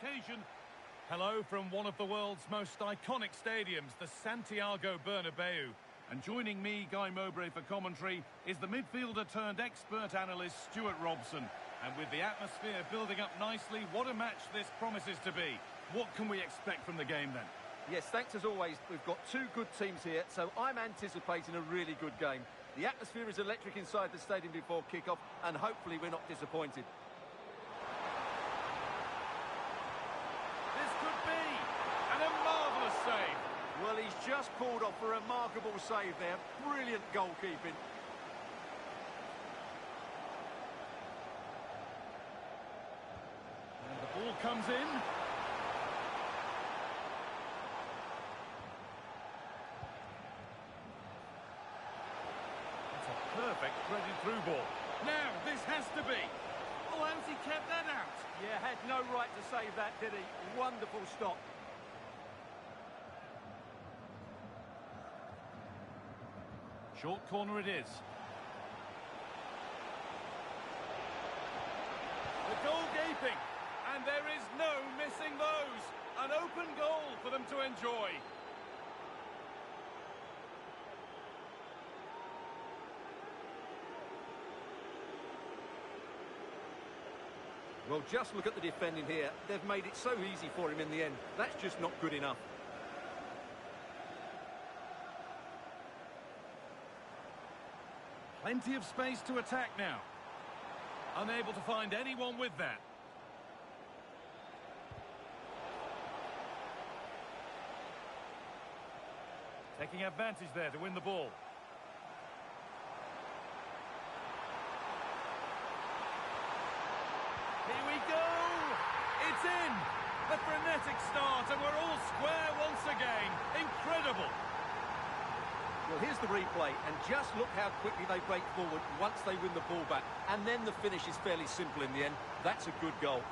occasion. Hello from one of the world's most iconic stadiums, the Santiago Bernabeu. And joining me, Guy Mowbray, for commentary is the midfielder-turned-expert analyst Stuart Robson. And with the atmosphere building up nicely, what a match this promises to be. What can we expect from the game then? Yes, thanks as always. We've got two good teams here, so I'm anticipating a really good game. The atmosphere is electric inside the stadium before kick-off, and hopefully we're not disappointed. This could be, and a marvellous save. Well, he's just pulled off a remarkable save there. Brilliant goalkeeping. And the ball comes in. That's a perfect threaded through ball. Now, this has to be. Oh, how's he kept that out? Yeah, had no right to save that, did he? Wonderful stop. Short corner it is. The goal gaping, and there is no missing those. An open goal for them to enjoy. Well, just look at the defending here. They've made it so easy for him in the end. That's just not good enough. Plenty of space to attack now. Unable to find anyone with that. Taking advantage there to win the ball. Here we go! It's in! A frenetic start, and we're all square once again. Incredible! Well, here's the replay, and just look how quickly they break forward once they win the ball back. And then the finish is fairly simple in the end. That's a good goal.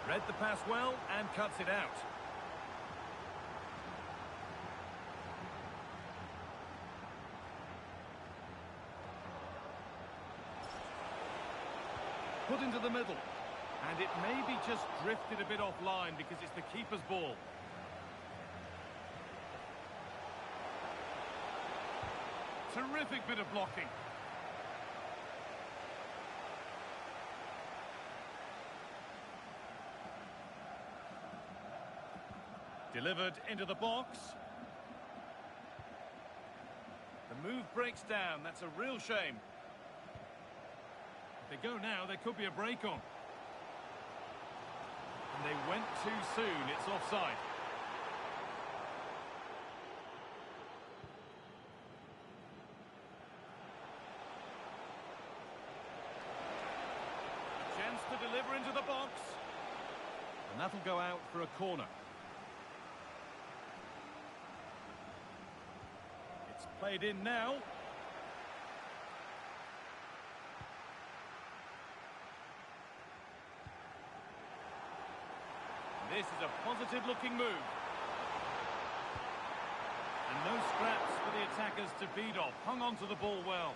Read the pass well and cuts it out. Put into the middle. And it maybe just drifted a bit offline because it's the keeper's ball. Terrific bit of blocking. Delivered into the box. The move breaks down. That's a real shame. If they go now, there could be a break on. And they went too soon. It's offside. Chance to deliver into the box. And that'll go out for a corner. It's played in now. This is a positive-looking move. And no scraps for the attackers to beat off. Hung on to the ball well.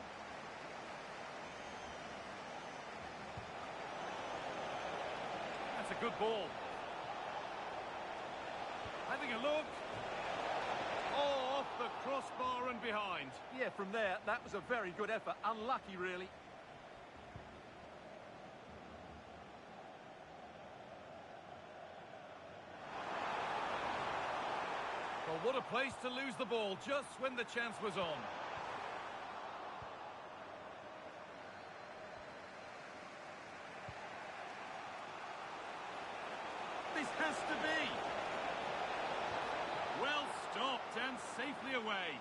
That's a good ball. Having a look. Oh, off the crossbar and behind. Yeah, from there, that was a very good effort. Unlucky, really. Well, what a place to lose the ball just when the chance was on. This has to be. Well stopped and safely away.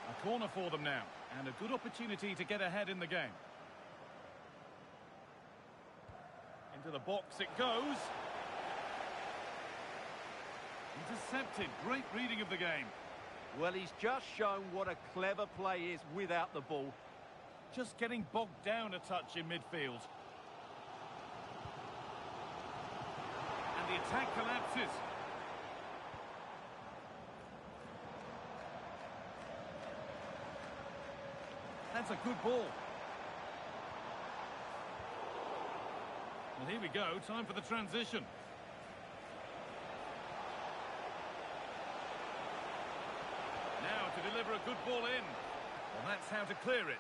A corner for them now, and a good opportunity to get ahead in the game. Into the box it goes. Intercepted. Great reading of the game. Well, he's just shown what a clever play is without the ball. Just getting bogged down a touch in midfield. And the attack collapses. That's a good ball. Well, here we go, time for the transition. Now to deliver a good ball in. Well, that's how to clear it.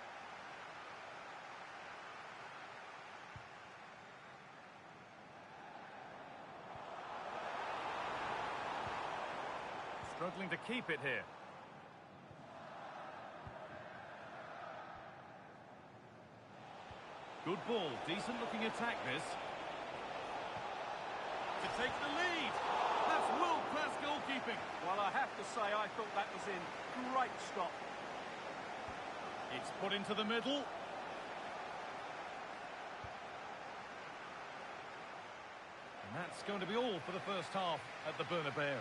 Struggling to keep it here. Good ball, decent looking attack this. To take the lead. That's world-class goalkeeping. Well, I have to say, I thought that was in. Great stop. It's put into the middle. And that's going to be all for the first half at the Bernabeu.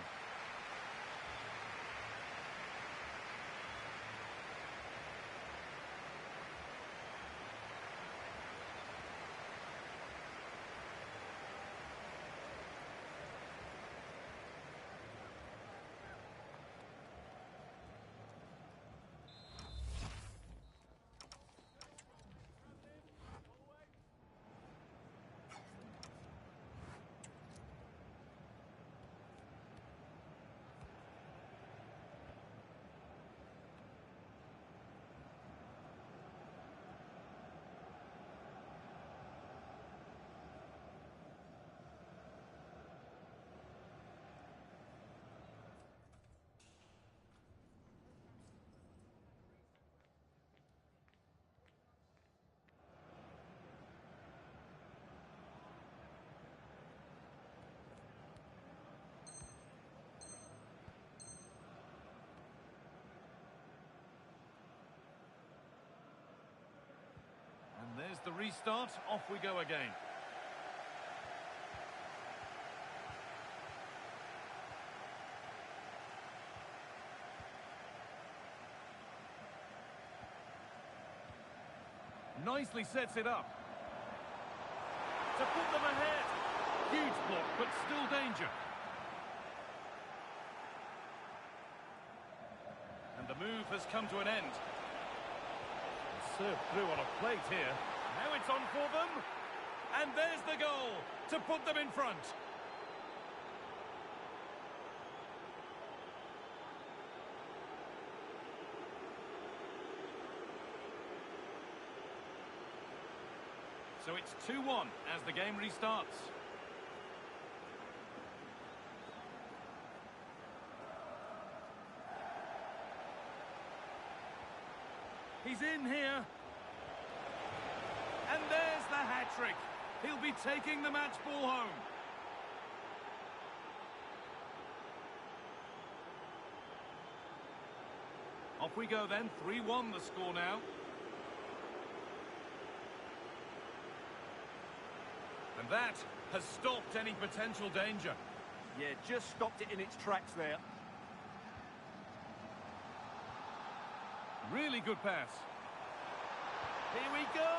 And there's the restart. Off we go again. Nicely sets it up. To put them ahead. Huge block, but still danger. And the move has come to an end. Served through on a plate here. Now it's on for them. And there's the goal to put them in front. So it's 2-1 as the game restarts. He's in here. And there's the hat-trick. He'll be taking the match ball home. Off we go then. 3-1 the score now. And that has stopped any potential danger. Yeah, just stopped it in its tracks there. Really good pass. Here we go!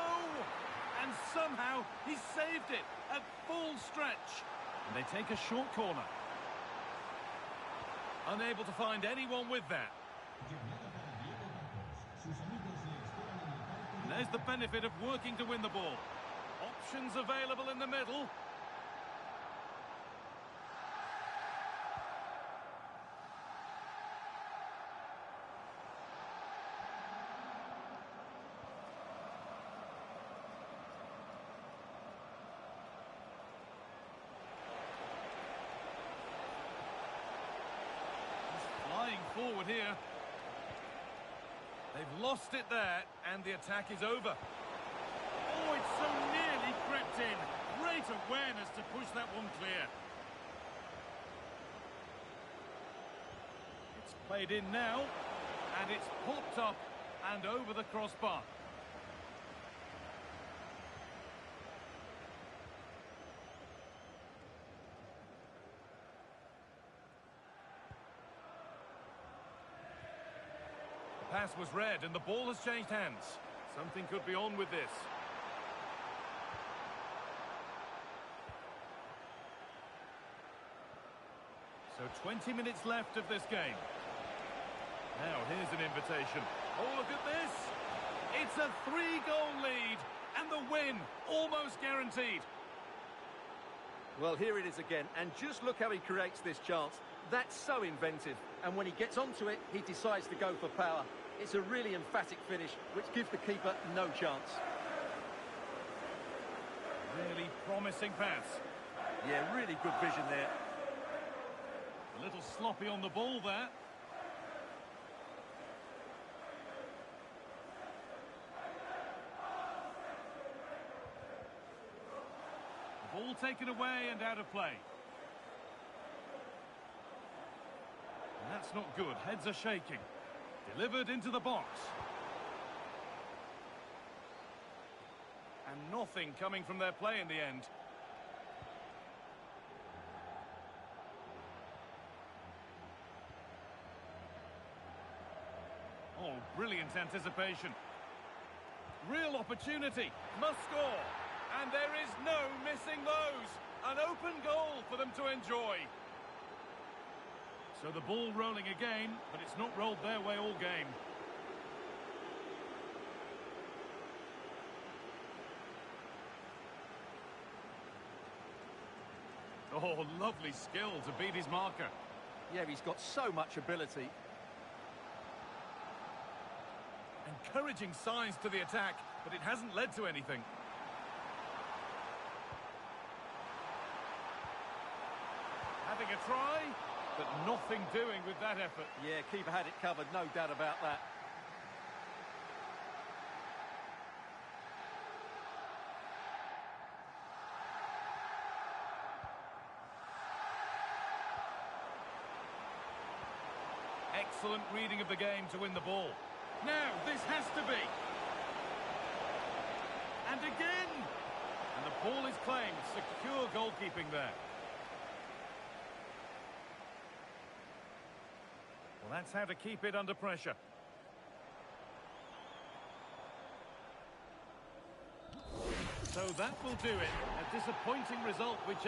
And somehow he saved it at full stretch. And they take a short corner. Unable to find anyone with that. And there's the benefit of working to win the ball. Options available in the middle. Forward here. They've lost it there, and the attack is over. Oh, it's so nearly crept in. Great awareness to push that one clear. It's played in now, and it's popped up and over the crossbar. Pass was read and the ball has changed hands. Something could be on with this. So 20 minutes left of this game. Now here's an invitation. Oh, look at this. It's a 3-goal lead and the win almost guaranteed. Well, here it is again, and just look how he creates this chance. That's so inventive, and when he gets onto it, he decides to go for power. It's a really emphatic finish, which gives the keeper no chance. Really promising pass. Yeah, really good vision there. A little sloppy on the ball there. The ball taken away and out of play. And that's not good. Heads are shaking. Delivered into the box. And nothing coming from their play in the end. Oh, brilliant anticipation. Real opportunity. Must score. And there is no missing those. An open goal for them to enjoy. So the ball rolling again, but it's not rolled their way all game. Oh, lovely skill to beat his marker. Yeah, he's got so much ability. Encouraging signs to the attack, but it hasn't led to anything. Having a try, but nothing doing with that effort. Yeah, keeper had it covered, no doubt about that. Excellent reading of the game to win the ball. Now, this has to be. And again! And the ball is claimed. Secure goalkeeping there. Well, that's how to keep it under pressure. So that will do it. A disappointing result, which...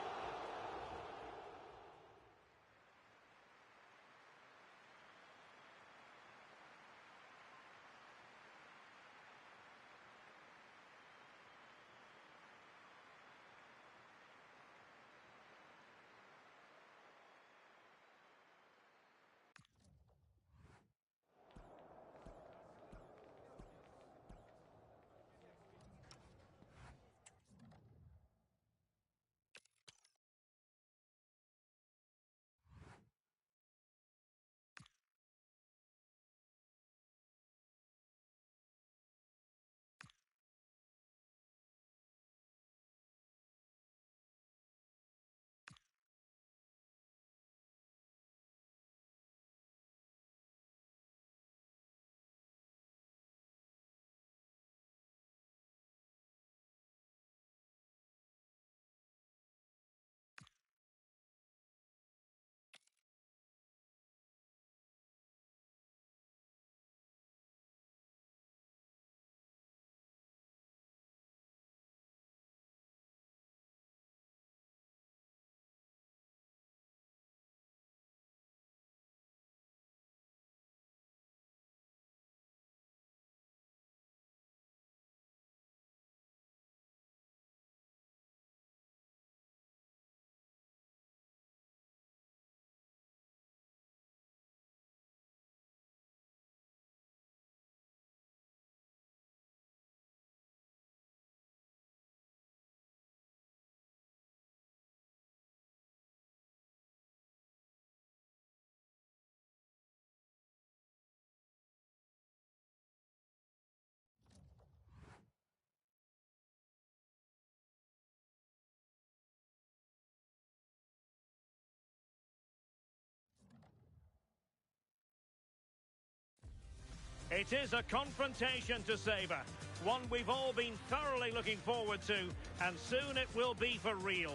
It is a confrontation to savour, one we've all been thoroughly looking forward to, and soon it will be for real.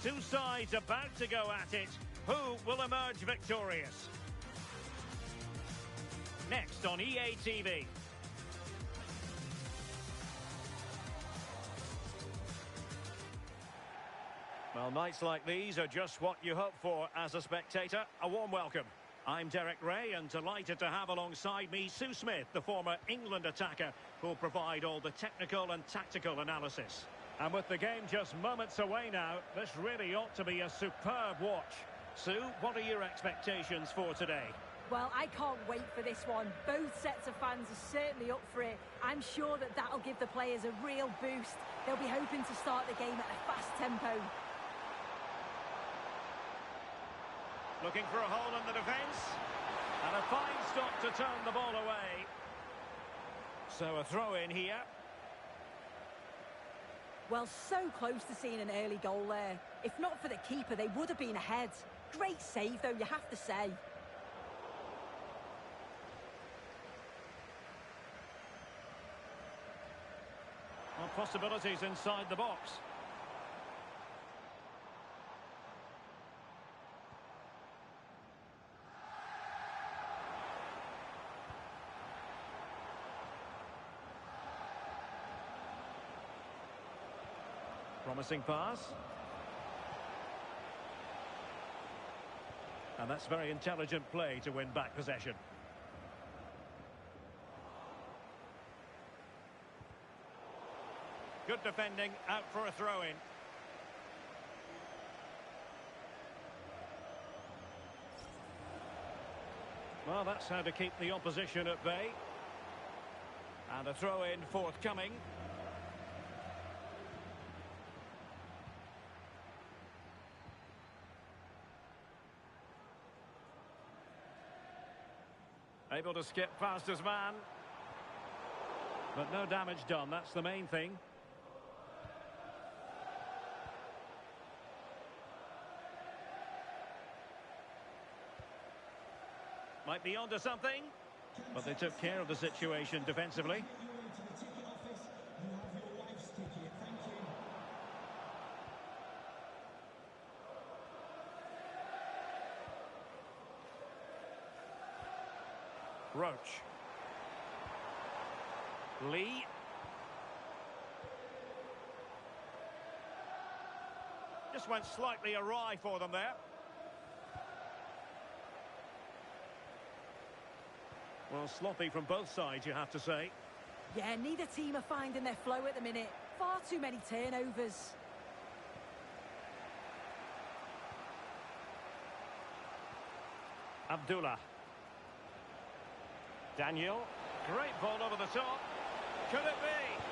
Two sides about to go at it. Who will emerge victorious? Next on EA TV. Well, nights like these are just what you hope for as a spectator. A warm welcome. I'm Derek Ray, and delighted to have alongside me Sue Smith, the former England attacker, who'll provide all the technical and tactical analysis. And with the game just moments away now, this really ought to be a superb watch. Sue, what are your expectations for today? Well, I can't wait for this one. Both sets of fans are certainly up for it. I'm sure that that'll give the players a real boost. They'll be hoping to start the game at a fast tempo. Looking for a hole in the defence. And a fine stop to turn the ball away. So a throw in here. Well, so close to seeing an early goal there. If not for the keeper, they would have been ahead. Great save, though, you have to say. Well, possibilities inside the box. Promising pass. And that's very intelligent play to win back possession. Good defending, out for a throw-in. Well, that's how to keep the opposition at bay. And a throw-in forthcoming. Able to skip past his man. But no damage done, that's the main thing. Might be onto something. But they took care of the situation defensively. Roach. Lee. Just went slightly awry for them there. Well, sloppy from both sides, you have to say. Yeah, neither team are finding their flow at the minute. Far too many turnovers. Abdullah. Daniel. Great ball over the top. Could it be?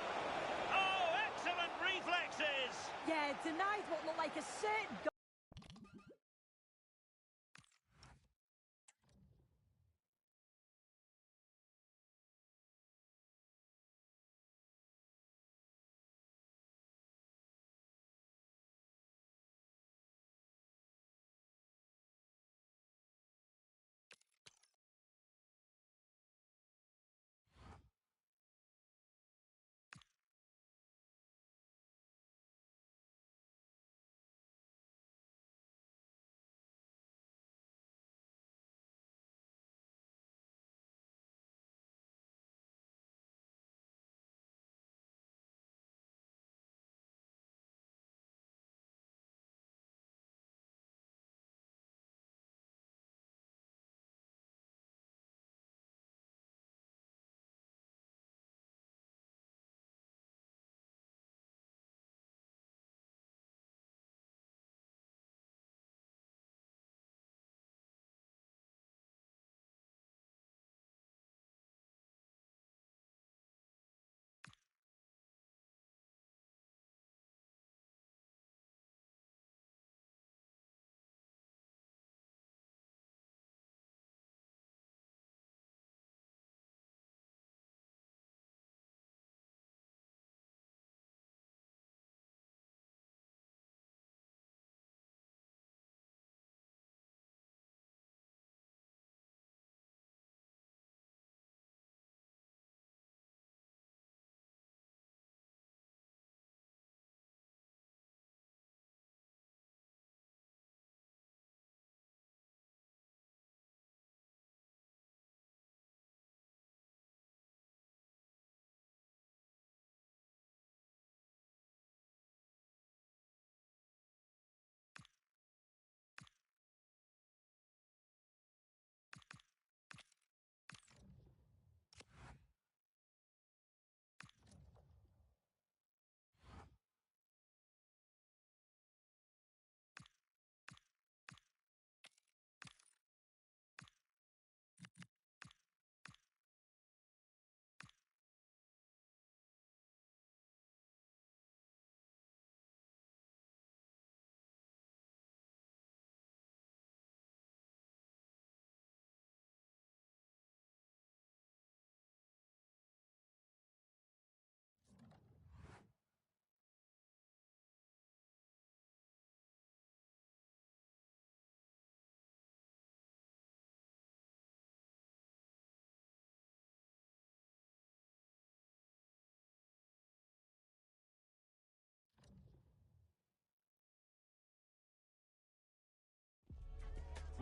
Oh, excellent reflexes! Yeah, denied what looked like a certain goal.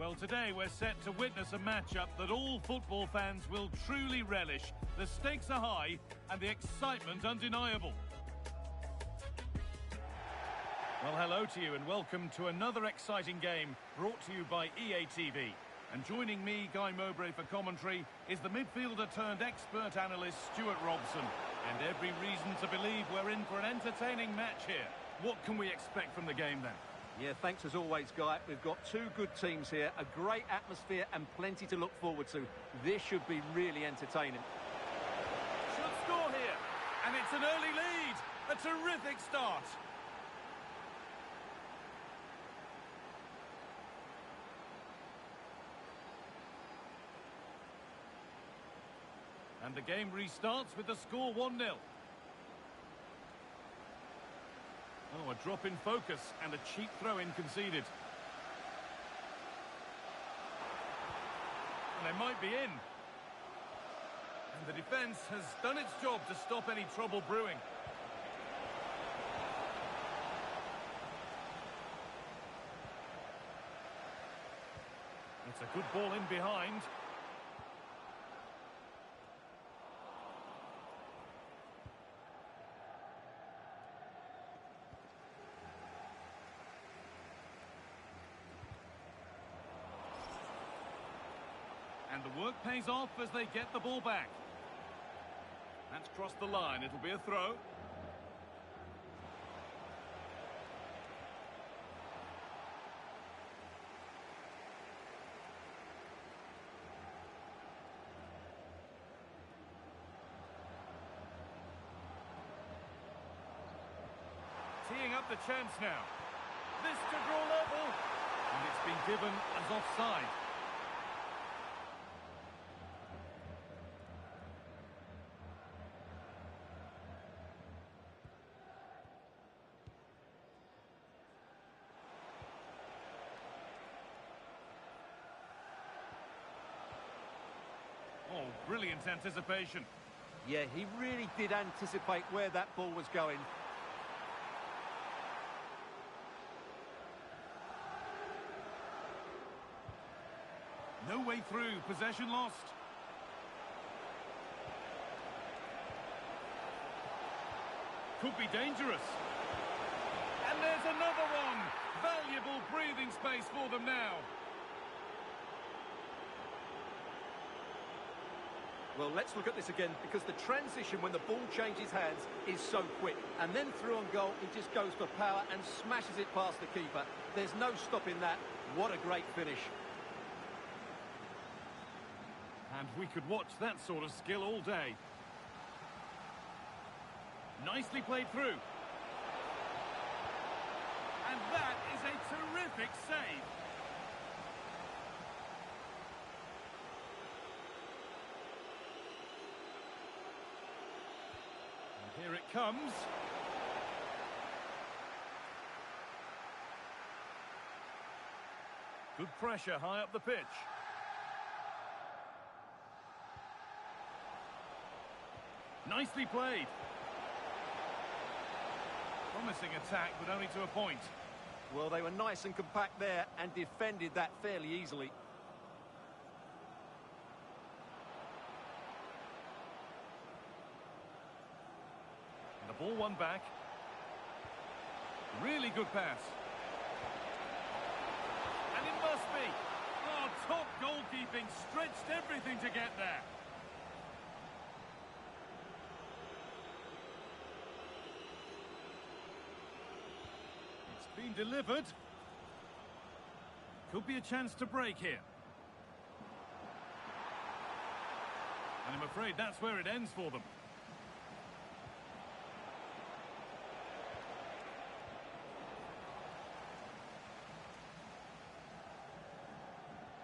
Well, today we're set to witness a matchup that all football fans will truly relish. The stakes are high and the excitement undeniable. Well, hello to you and welcome to another exciting game brought to you by EA TV. And joining me, Guy Mowbray, for commentary is the midfielder turned expert analyst Stuart Robson. And every reason to believe we're in for an entertaining match here. What can we expect from the game then? Yeah, thanks as always, Guy. We've got two good teams here, a great atmosphere and plenty to look forward to. This should be really entertaining. Should score here, and it's an early lead. A terrific start. And the game restarts with the score 1-0. Oh, a drop in focus and a cheap throw-in conceded. And they might be in. And the defence has done its job to stop any trouble brewing. It's a good ball in behind. And the work pays off as they get the ball back. That's crossed the line. It'll be a throw. Teeing up the chance now. This to draw level. And it's been given as offside. Oh, brilliant anticipation. Yeah, he really did anticipate where that ball was going. No way through, possession lost. Could be dangerous. And there's another one. Valuable breathing space for them now. Well, let's look at this again, because the transition when the ball changes hands is so quick. And then through on goal, he just goes for power and smashes it past the keeper. There's no stopping that. What a great finish. And we could watch that sort of skill all day. Nicely played through. And that is a terrific save. And here it comes. Good pressure high up the pitch. Nicely played. Promising attack, but only to a point. Well, they were nice and compact there and defended that fairly easily. And the ball won back. Really good pass. And it must be. Oh, top goalkeeping. Stretched everything to get there. Been delivered. Could be a chance to break here. And I'm afraid that's where it ends for them.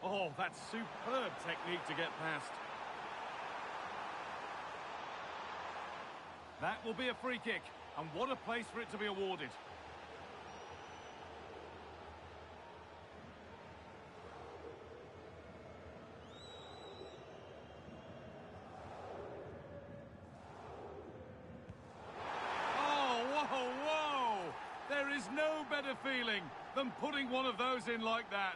Oh, that's superb technique to get past. That will be a free kick, and what a place for it to be awarded. There is no better feeling than putting one of those in like that.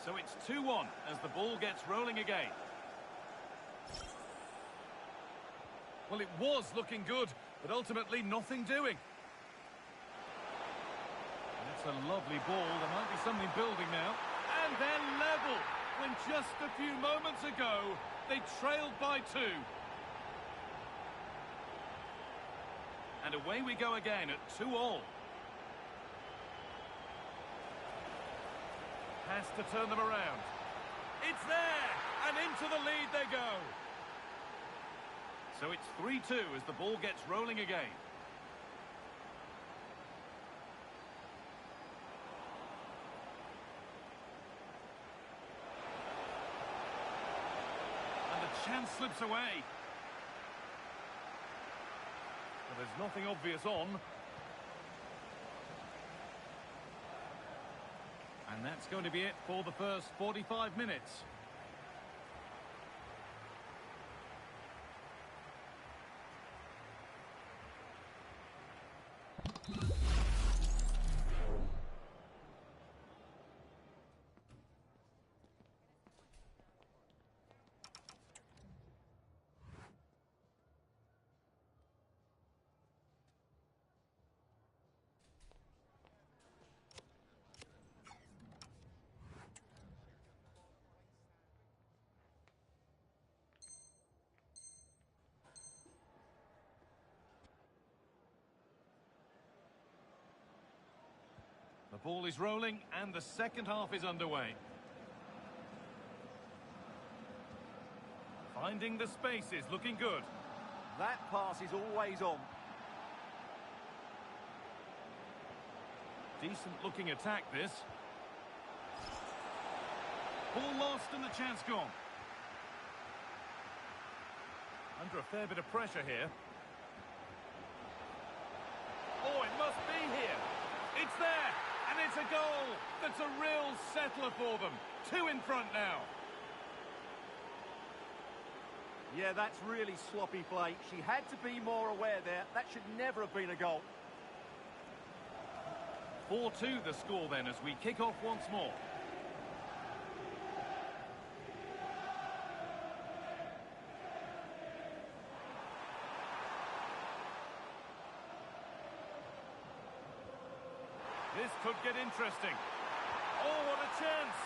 So it's 2-1 as the ball gets rolling again. Well, it was looking good, but ultimately nothing doing. That's a lovely ball. There might be something building now. And they're level, when just a few moments ago, they trailed by 2. And away we go again at 2-2. Has to turn them around. It's there, and into the lead they go. So it's 3-2 as the ball gets rolling again. And the chance slips away. Well, there's nothing obvious on. And that's going to be it for the first 45 minutes. The ball is rolling and the second half is underway. Finding the spaces, looking good. That pass is always on. Decent looking attack this. Ball lost and the chance gone. Under a fair bit of pressure here. Oh, it must be here. It's there, and it's a goal. That's a real settler for them. 2 in front now. Yeah, that's really sloppy play. She had to be more aware there. That should never have been a goal. 4-2 the score then as we kick off once more. This could get interesting. Oh, what a chance.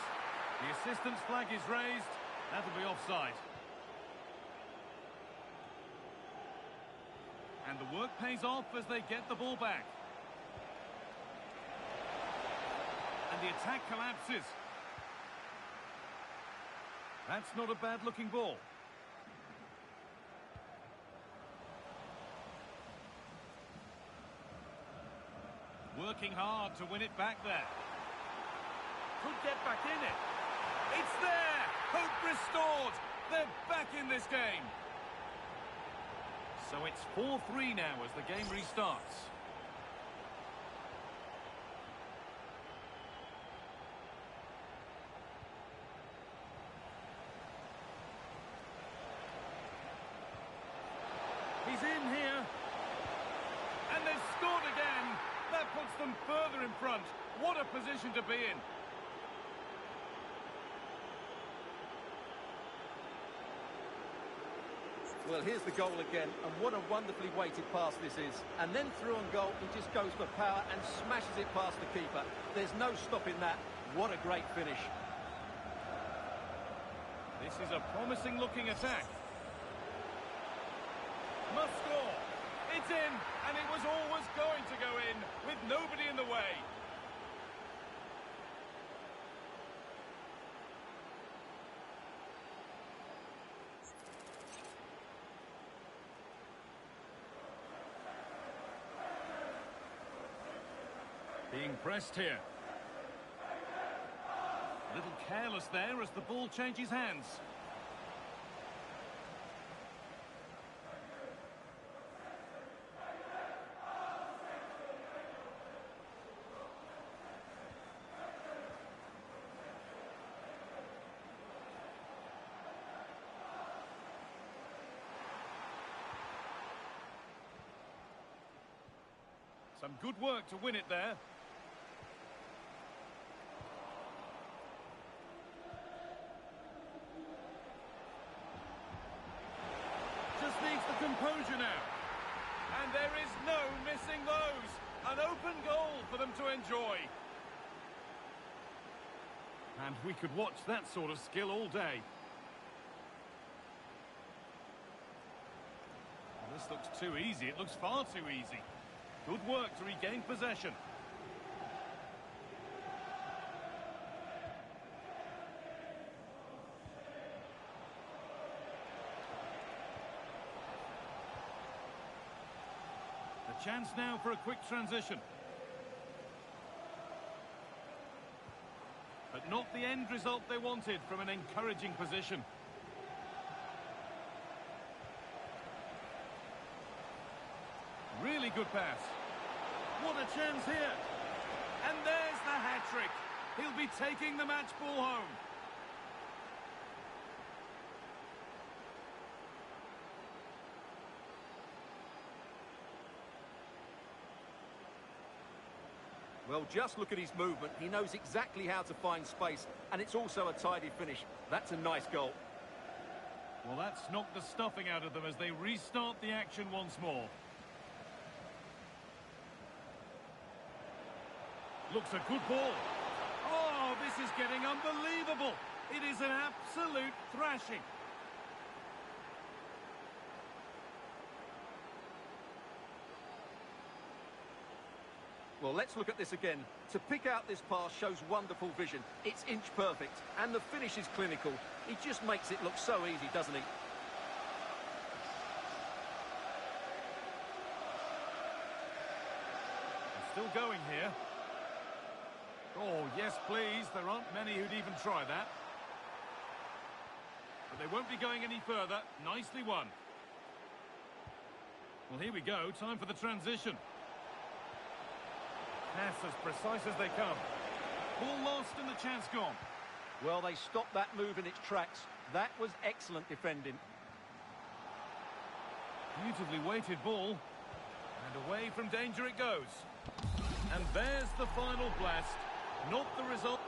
The assistant's flag is raised. That'll be offside. And the work pays off as they get the ball back. And the attack collapses. That's not a bad-looking ball. Working hard to win it back there. Could get back in it. It's there. Hope restored. They're back in this game. So it's 4-3 now as the game restarts. He's in here. And they've scored again. That puts them further in front. What a position to be in. Well, here's the goal again, and what a wonderfully weighted pass this is. And then through on goal, he just goes for power and smashes it past the keeper. There's no stopping that. What a great finish. This is a promising-looking attack. Must score. It's in, and it was always going to go in, with nobody in the way. Being pressed here. A little careless there as the ball changes hands. Some good work to win it there. composure now. And there is no missing those. An open goal for them to enjoy. And we could watch that sort of skill all day. Well, this looks too easy. It looks far too easy. Good work to regain possession. A chance now for a quick transition. But not the end result they wanted from an encouraging position. Really good pass. What a chance here. And there's the hat-trick. He'll be taking the match ball home. Well, just look at his movement. He knows exactly how to find space, and it's also a tidy finish. That's a nice goal. Well, that's knocked the stuffing out of them as they restart the action once more. Looks a good ball. Oh, this is getting unbelievable. It is an absolute thrashing. Well, let's look at this again. To pick out this pass shows wonderful vision. It's inch perfect, and the finish is clinical. He just makes it look so easy, doesn't he? Still going here. Oh, yes, please. There aren't many who'd even try that. But they won't be going any further. Nicely won. Well, here we go. Time for the transition. Pass as precise as they come. Ball lost and the chance gone. Well, they stopped that move in its tracks. That was excellent defending. Beautifully weighted ball. And away from danger it goes. And there's the final blast. Not the result.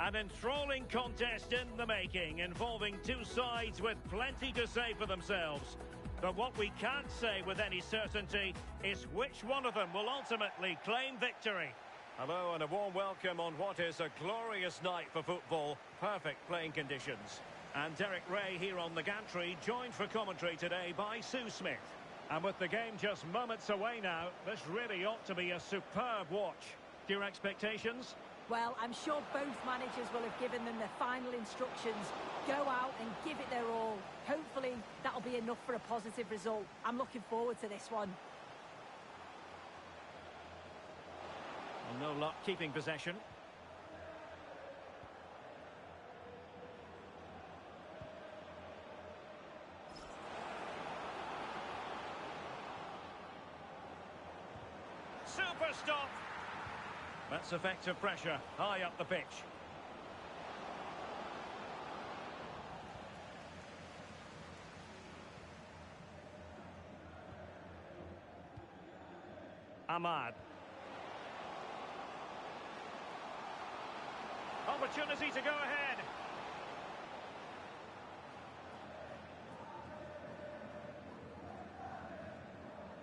An enthralling contest in the making, involving two sides with plenty to say for themselves. But what we can't say with any certainty is which one of them will ultimately claim victory. Hello and a warm welcome on what is a glorious night for football. Perfect playing conditions. And Derek Ray here on the gantry, joined for commentary today by Sue Smith. And with the game just moments away now, this really ought to be a superb watch. Your expectations? Well, I'm sure both managers will have given them their final instructions. Go out and give it their all. Hopefully, that'll be enough for a positive result. I'm looking forward to this one. Well, no luck keeping possession. Super stop! That's effective pressure, high up the pitch. Ahmad. Opportunity to go ahead.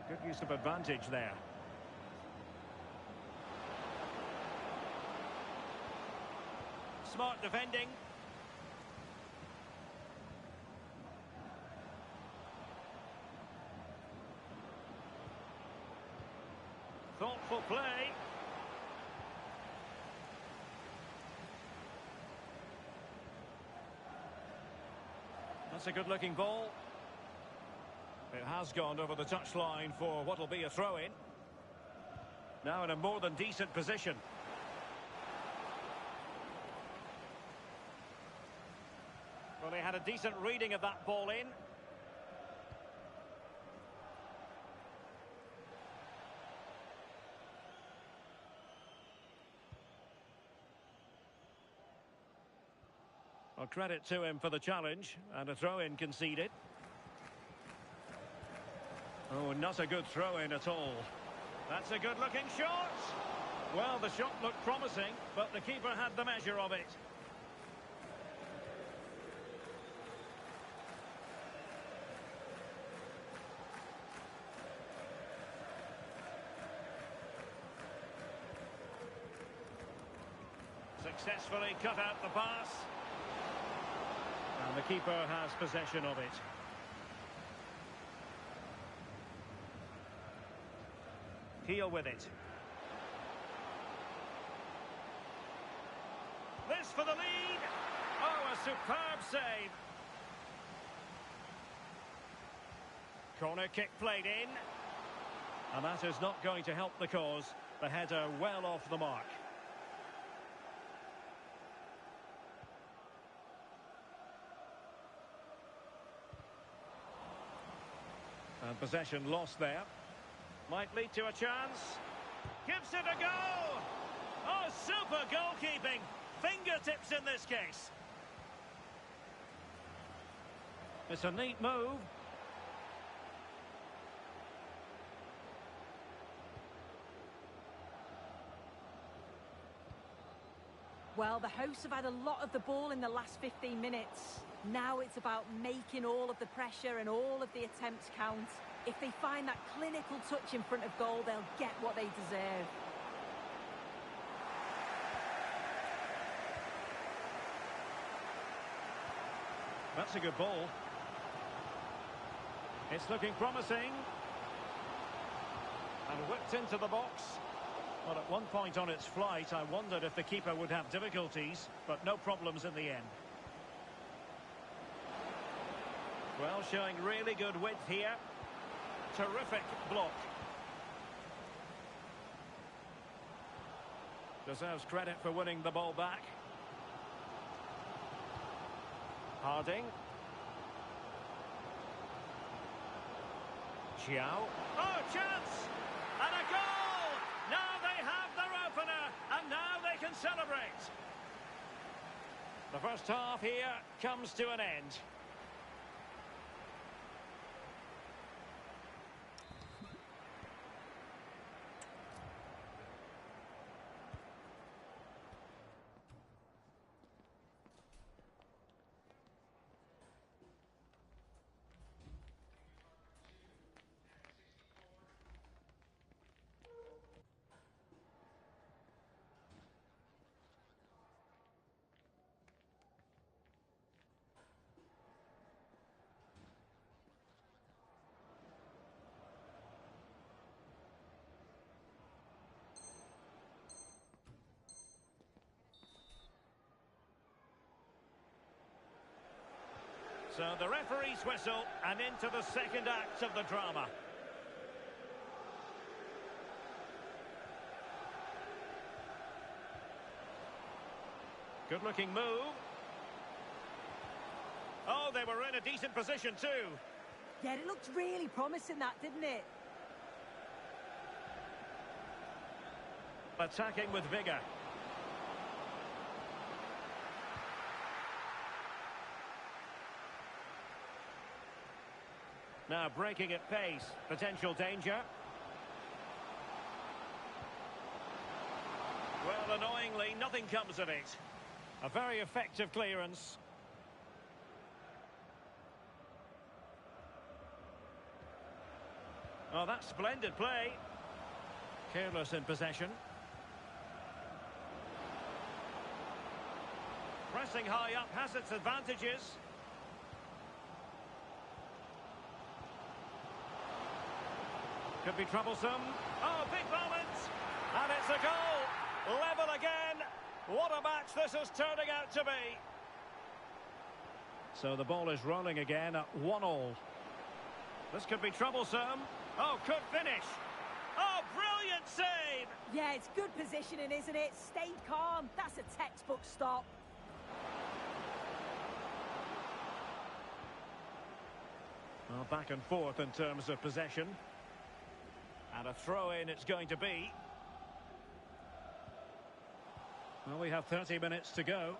Good use of advantage there. Smart defending. Thoughtful play. That's a good-looking ball. It has gone over the touchline for what will be a throw-in. Now in a more than decent position. Well, they had a decent reading of that ball in. Well, credit to him for the challenge, and a throw-in conceded. Oh, not a good throw-in at all. That's a good-looking shot. Well, the shot looked promising, but the keeper had the measure of it. Successfully cut out the pass. And the keeper has possession of it. Heel with it. This for the lead. Oh, a superb save. Corner kick played in. And that is not going to help the cause. The header well off the mark. And possession lost there. Might lead to a chance. Gives it a go! Oh, super goalkeeping! Fingertips in this case. It's a neat move. Well, the hosts have had a lot of the ball in the last 15 minutes. Now it's about making all of the pressure and all of the attempts count. If they find that clinical touch in front of goal, they'll get what they deserve. That's a good ball. It's looking promising. And whipped into the box. Well, at one point on its flight, I wondered if the keeper would have difficulties, but no problems in the end. Well, showing really good width here. Terrific block. Deserves credit for winning the ball back. Harding. Xiao. Oh, chance! And a goal! Now they have their opener, and now they can celebrate. The first half here comes to an end. So the referee's whistle and into the second act of the drama. Good looking move. Oh, they were in a decent position too. Yeah, it looked really promising, that, didn't it? Attacking with vigour. Now breaking at pace. Potential danger. Well, annoyingly, nothing comes of it. A very effective clearance. Oh, that's splendid play. Careless in possession. Pressing high up has its advantages. Could be troublesome. Oh, big moment! And it's a goal! Level again! What a match this is turning out to be! So the ball is rolling again at 1-1. This could be troublesome. Oh, could finish! Oh, brilliant save! Yeah, it's good positioning, isn't it? Stayed calm. That's a textbook stop. Well, back and forth in terms of possession. And a throw-in it's going to be. Well, we have 30 minutes to go.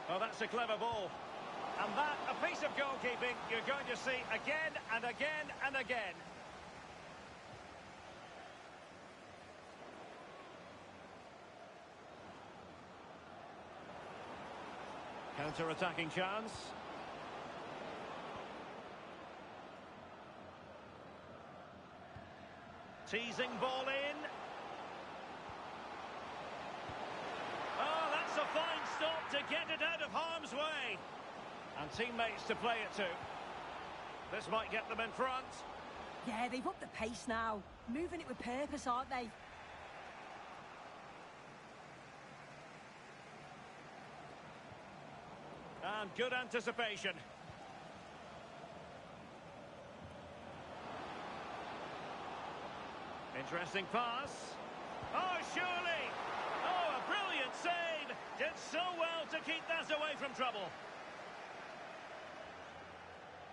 Oh, that's a clever ball. And that, a piece of goalkeeping you're going to see again and again and again. Counter-attacking chance. Teasing ball in. Oh, that's a fine stop to get it out of harm's way. And teammates to play it to. This might get them in front. Yeah, they've upped the pace now. Moving it with purpose, aren't they? And good anticipation. Interesting pass. Oh, surely! Oh, a brilliant save! Did so well to keep that away from trouble.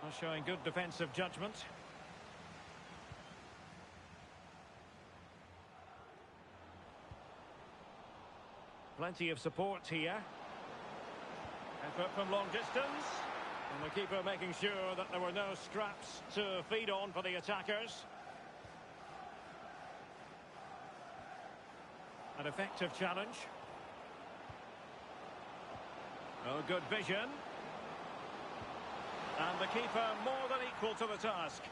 Well, showing good defensive judgment. Plenty of support here. Effort from long distance. And the keeper making sure that there were no scraps to feed on for the attackers. An effective challenge. Oh, good vision. And the keeper more than equal to the task.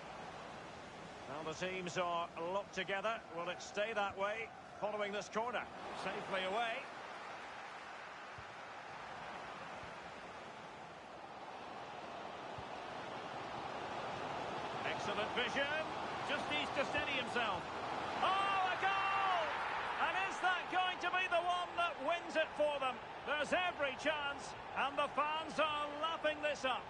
Now the teams are locked together. Will it stay that way following this corner? Safely away. Excellent vision. Just needs to steady himself. Oh, a goal! And is that going to be the one that wins it for them? There's every chance, and the fans are lapping this up.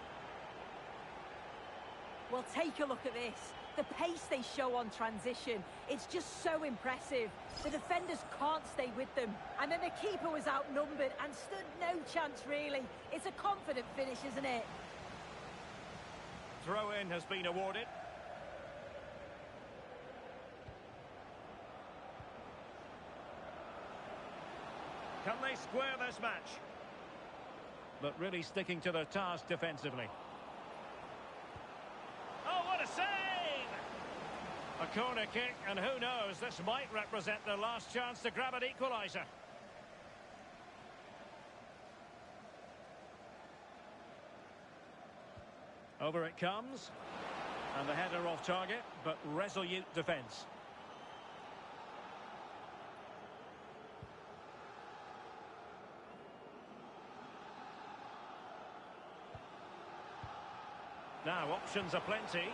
Well, take a look at this. The pace they show on transition, it's just so impressive. The defenders can't stay with them. And then the keeper was outnumbered and stood no chance, really. It's a confident finish, isn't it? Throw-in has been awarded. Can they square this match? But really sticking to their task defensively. Oh, what a save! A corner kick, and who knows, this might represent their last chance to grab an equaliser. Over it comes. And the header off target, but resolute defence. Now, options are plenty.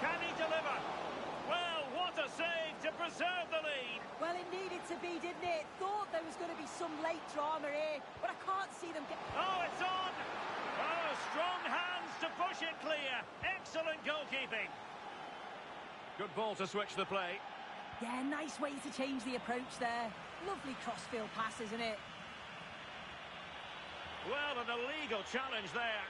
Can he deliver? Well, what a save to preserve the lead. Well, it needed to be, didn't it? Thought there was going to be some late drama here, but I can't see them get... Oh, it's on! Oh, strong hands to push it clear. Excellent goalkeeping. Good ball to switch the play. Yeah, nice way to change the approach there. Lovely crossfield pass, isn't it? Well, an illegal challenge there.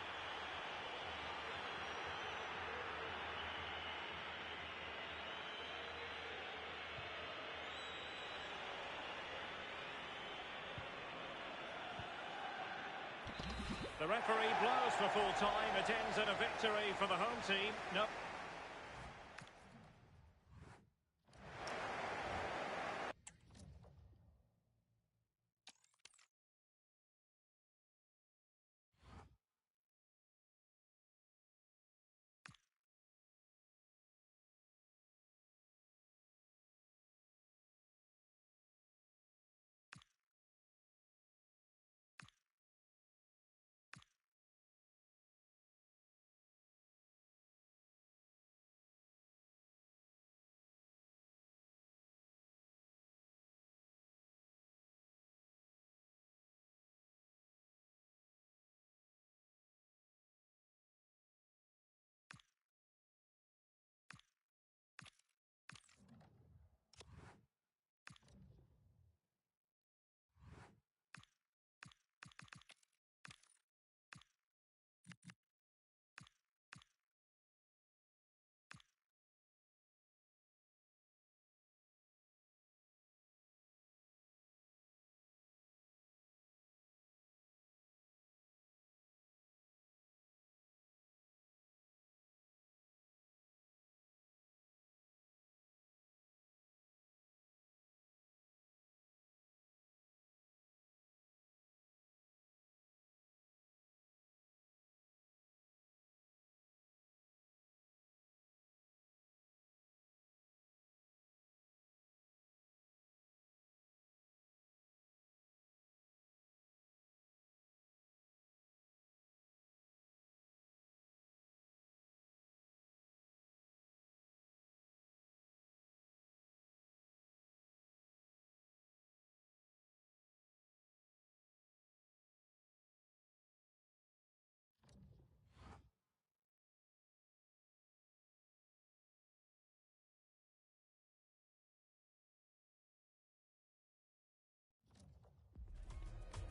The referee blows for full time. It ends in a victory for the home team. No.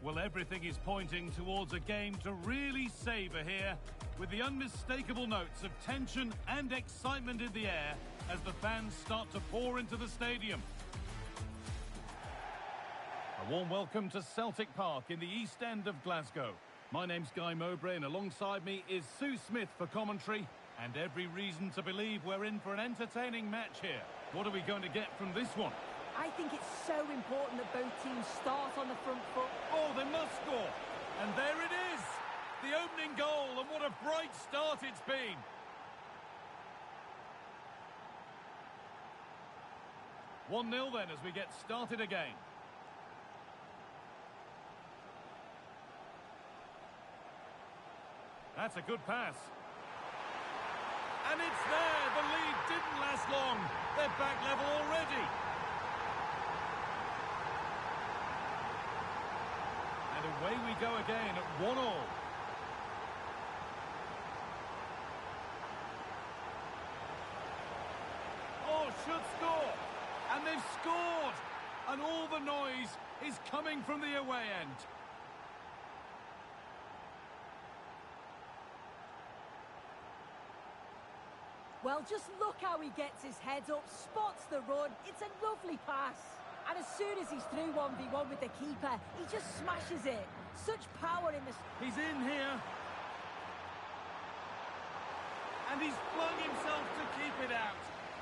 Well, everything is pointing towards a game to really savour here, with the unmistakable notes of tension and excitement in the air as the fans start to pour into the stadium. A warm welcome to Celtic Park in the East End of Glasgow. My name's Guy Mowbray, and alongside me is Sue Smith for commentary, and every reason to believe we're in for an entertaining match here. What are we going to get from this one? I think it's so important that both teams start on the front foot. Oh, they must score. And there it is. The opening goal, and what a bright start it's been. One 0 then as we get started again. That's a good pass. And it's there. The lead didn't last long. They're back level already. Away we go again at 1-1. Oh, should score. And they've scored. And all the noise is coming from the away end. Well, just look how he gets his head up, spots the run. It's a lovely pass. And as soon as he's through 1v1 with the keeper, he just smashes it. Such power in this. He's in here. And he's flung himself to keep it out.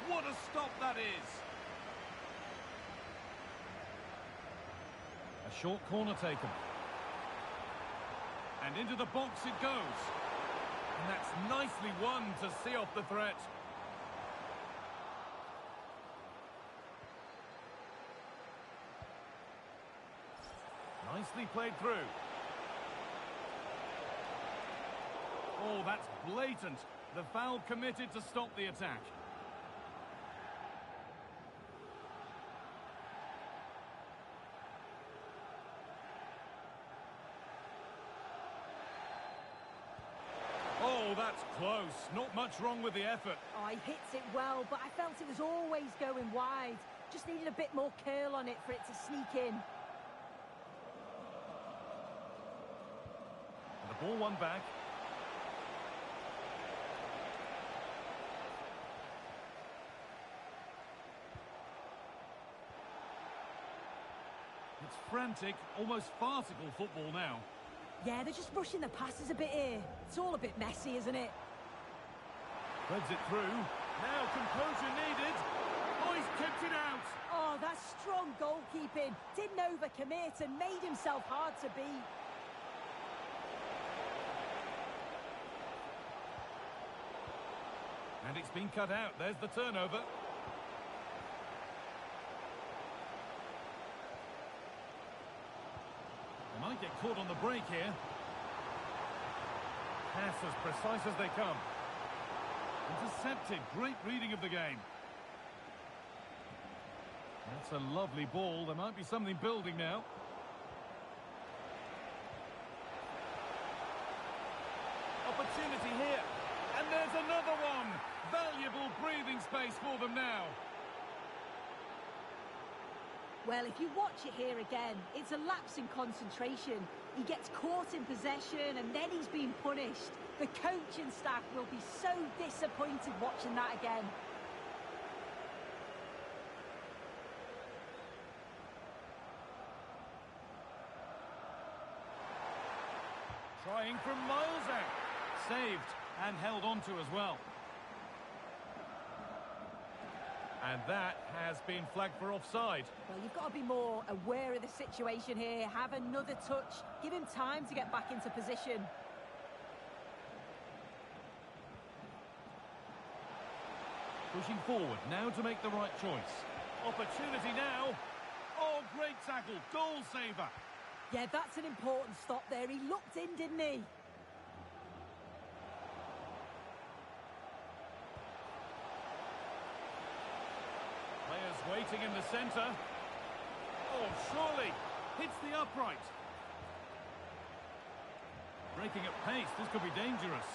What a stop that is. A short corner taken. And into the box it goes. And that's nicely won to see off the threat. Nicely played through. Oh, that's blatant. The foul committed to stop the attack. close. Not much wrong with the effort. Oh, he hits it well, but I felt it was always going wide. Just needed a bit more curl on it for it to sneak in. And the ball won back. It's frantic, almost farcical football now. Yeah, they're just rushing the passes a bit here. It's all a bit messy, isn't it? Threads it through. Now composure needed. Oh, he's kept it out. Oh, that's strong goalkeeping. Didn't overcommit and made himself hard to beat. And it's been cut out. There's the turnover. They might get caught on the break here. Pass as precise as they come. Intercepted. Great reading of the game. That's a lovely ball. There might be something building now. Opportunity here. And there's another one. Valuable breathing space for them now. Well, if you watch it here again, it's a lapse in concentration. He gets caught in possession and then he's being punished. The coaching staff will be so disappointed watching that again. Trying from miles out. Saved and held onto as well. And that has been flagged for offside. Well, you've got to be more aware of the situation here. Have another touch. Give him time to get back into position. Pushing forward now to make the right choice. Opportunity now. Oh, great tackle. Goal saver. Yeah, that's an important stop there. He looked in, didn't he? Players waiting in the centre. Oh, surely. Hits the upright. Breaking at pace. This could be dangerous.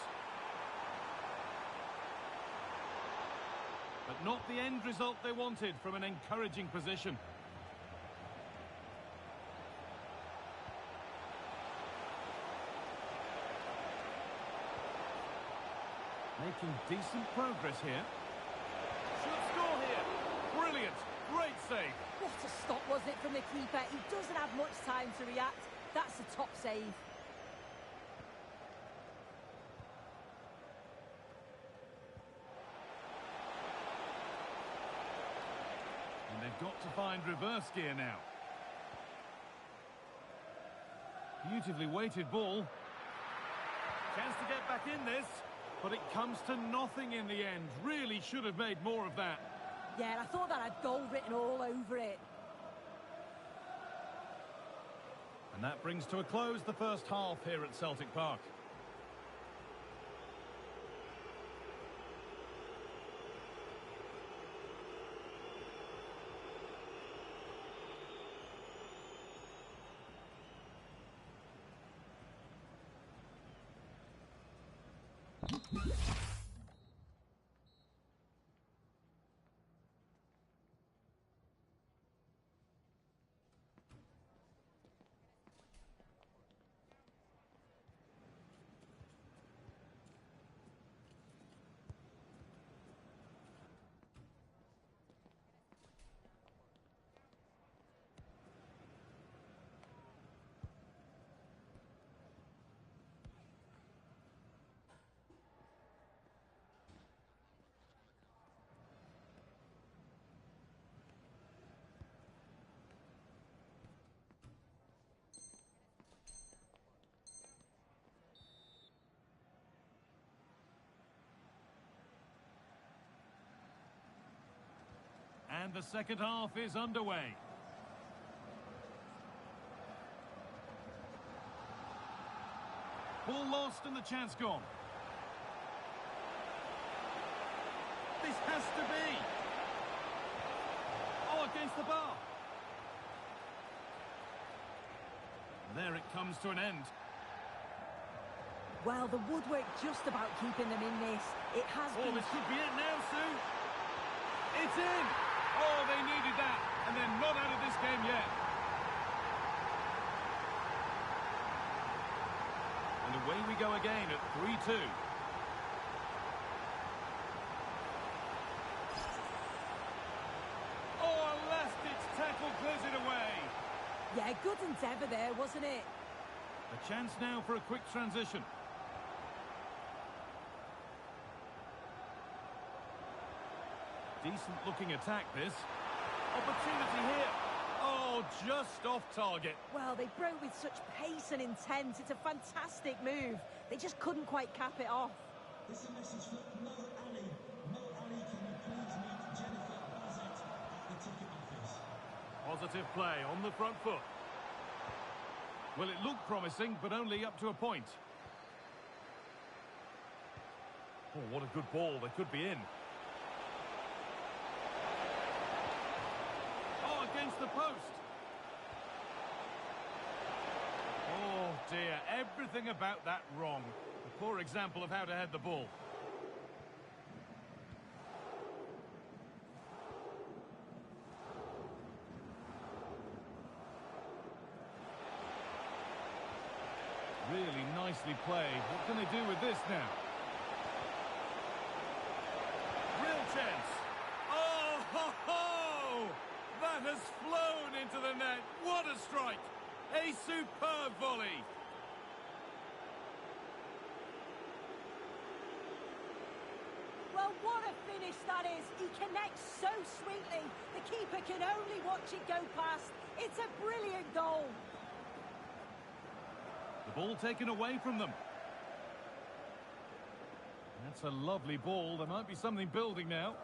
But not the end result they wanted from an encouraging position. Making decent progress here. Should score here. Brilliant. Great save. What a stop, wasn't it, from the keeper? He doesn't have much time to react. That's a top save. And they've got to find reverse gear now. Beautifully weighted ball. Chance to get back in this. But it comes to nothing in the end. Really should have made more of that. Yeah, I thought that had goal written all over it. And that brings to a close the first half here at Celtic Park. And the second half is underway. Ball lost and the chance gone. This has to be. Oh, against the bar. There it comes to an end. Well, the woodwork just about keeping them in this. It has Oh, been... this could be it now, Sue. It's in. Oh, they needed that. And they're not out of this game yet. And away we go again at 3-2. Oh, a last-ditch tackle clears it away. Yeah, good endeavour there, wasn't it? A chance now for a quick transition. Decent-looking attack, this. Opportunity here. Oh, just off target. Well, they broke with such pace and intent. It's a fantastic move. They just couldn't quite cap it off. This is a message for Mo Ali. Mo Ali, can you please meet Jennifer Bassett at the ticket office? Positive play on the front foot. Well, it looked promising, but only up to a point. Oh, what a good ball. They could be in. Oh, against the post. Oh, dear. Everything about that wrong. A poor example of how to head the ball. Really nicely played. What can they do with this now? Real chance. Oh, ho, ho! That has flown into the net. What a strike. A superb volley. Well, what a finish that is. He connects so sweetly. The keeper can only watch it go past. It's a brilliant goal. The ball taken away from them. That's a lovely ball. There might be something building now.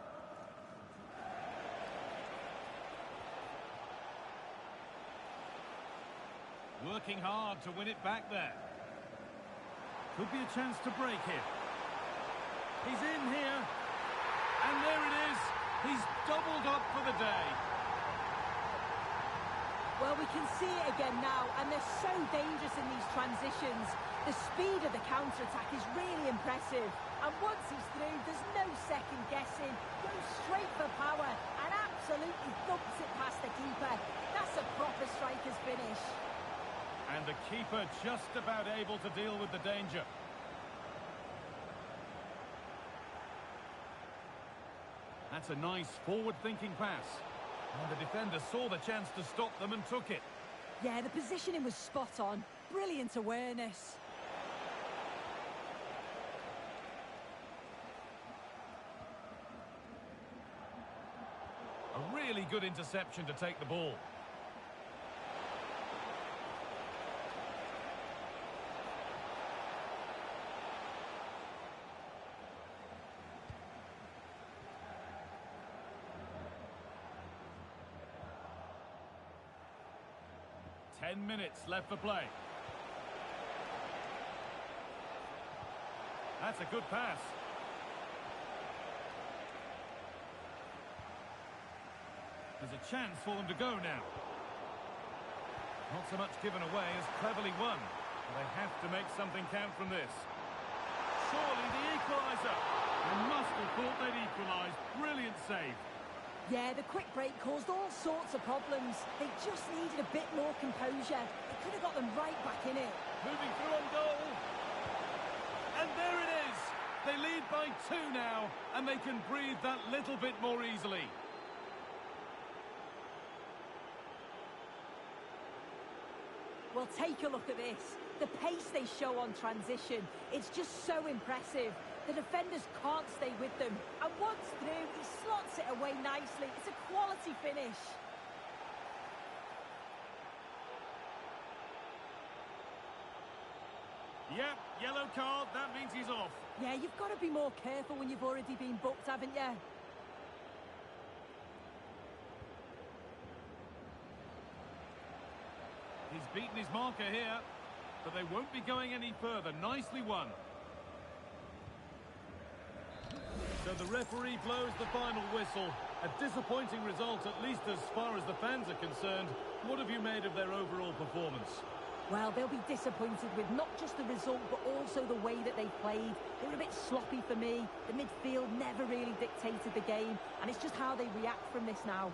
Working hard to win it back there. Could be a chance to break here. He's in here. And there it is. He's doubled up for the day. Well, we can see it again now, and they're so dangerous in these transitions. The speed of the counter-attack is really impressive. And once he's through, there's no second guessing. Goes straight for power and absolutely thumps it past the keeper. That's a proper striker's finish. And the keeper just about able to deal with the danger. That's a nice forward-thinking pass. And the defender saw the chance to stop them and took it. Yeah, the positioning was spot on. Brilliant awareness. A really good interception to take the ball. Ten minutes left for play. That's a good pass. There's a chance for them to go now. Not so much given away as cleverly won. But they have to make something count from this. Surely the equaliser. They must have thought they'd equalised. Brilliant save. Yeah, the quick break caused all sorts of problems. They just needed a bit more composure. It could have got them right back in it. Moving through on goal. And there it is. They lead by 2 now, and they can breathe that little bit more easily. Well, take a look at this. The pace they show on transition, it's just so impressive. The defenders can't stay with them. And once through, he slots it away nicely. It's a quality finish. Yep, yellow card, that means he's off. Yeah, you've got to be more careful when you've already been booked, haven't you? He's beaten his marker here, but they won't be going any further. Nicely won. So the referee blows the final whistle. A disappointing result, at least as far as the fans are concerned. What have you made of their overall performance? Well, they'll be disappointed with not just the result, but also the way that they played. They were a bit sloppy for me. The midfield never really dictated the game, and it's just how they react from this now.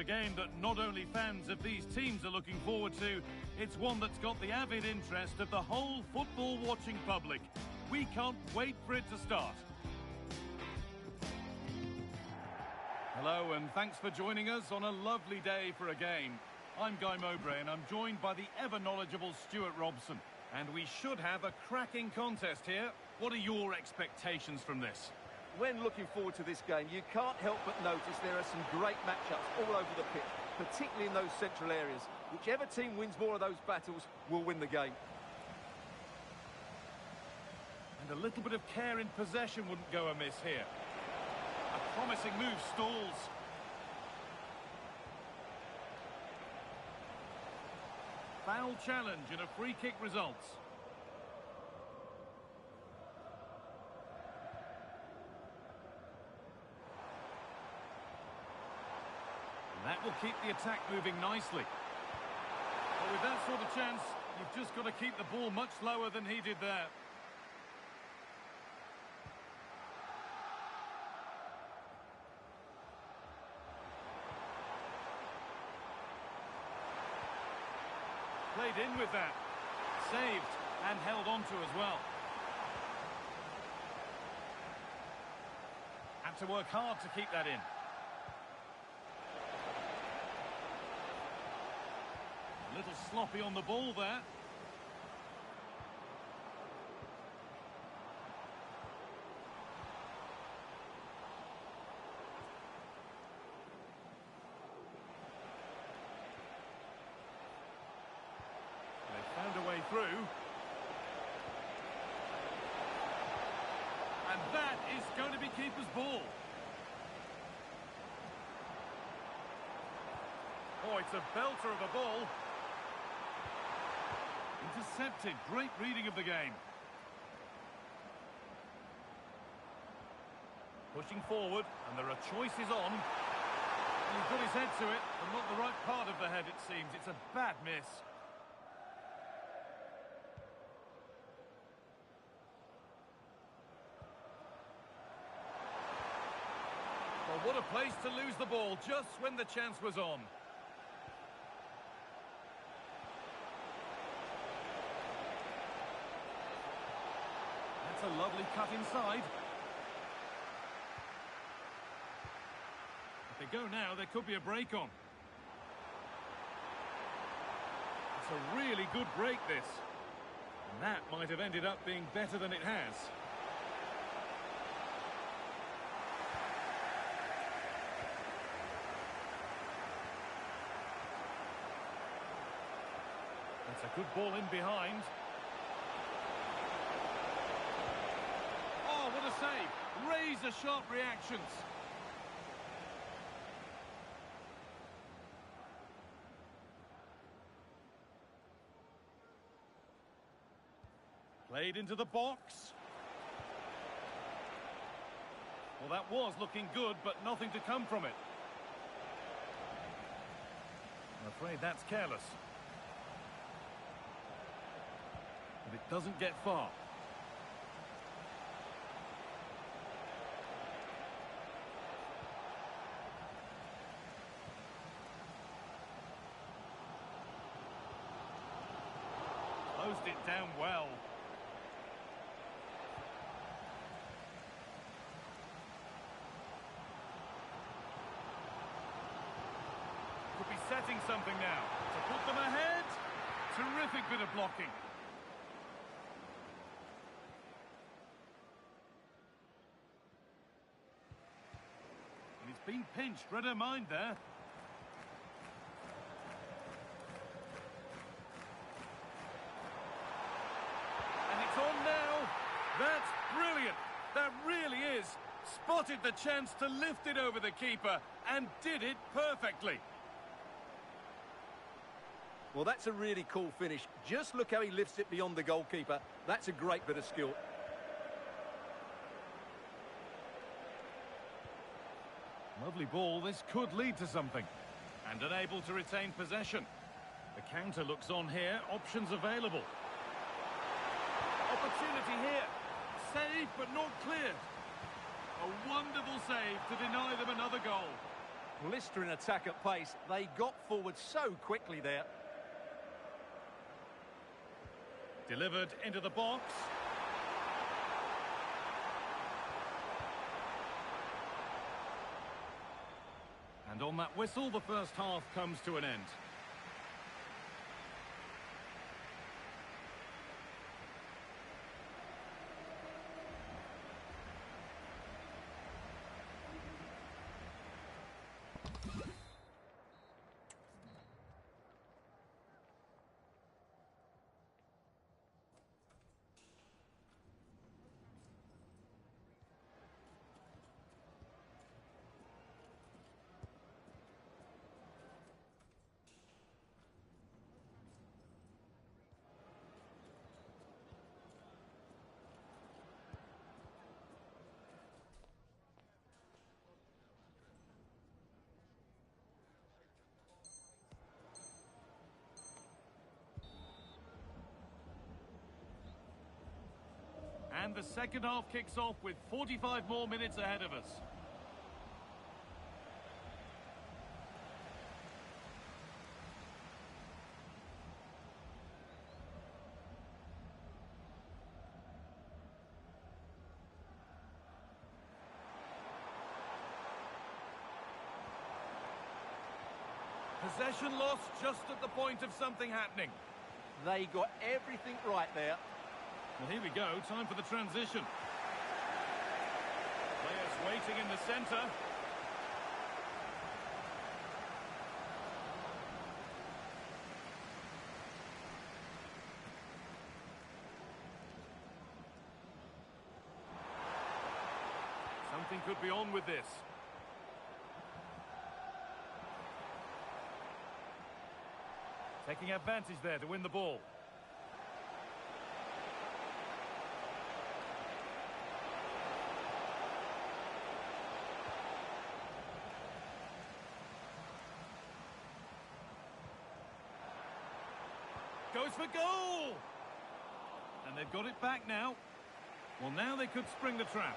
a game that not only fans of these teams are looking forward to, it's one that's got the avid interest of the whole football-watching public. We can't wait for it to start. Hello, and thanks for joining us on a lovely day for a game. I'm Guy Mowbray, and I'm joined by the ever-knowledgeable Stuart Robson. And we should have a cracking contest here. What are your expectations from this? When looking forward to this game, you can't help but notice there are some great matchups all over the pitch, particularly in those central areas. Whichever team wins more of those battles will win the game. And a little bit of care in possession wouldn't go amiss here. A promising move stalls. Foul challenge and a free kick results. And that will keep the attack moving nicely. But with that sort of chance, you've just got to keep the ball much lower than he did there. Played in with that. Saved and held on to as well. Had to work hard to keep that in. A little sloppy on the ball there. Found a way through. And that is going to be keeper's ball. Oh, it's a belter of a ball. Intercepted. Great reading of the game. Pushing forward, and there are choices on. He's got his head to it, but not the right part of the head, it seems. It's a bad miss. Well, what a place to lose the ball just when the chance was on. That's a lovely cut inside. If they go now, there could be a break on. It's a really good break, this. And that might have ended up being better than it has. That's a good ball in behind. Oh, what a save. Razor-sharp reactions. Played into the box. Well, that was looking good, but nothing to come from it. I'm afraid that's careless. But it doesn't get far. Closed it down well. Could be setting something now to put them ahead. Terrific bit of blocking. And he's been pinched. Read her mind there. And it's on now. That's brilliant. That really is. Spotted the chance to lift it over the keeper and did it perfectly. Well, that's a really cool finish. Just look how he lifts it beyond the goalkeeper. That's a great bit of skill. Lovely ball. This could lead to something. And unable to retain possession. The counter looks on here. Options available. Opportunity here. Saved but not cleared. A wonderful save to deny them another goal. Blistering attack at pace. They got forward so quickly there. Delivered into the box. And on that whistle, the first half comes to an end. And the second half kicks off with 45 more minutes ahead of us. Possession lost just at the point of something happening. They got everything right there. Well, here we go, time for the transition. Players waiting in the centre. Something could be on with this. Taking advantage there to win the ball. Goes for goal! And they've got it back now. Well, now they could spring the trap.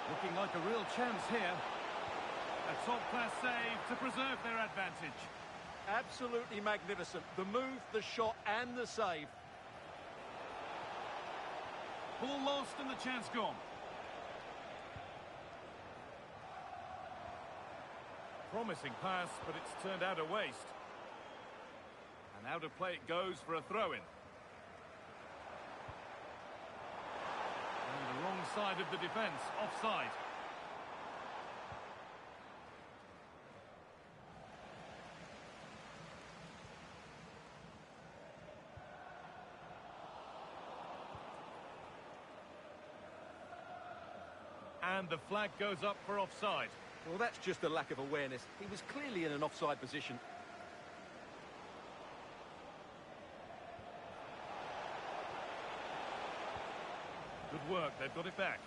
Looking like a real chance here. A top-class save to preserve their advantage. Absolutely magnificent. The move, the shot and the save. Ball lost and the chance gone. Promising pass, but it's turned out a waste. And out of play it goes for a throw-in. On the wrong side of the defence, offside. And the flag goes up for offside. Well, that's just a lack of awareness. He was clearly in an offside position. Good work, they've got it back.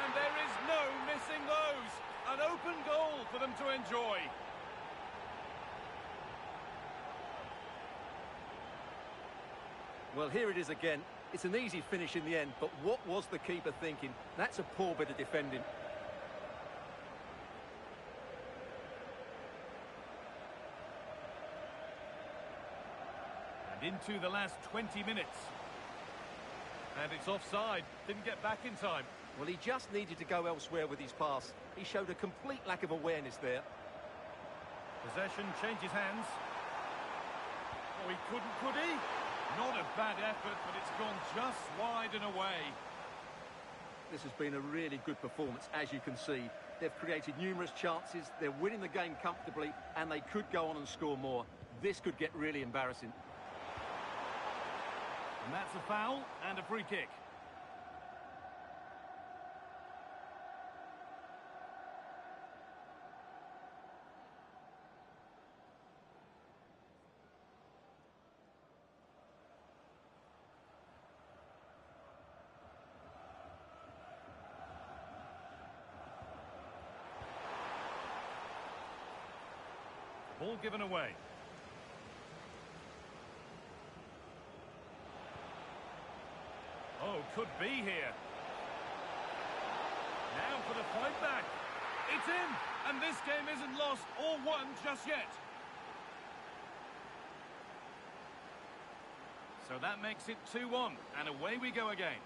And there is no missing those. An open goal for them to enjoy. Well, here it is again. It's an easy finish in the end, but what was the keeper thinking? That's a poor bit of defending. And into the last 20 minutes. And it's offside. Didn't get back in time. Well, he just needed to go elsewhere with his pass. He showed a complete lack of awareness there. Possession changes hands. Oh, he couldn't, could he? Not a bad effort, but it's gone just wide and away. This has been a really good performance, as you can see. They've created numerous chances, they're winning the game comfortably, and they could go on and score more. This could get really embarrassing. And that's a foul and a free kick. Ball given away. Oh, could be here. Now for the fight back. It's in, and this game isn't lost or won just yet. So that makes it 2-1, and away we go again.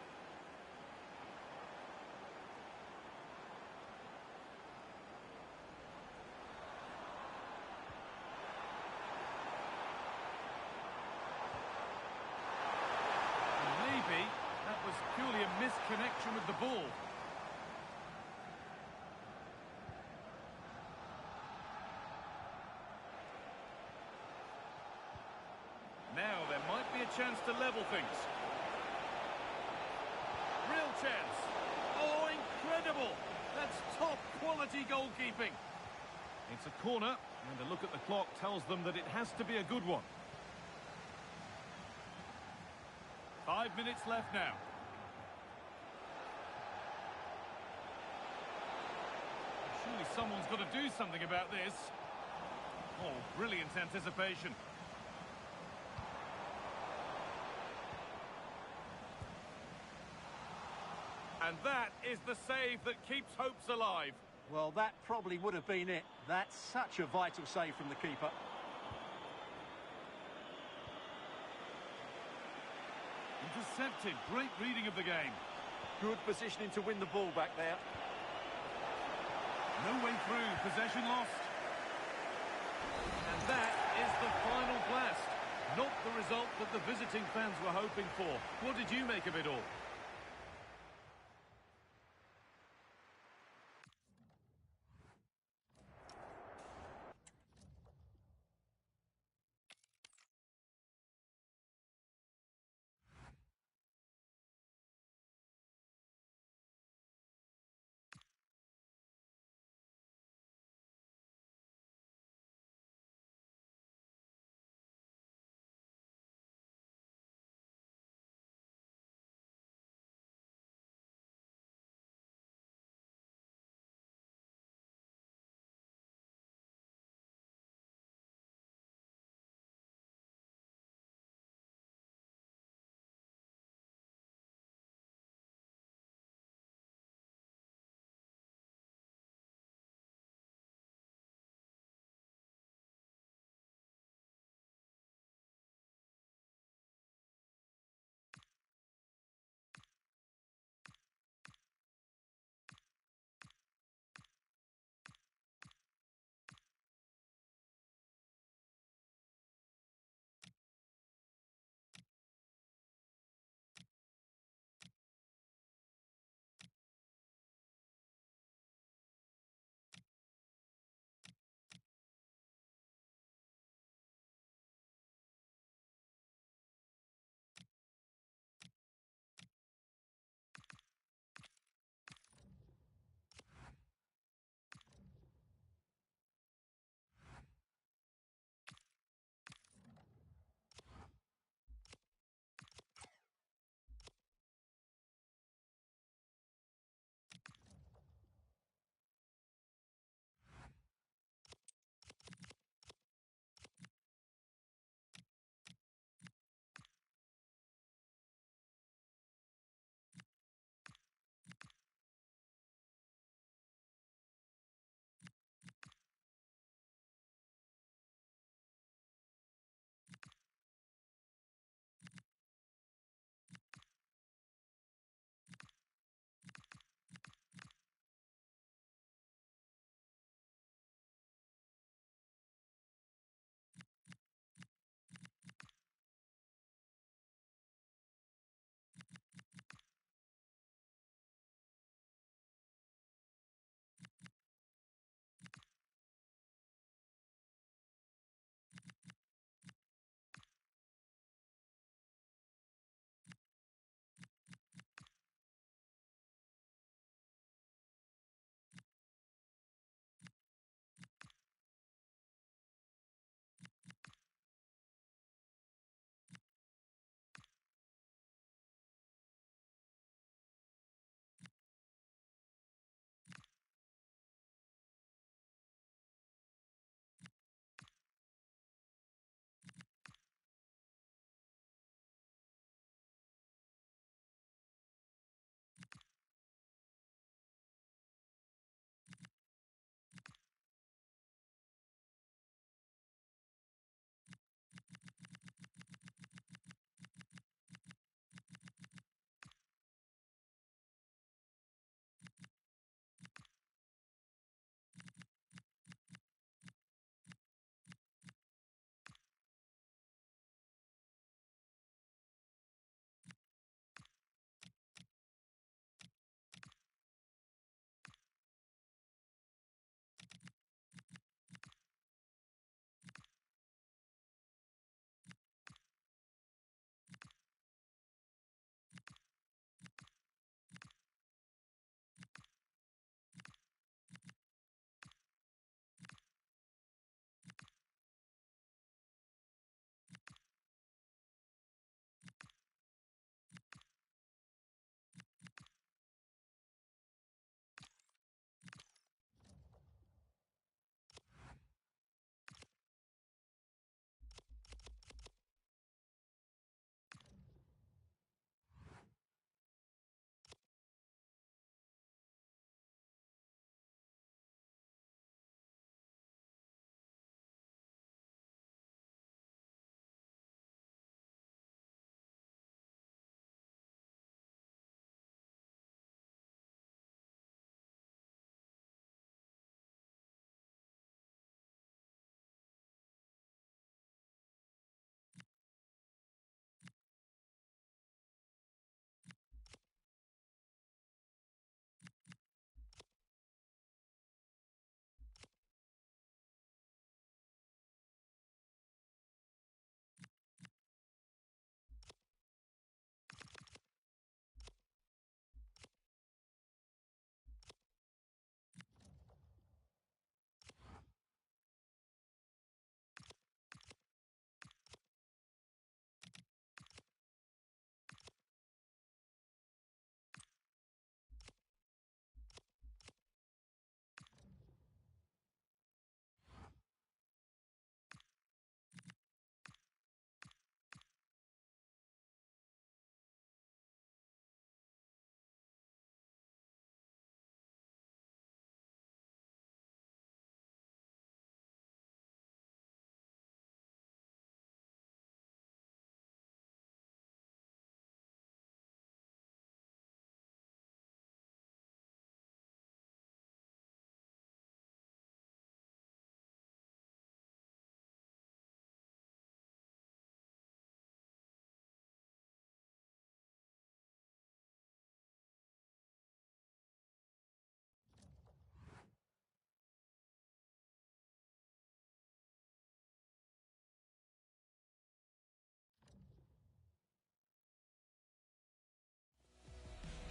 Maybe that was purely a misconnection with the ball. Now there might be a chance to level things. Real chance. Oh, incredible! That's top quality goalkeeping. It's a corner, and a look at the clock tells them that it has to be a good one. 5 minutes left now. Surely someone's got to do something about this. Oh, brilliant anticipation. And that is the save that keeps hopes alive. Well, that probably would have been it. That's such a vital save from the keeper. Intercepted. Great reading of the game. Good positioning to win the ball back there. No way through. Possession lost. And that is the final blast. Not the result that the visiting fans were hoping for. What did you make of it all?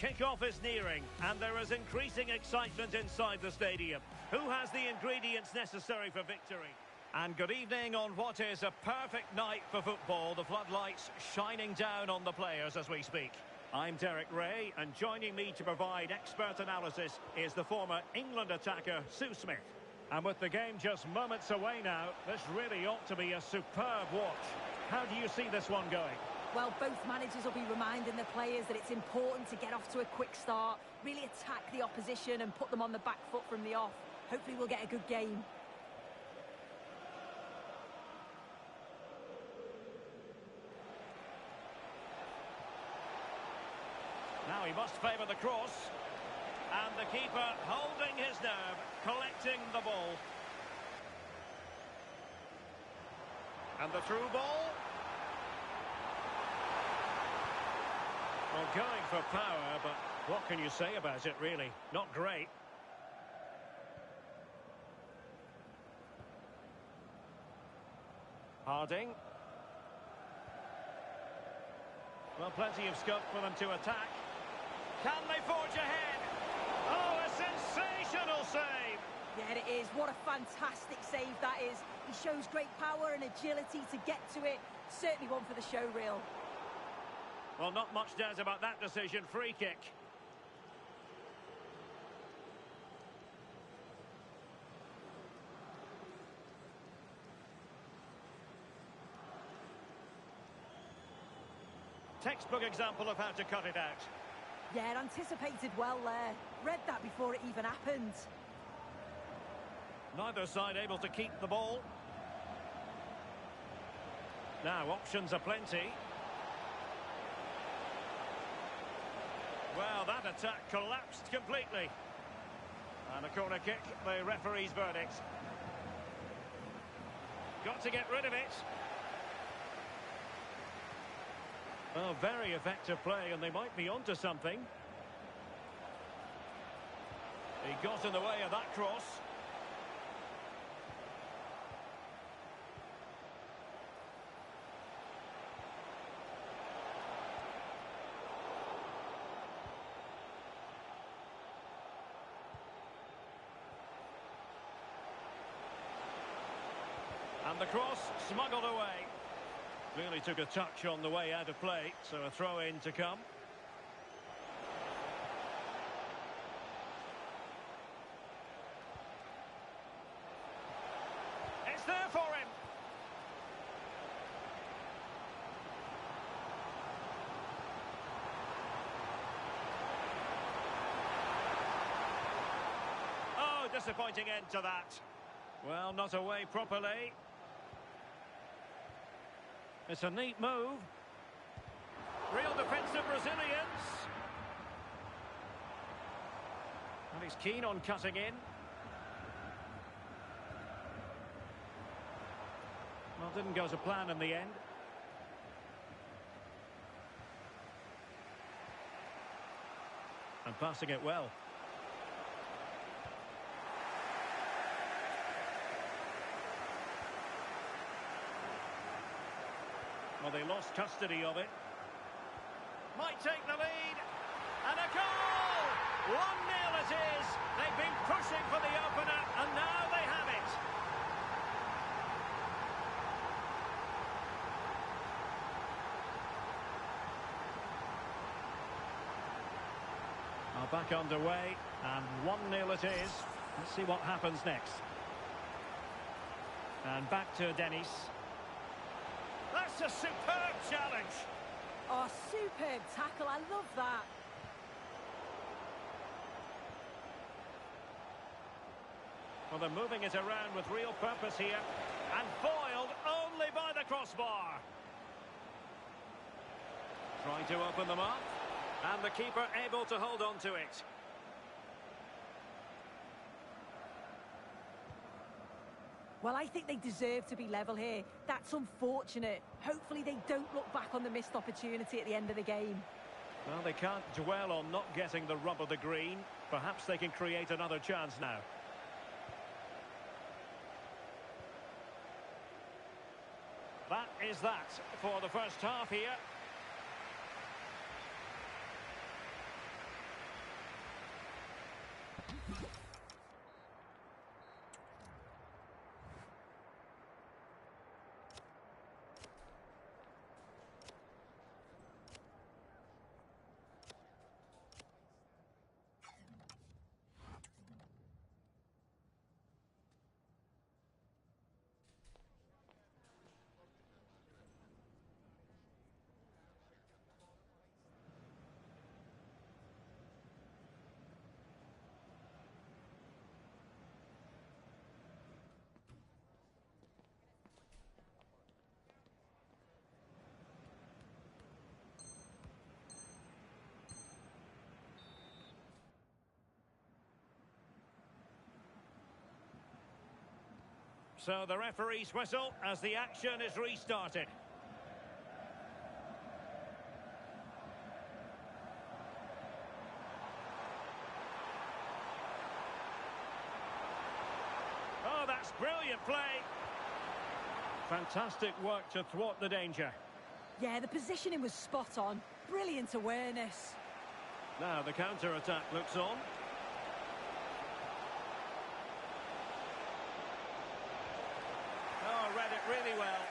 Kick-off is nearing, and there is increasing excitement inside the stadium. Who has the ingredients necessary for victory? And good evening on what is a perfect night for football. The floodlights shining down on the players as we speak. I'm Derek Ray, and joining me to provide expert analysis is the former England attacker, Sue Smith. And with the game just moments away now, this really ought to be a superb watch. How do you see this one going? Well, both managers will be reminding the players that it's important to get off to a quick start, really attack the opposition and put them on the back foot from the off. Hopefully we'll get a good game. Now he must favour the cross. And the keeper holding his nerve, collecting the ball. And the through ball. Well, going for power, but what can you say about it, really? Not great. Harding. Well, plenty of scope for them to attack. Can they forge ahead? Oh, a sensational save! Yeah, it is. What a fantastic save that is. He shows great power and agility to get to it. Certainly one for the show reel. Well, not much doubt about that decision. Free kick. Textbook example of how to cut it out. Yeah, anticipated well there. Read that before it even happened. Neither side able to keep the ball. Now, options are plenty. Well, that attack collapsed completely. And a corner kick, the referee's verdict. Got to get rid of it. Well, very effective play, and they might be onto something. He got in the way of that cross. And the cross smuggled away. Really took a touch on the way out of play, so a throw-in to come. It's there for him. Oh, disappointing end to that. Well, not away properly. It's a neat move. Real defensive resilience. And he's keen on cutting in. Well, didn't go to plan in the end. And passing it well. Well, they lost custody of it. Might take the lead. And a goal! 1-0 it is. They've been pushing for the opener, and now they have it. Now back underway, and 1-0 it is. Let's see what happens next. And back to Dennis. That's a superb challenge. Oh, superb tackle. I love that. Well, they're moving it around with real purpose here. And foiled only by the crossbar. Trying to open them up. And the keeper able to hold on to it. Well, I think they deserve to be level here. That's unfortunate. Hopefully they don't look back on the missed opportunity at the end of the game. Well, they can't dwell on not getting the rub of the green. Perhaps they can create another chance now. That is that for the first half here. So the referee's whistle as the action is restarted. Oh, that's brilliant play. Fantastic work to thwart the danger. Yeah, the positioning was spot on. Brilliant awareness. Now the counter-attack looks on. Oh, read it really well.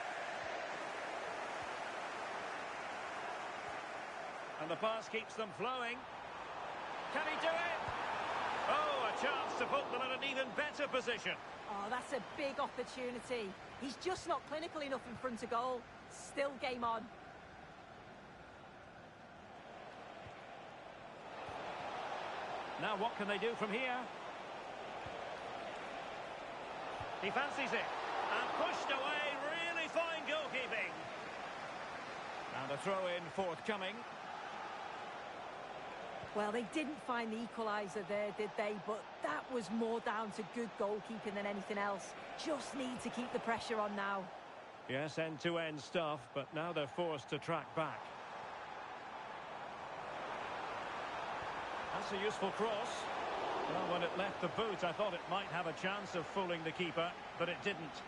And the pass keeps them flowing. Can he do it? Oh, a chance to put them in an even better position. Oh, that's a big opportunity. He's just not clinical enough in front of goal. Still game on. Now what can they do from here? He fancies it. And pushed away. Really fine goalkeeping. And a throw-in forthcoming. Well, they didn't find the equaliser there, did they? But that was more down to good goalkeeping than anything else. Just need to keep the pressure on now. Yes, end-to-end stuff, but now they're forced to track back. That's a useful cross. Well, when it left the boot, I thought it might have a chance of fooling the keeper, but it didn't.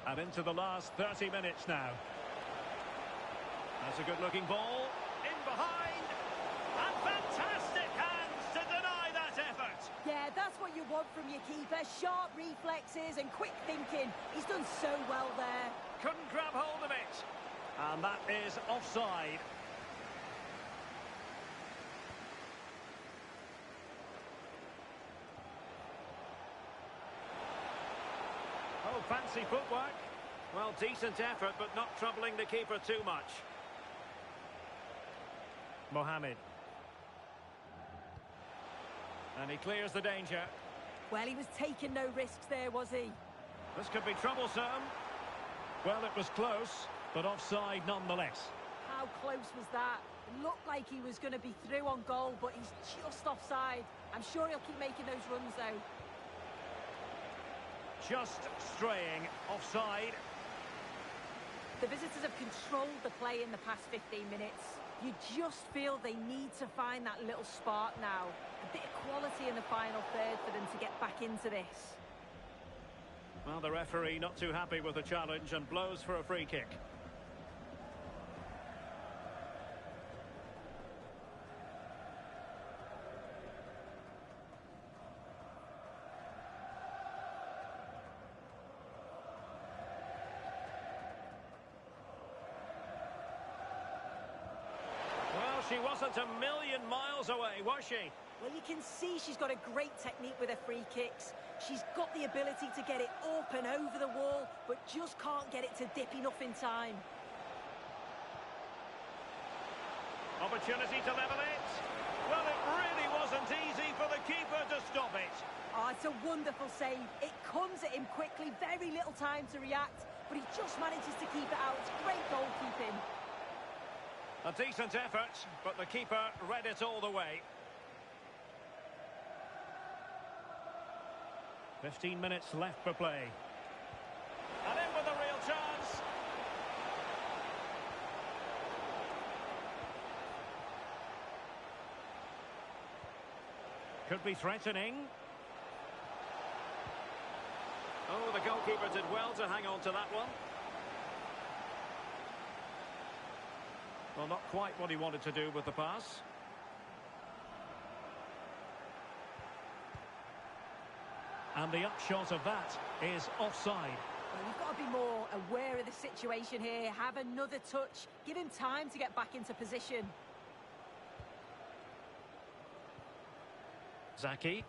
And into the last 30 minutes now. That's a good-looking ball. In behind. And fantastic hands to deny that effort. Yeah, that's what you want from your keeper. Sharp reflexes and quick thinking. He's done so well there. Couldn't grab hold of it. And that is offside. Oh, fancy footwork. Well, decent effort, but not troubling the keeper too much. Mohamed. And he clears the danger. Well, he was taking no risks there, was he? This could be troublesome. Well, it was close, but offside nonetheless. How close was that? It looked like he was going to be through on goal, but he's just offside. I'm sure he'll keep making those runs, though. Just straying offside. The visitors have controlled the play in the past 15 minutes. You just feel they need to find that little spark now. A bit of quality in the final third for them to get back into this. Well, the referee not too happy with the challenge and blows for a free kick. She wasn't a million miles away, was she? Well, you can see she's got a great technique with her free kicks. She's got the ability to get it up and over the wall, but just can't get it to dip enough in time. Opportunity to level it. Well, it really wasn't easy for the keeper to stop it. Oh, it's a wonderful save. It comes at him quickly, very little time to react, but he just manages to keep it out. It's great goalkeeping. A decent effort, but the keeper read it all the way. 15 minutes left for play. And in with a real chance. Could be threatening. Oh, the goalkeeper did well to hang on to that one. Well, not quite what he wanted to do with the pass. And the upshot of that is offside. Well, you've got to be more aware of the situation here. Have another touch. Give him time to get back into position. Zaki.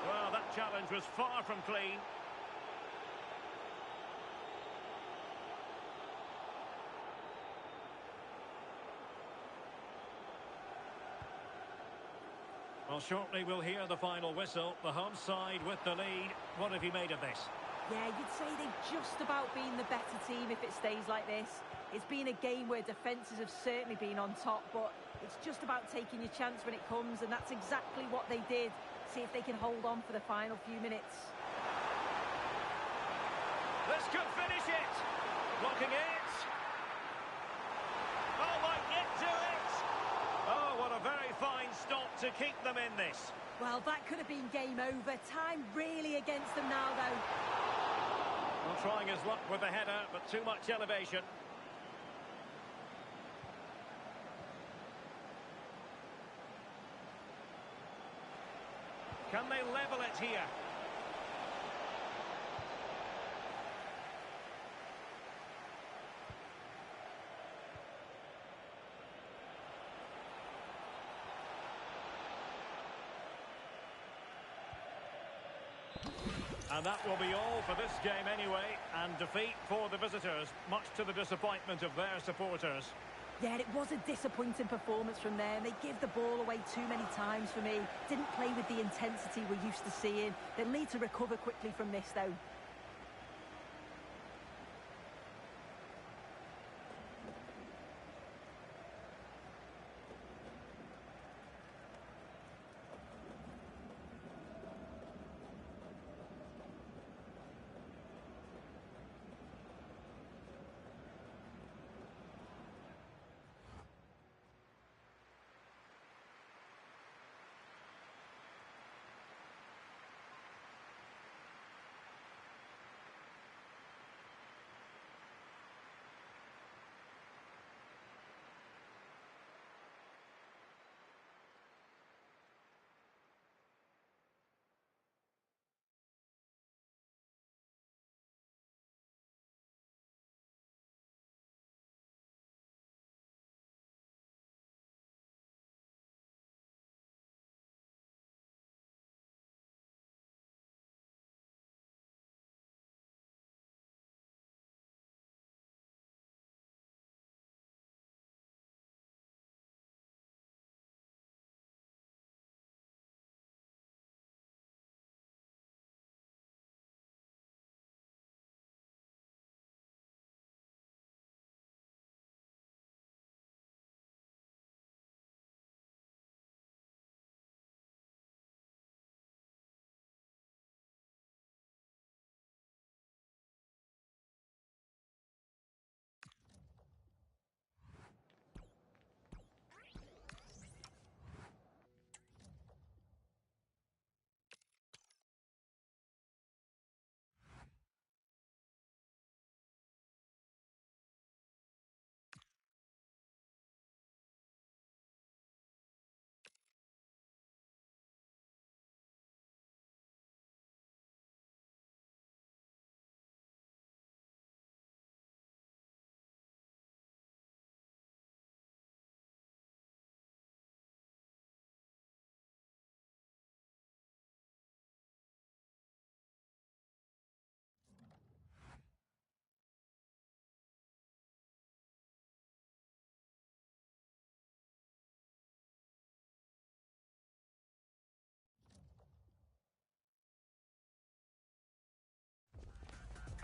Well, that challenge was far from clean. Well, shortly we'll hear the final whistle. The home side with the lead. What have you made of this? Yeah, you'd say they've just about been the better team if it stays like this. It's been a game where defences have certainly been on top, but it's just about taking your chance when it comes, and that's exactly what they did. See if they can hold on for the final few minutes. This could finish it. Blocking it. Oh, might get to it. Oh, what a very fine stop to keep them in this. Well, that could have been game over. Time really against them now, though. Well, trying his luck with the header, but too much elevation. Can they level it here? And that will be all for this game anyway, and defeat for the visitors, much to the disappointment of their supporters. Yeah, it was a disappointing performance from them. They give the ball away too many times for me. Didn't play with the intensity we're used to seeing. They'll need to recover quickly from this, though.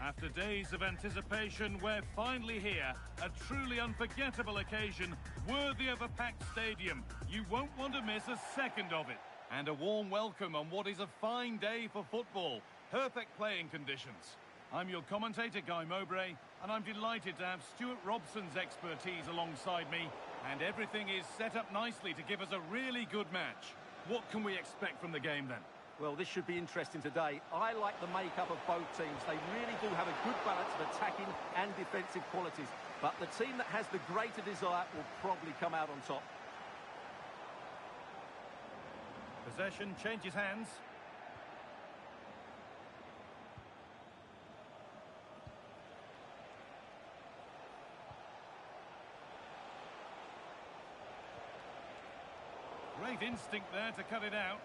After days of anticipation, we're finally here. A truly unforgettable occasion, worthy of a packed stadium. You won't want to miss a second of it. And a warm welcome on what is a fine day for football. Perfect playing conditions. I'm your commentator, Guy Mowbray, and I'm delighted to have Stuart Robson's expertise alongside me. And everything is set up nicely to give us a really good match. What can we expect from the game then? Well, this should be interesting today. I like the makeup of both teams. They really do have a good balance of attacking and defensive qualities. But the team that has the greater desire will probably come out on top. Possession changes hands. Great instinct there to cut it out.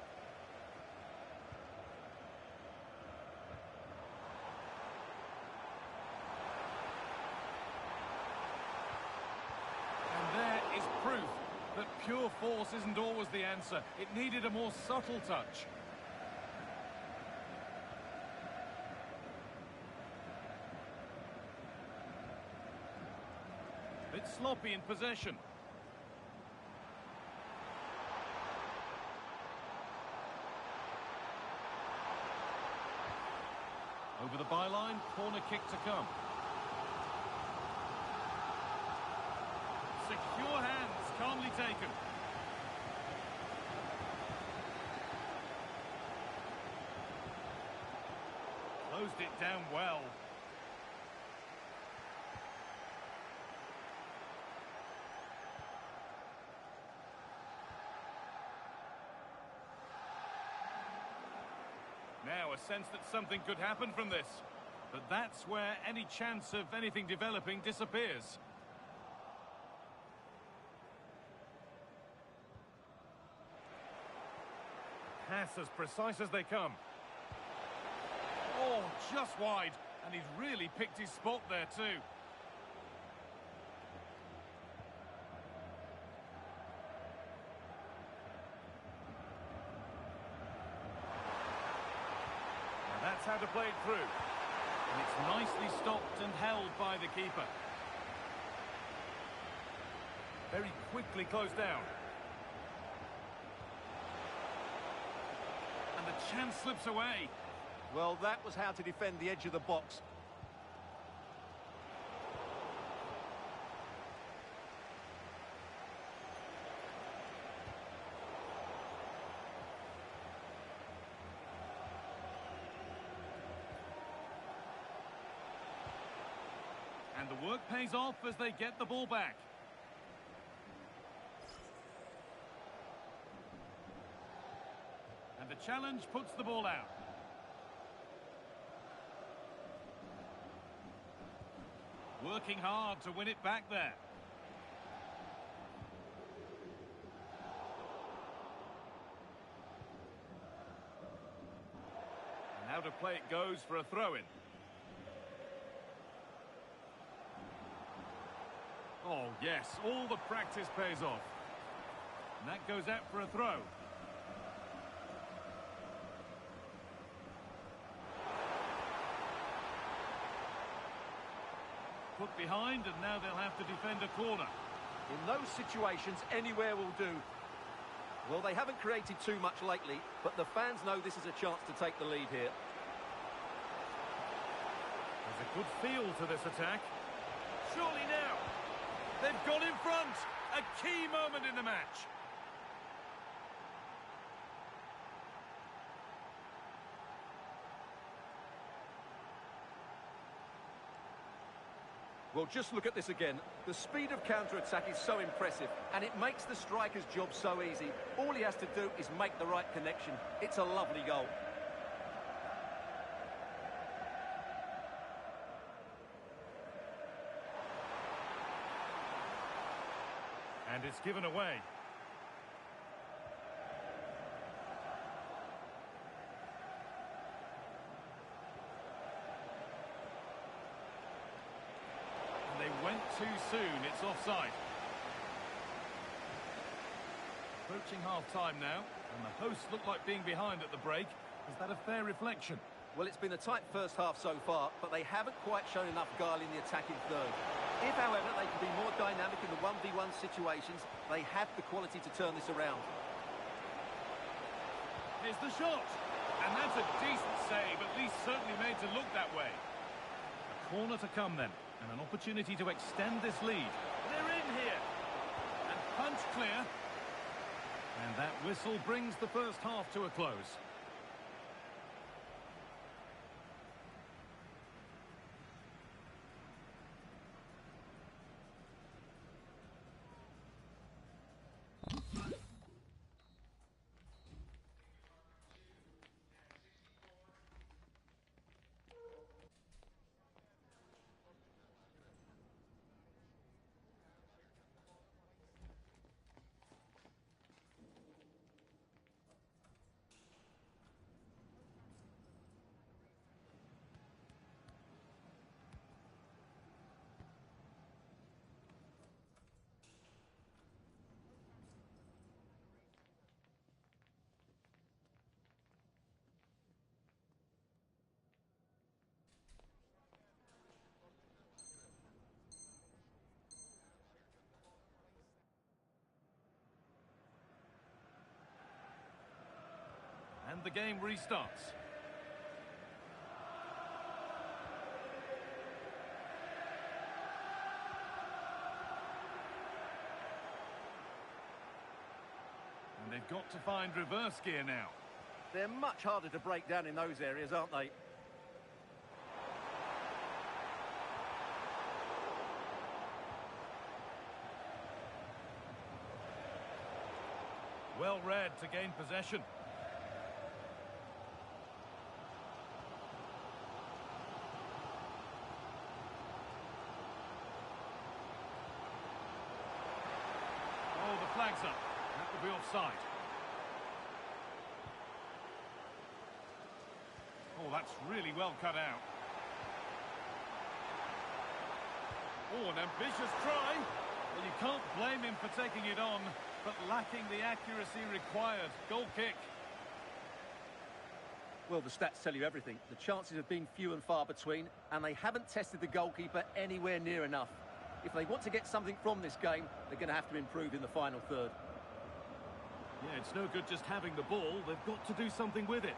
Proof that pure force isn't always the answer. It needed a more subtle touch. sloppy in possession. Over the byline, corner kick to come. Secure hands, calmly taken. Closed it down well. Now a sense that something could happen from this. But that's where any chance of anything developing disappears. Pass as precise as they come. Oh, just wide. And he's really picked his spot there too. That's how to play it through. And it's nicely stopped and held by the keeper. Very quickly closed down. And the chance slips away. Well, that was how to defend the edge of the box. And the work pays off as they get the ball back. And the challenge puts the ball out. Working hard to win it back there. And out of play it goes for a throw-in. Oh, yes, all the practice pays off. And that goes out for a throw. Put behind, and now they'll have to defend a corner. In those situations, anywhere will do. Well, they haven't created too much lately, but the fans know this is a chance to take the lead here. There's a good feel to this attack. Surely now. They've gone in front. A key moment in the match. Well, just look at this again. The speed of counter-attack is so impressive, and it makes the striker's job so easy. All he has to do is make the right connection. It's a lovely goal. And it's given away. And they went too soon. It's offside. Approaching half-time now, and the hosts look like being behind at the break. Is that a fair reflection? Well, it's been a tight first half so far, but they haven't quite shown enough guile in the attacking third. If, however, they can be more dynamic in the 1v1 situations, they have the quality to turn this around. Here's the shot. And that's a decent save, at least certainly made to look that way. A corner to come then, and an opportunity to extend this lead. They're in here. And punch clear. And that whistle brings the first half to a close. And the game restarts. And they've got to find reverse gear now. They're much harder to break down in those areas, aren't they? Well read to gain possession. Oh, the flag's up. That will be offside. Oh, that's really well cut out. Oh, an ambitious try. Well, you can't blame him for taking it on, but lacking the accuracy required. Goal kick. Well, the stats tell you everything. The chances have been few and far between, and they haven't tested the goalkeeper anywhere near enough. If they want to get something from this game, they're going to have to improve in the final third. Yeah, it's no good just having the ball. They've got to do something with it.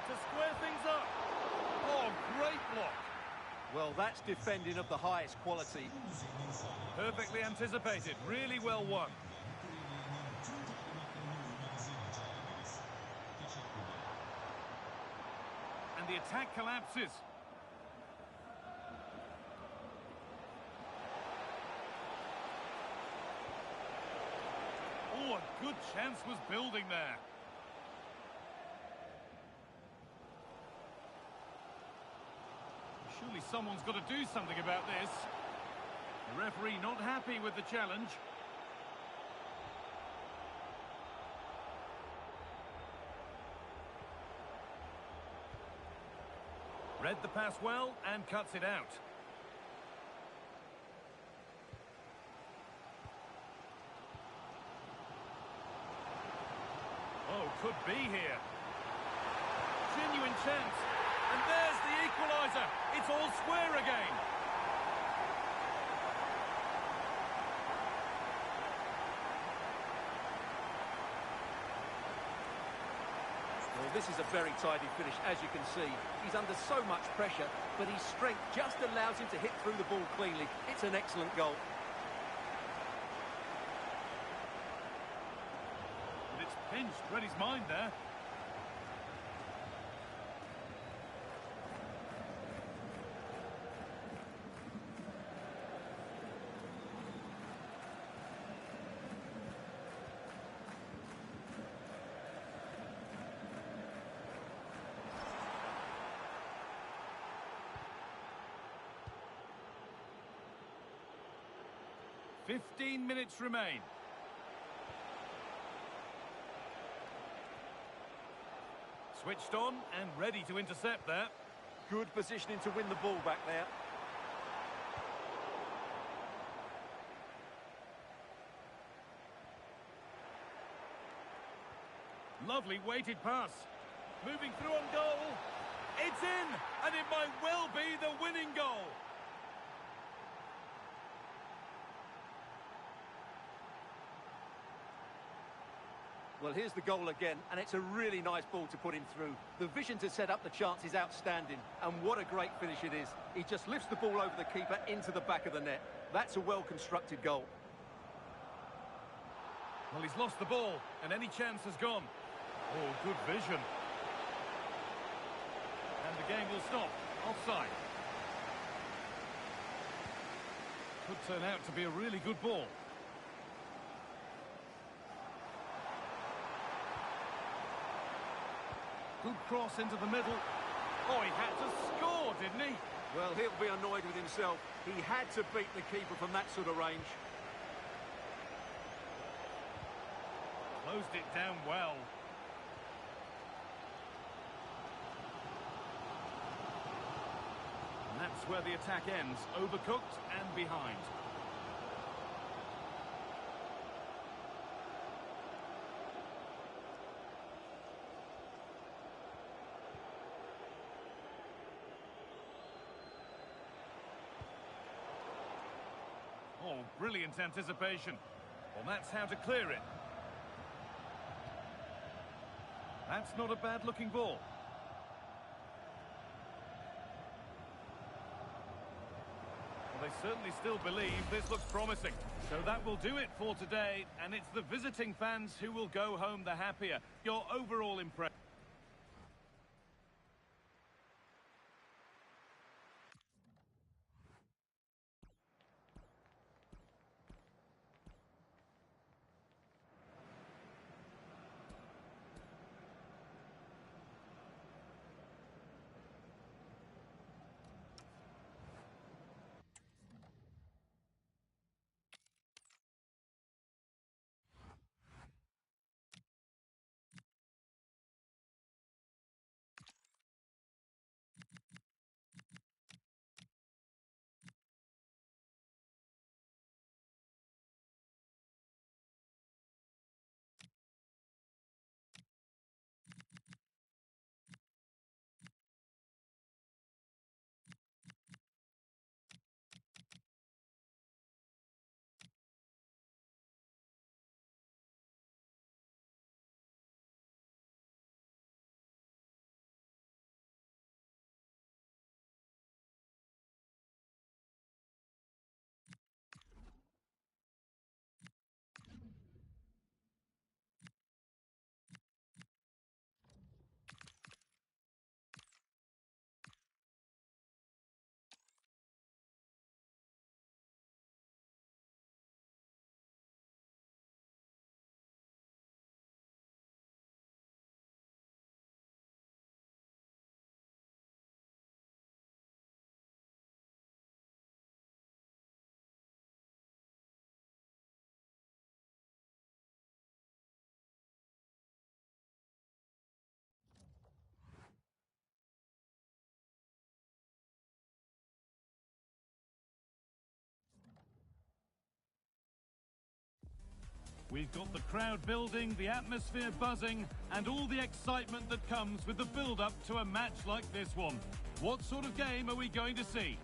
To square things up. Oh, great block. Well, that's defending of the highest quality. Perfectly anticipated. Really well won. And the attack collapses. Oh, a good chance was building there. Surely someone's got to do something about this. The referee not happy with the challenge. Read the pass well and cuts it out. Oh, could be here. Genuine chance. And there's the equaliser. It's all square again. Well, this is a very tidy finish, as you can see. He's under so much pressure, but his strength just allows him to hit through the ball cleanly. It's an excellent goal. But it's pinched, read his mind there. "15 minutes remain. Switched on and ready to intercept there. Good positioning to win the ball back there. Lovely weighted pass. Moving through on goal. It's in, and it might well be the winning goal. Well, here's the goal again, and it's a really nice ball to put him through. The vision to set up the chance is outstanding, and what a great finish it is. He just lifts the ball over the keeper into the back of the net. That's a well-constructed goal. Well, he's lost the ball, and any chance has gone. Oh, good vision. And the game will stop. Offside. Could turn out to be a really good ball. Good cross into the middle. Oh, he had to score, didn't he? Well, he'll be annoyed with himself. He had to beat the keeper from that sort of range. Closed it down well. And that's where the attack ends. Overcooked and behind. Oh, brilliant anticipation. Well, that's how to clear it. That's not a bad-looking ball. Well, they certainly still believe this looks promising. So that will do it for today, and it's the visiting fans who will go home the happier. Your overall impression? We've got the crowd building, the atmosphere buzzing, and all the excitement that comes with the build-up to a match like this one. What sort of game are we going to see?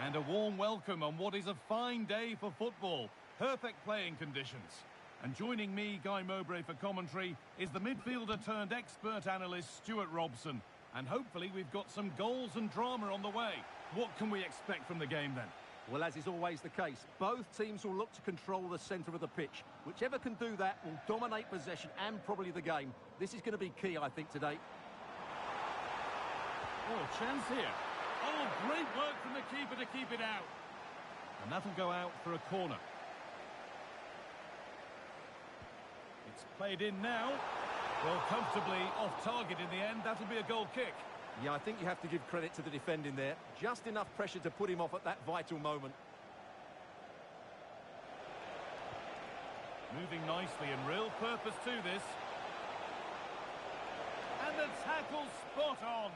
And a warm welcome on what is a fine day for football. Perfect playing conditions. And joining me, Guy Mowbray, for commentary is the midfielder turned expert analyst Stuart Robson. And hopefully we've got some goals and drama on the way. What can we expect from the game then? Well, as is always the case, both teams will look to control the centre of the pitch. Whichever can do that will dominate possession and probably the game. This is going to be key, I think, today. Oh, chance here. Oh, great work from the keeper to keep it out. And that'll go out for a corner. It's played in now. Well, comfortably off target in the end. That'll be a goal kick. Yeah, I think you have to give credit to the defending there. Just enough pressure to put him off at that vital moment. Moving nicely and real purpose to this. And the tackle spot on.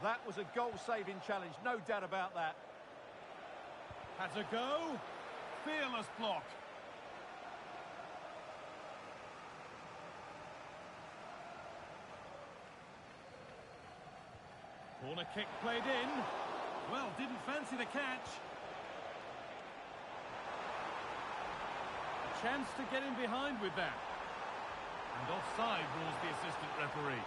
That was a goal-saving challenge, no doubt about that. Has a go. Fearless block. Corner kick played in. Well, didn't fancy the catch. A chance to get in behind with that. And offside rules the assistant referee.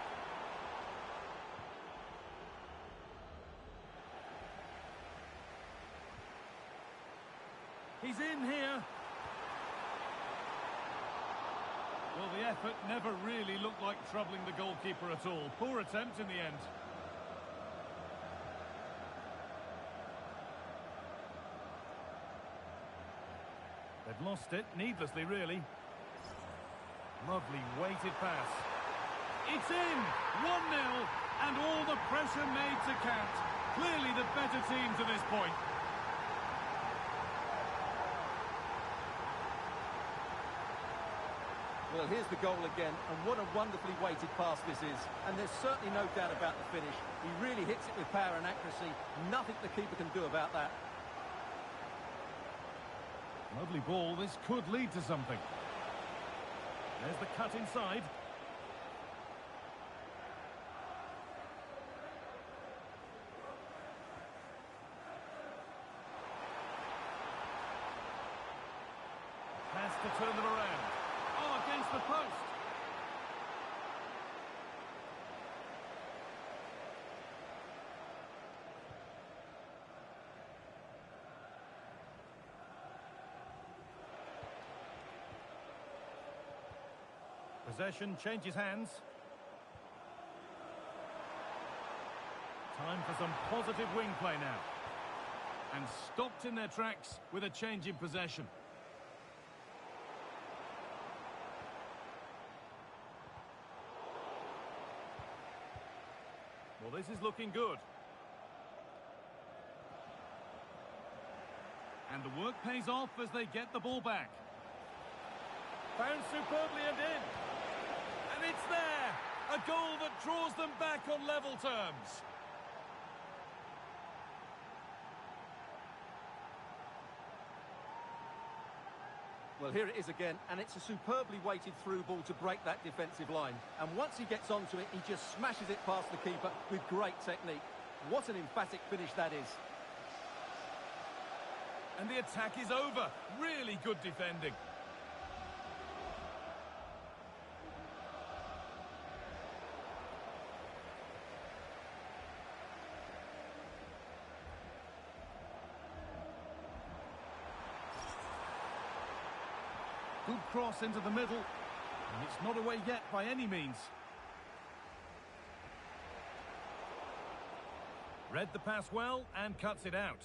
He's in here. Well, the effort never really looked like troubling the goalkeeper at all. Poor attempt in the end. They've lost it, needlessly, really. Lovely weighted pass. It's in! 1-0, and all the pressure made to count. Clearly the better team to this point. Well, here's the goal again, and what a wonderfully weighted pass this is. And there's certainly no doubt about the finish. He really hits it with power and accuracy. Nothing the keeper can do about that. Lovely ball, this could lead to something. There's the cut inside. Pass to turn them around. Oh, against the post. Possession changes hands. Time for some positive wing play now. And stopped in their tracks with a change in possession. Well, this is looking good. And the work pays off as they get the ball back. Found superbly and in. And it's there! A goal that draws them back on level terms. Well, here it is again, and it's a superbly weighted through ball to break that defensive line. And once he gets onto it, he just smashes it past the keeper with great technique. What an emphatic finish that is. And the attack is over. Really good defending. Good cross into the middle. And it's not away yet by any means. Read the pass well and cuts it out.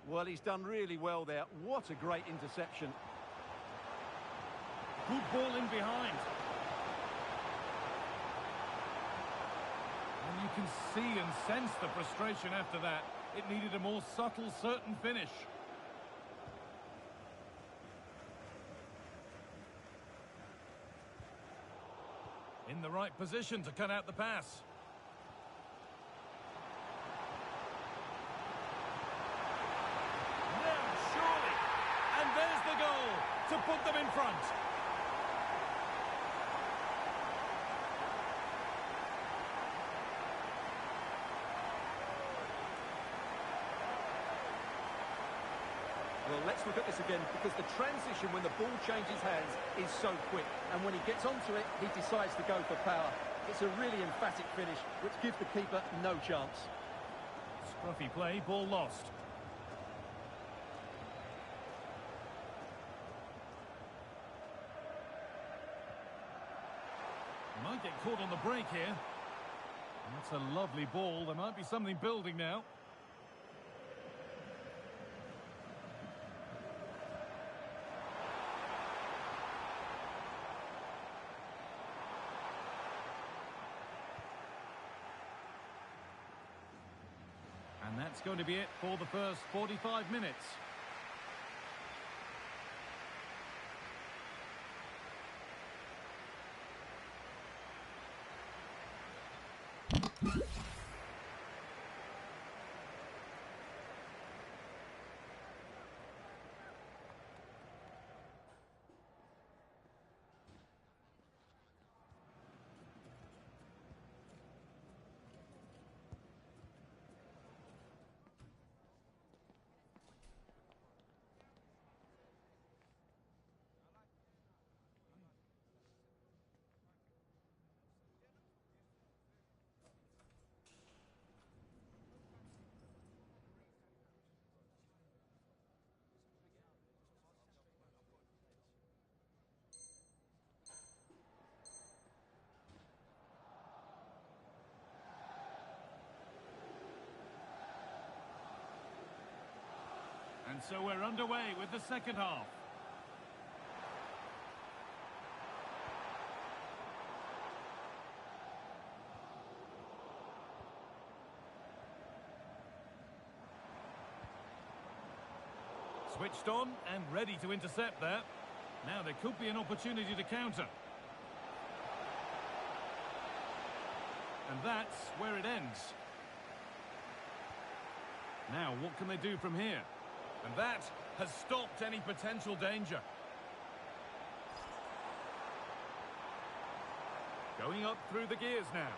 Well, he's done really well there. What a great interception. Good ball in behind. And you can see and sense the frustration after that. It needed a more subtle, certain finish. In the right position to cut out the pass. Now, surely. And there's the goal to put them in front. Well, let's look at this again, because the transition when the ball changes hands is so quick. And when he gets onto it, he decides to go for power. It's a really emphatic finish, which gives the keeper no chance. Scruffy play, ball lost. Might get caught on the break here. That's a lovely ball. There might be something building now. And that's going to be it for the first 45 minutes. And so we're underway with the second half. Switched on and ready to intercept there. Now there could be an opportunity to counter. And that's where it ends. Now, what can they do from here? And that has stopped any potential danger. Going up through the gears now.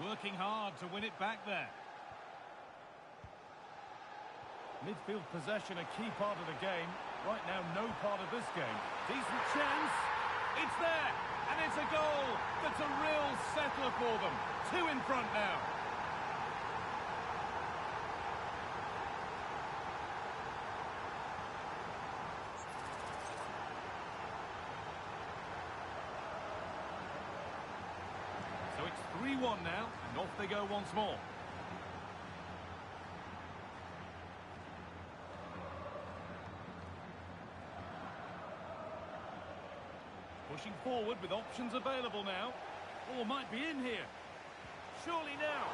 Working hard to win it back there. Midfield possession a key part of the game. Right now, no part of this game. Decent chance. It's there, and it's a goal. That's a real settler for them. 2 in front now. So it's 3-1 now, and off they go once more. Pushing forward with options available now. Or might be in here. Surely now.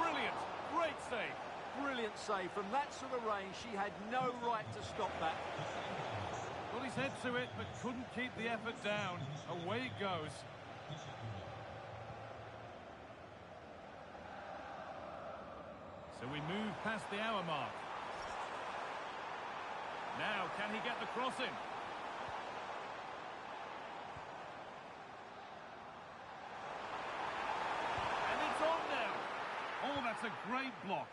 Brilliant. Great save. Brilliant save. From that sort of range, she had no right to stop that. Got his head to it, but couldn't keep the effort down. Away it goes. So we move past the hour mark. Now, can he get the cross in? And it's on now. Oh, that's a great block.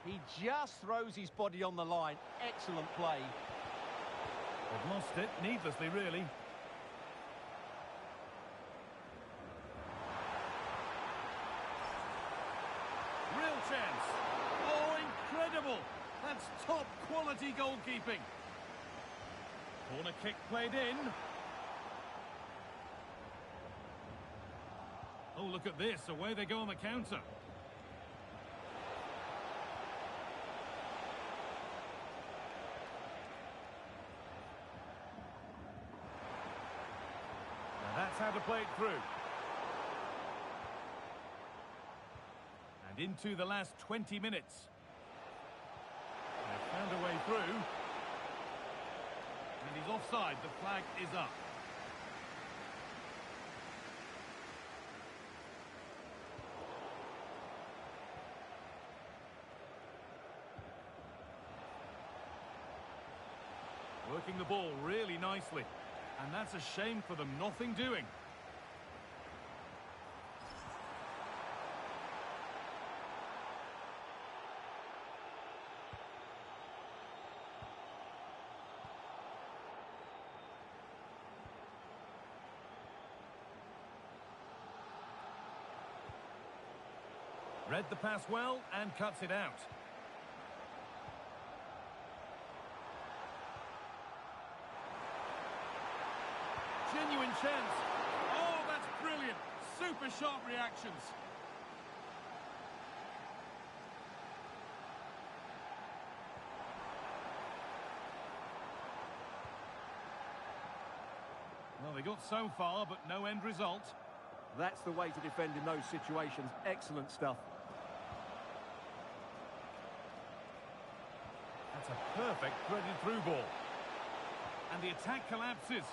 He just throws his body on the line. Excellent play. They've lost it, needlessly, really. Real chance. Oh, incredible. That's top quality goalkeeping. Corner kick played in. Oh, look at this. Away they go on the counter. Now that's how to play it through. And into the last 20 minutes. They've found a way through. And he's offside. The flag is up. Working the ball really nicely. And that's a shame for them. Nothing doing. Read the pass well and cuts it out. Genuine chance. Oh, that's brilliant. Super sharp reactions. Well, they got so far, but no end result. That's the way to defend in those situations. Excellent stuff. That's a perfect threaded through ball. And the attack collapses.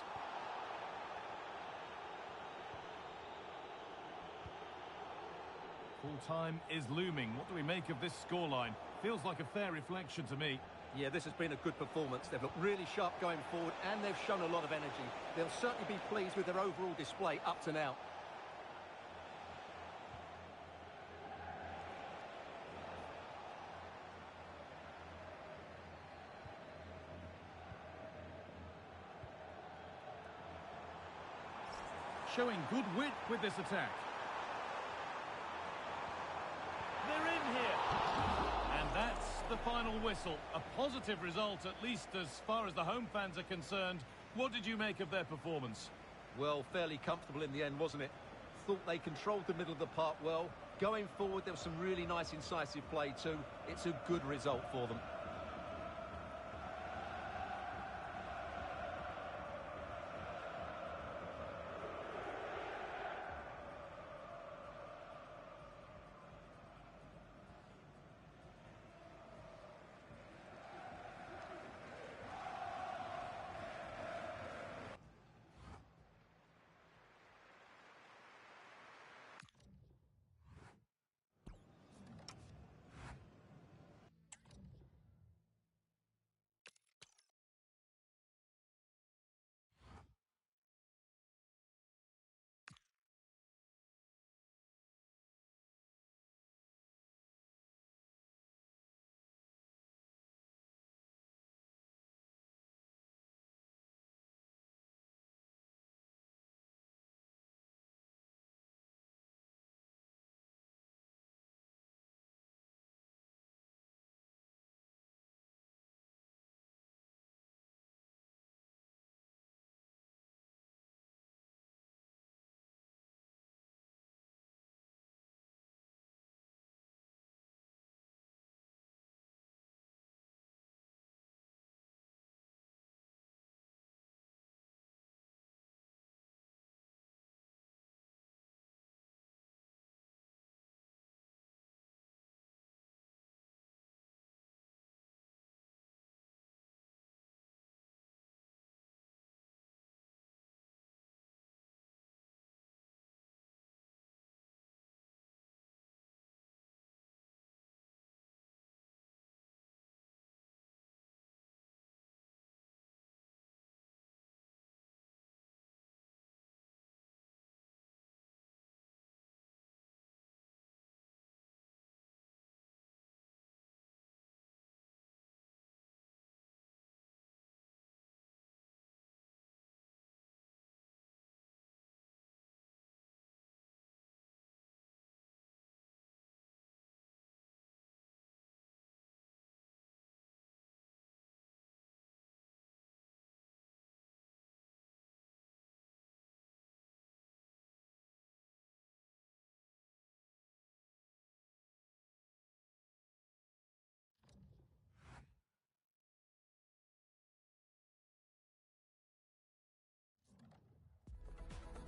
Full time is looming. What do we make of this scoreline? Feels like a fair reflection to me. Yeah, this has been a good performance. They've looked really sharp going forward, and they've shown a lot of energy. They'll certainly be pleased with their overall display up to now. Showing good wit with this attack. They're in here. And that's the final whistle. A positive result, at least as far as the home fans are concerned. What did you make of their performance? Well, fairly comfortable in the end, wasn't it? Thought they controlled the middle of the park well. Going forward, there was some really nice incisive play too. It's a good result for them.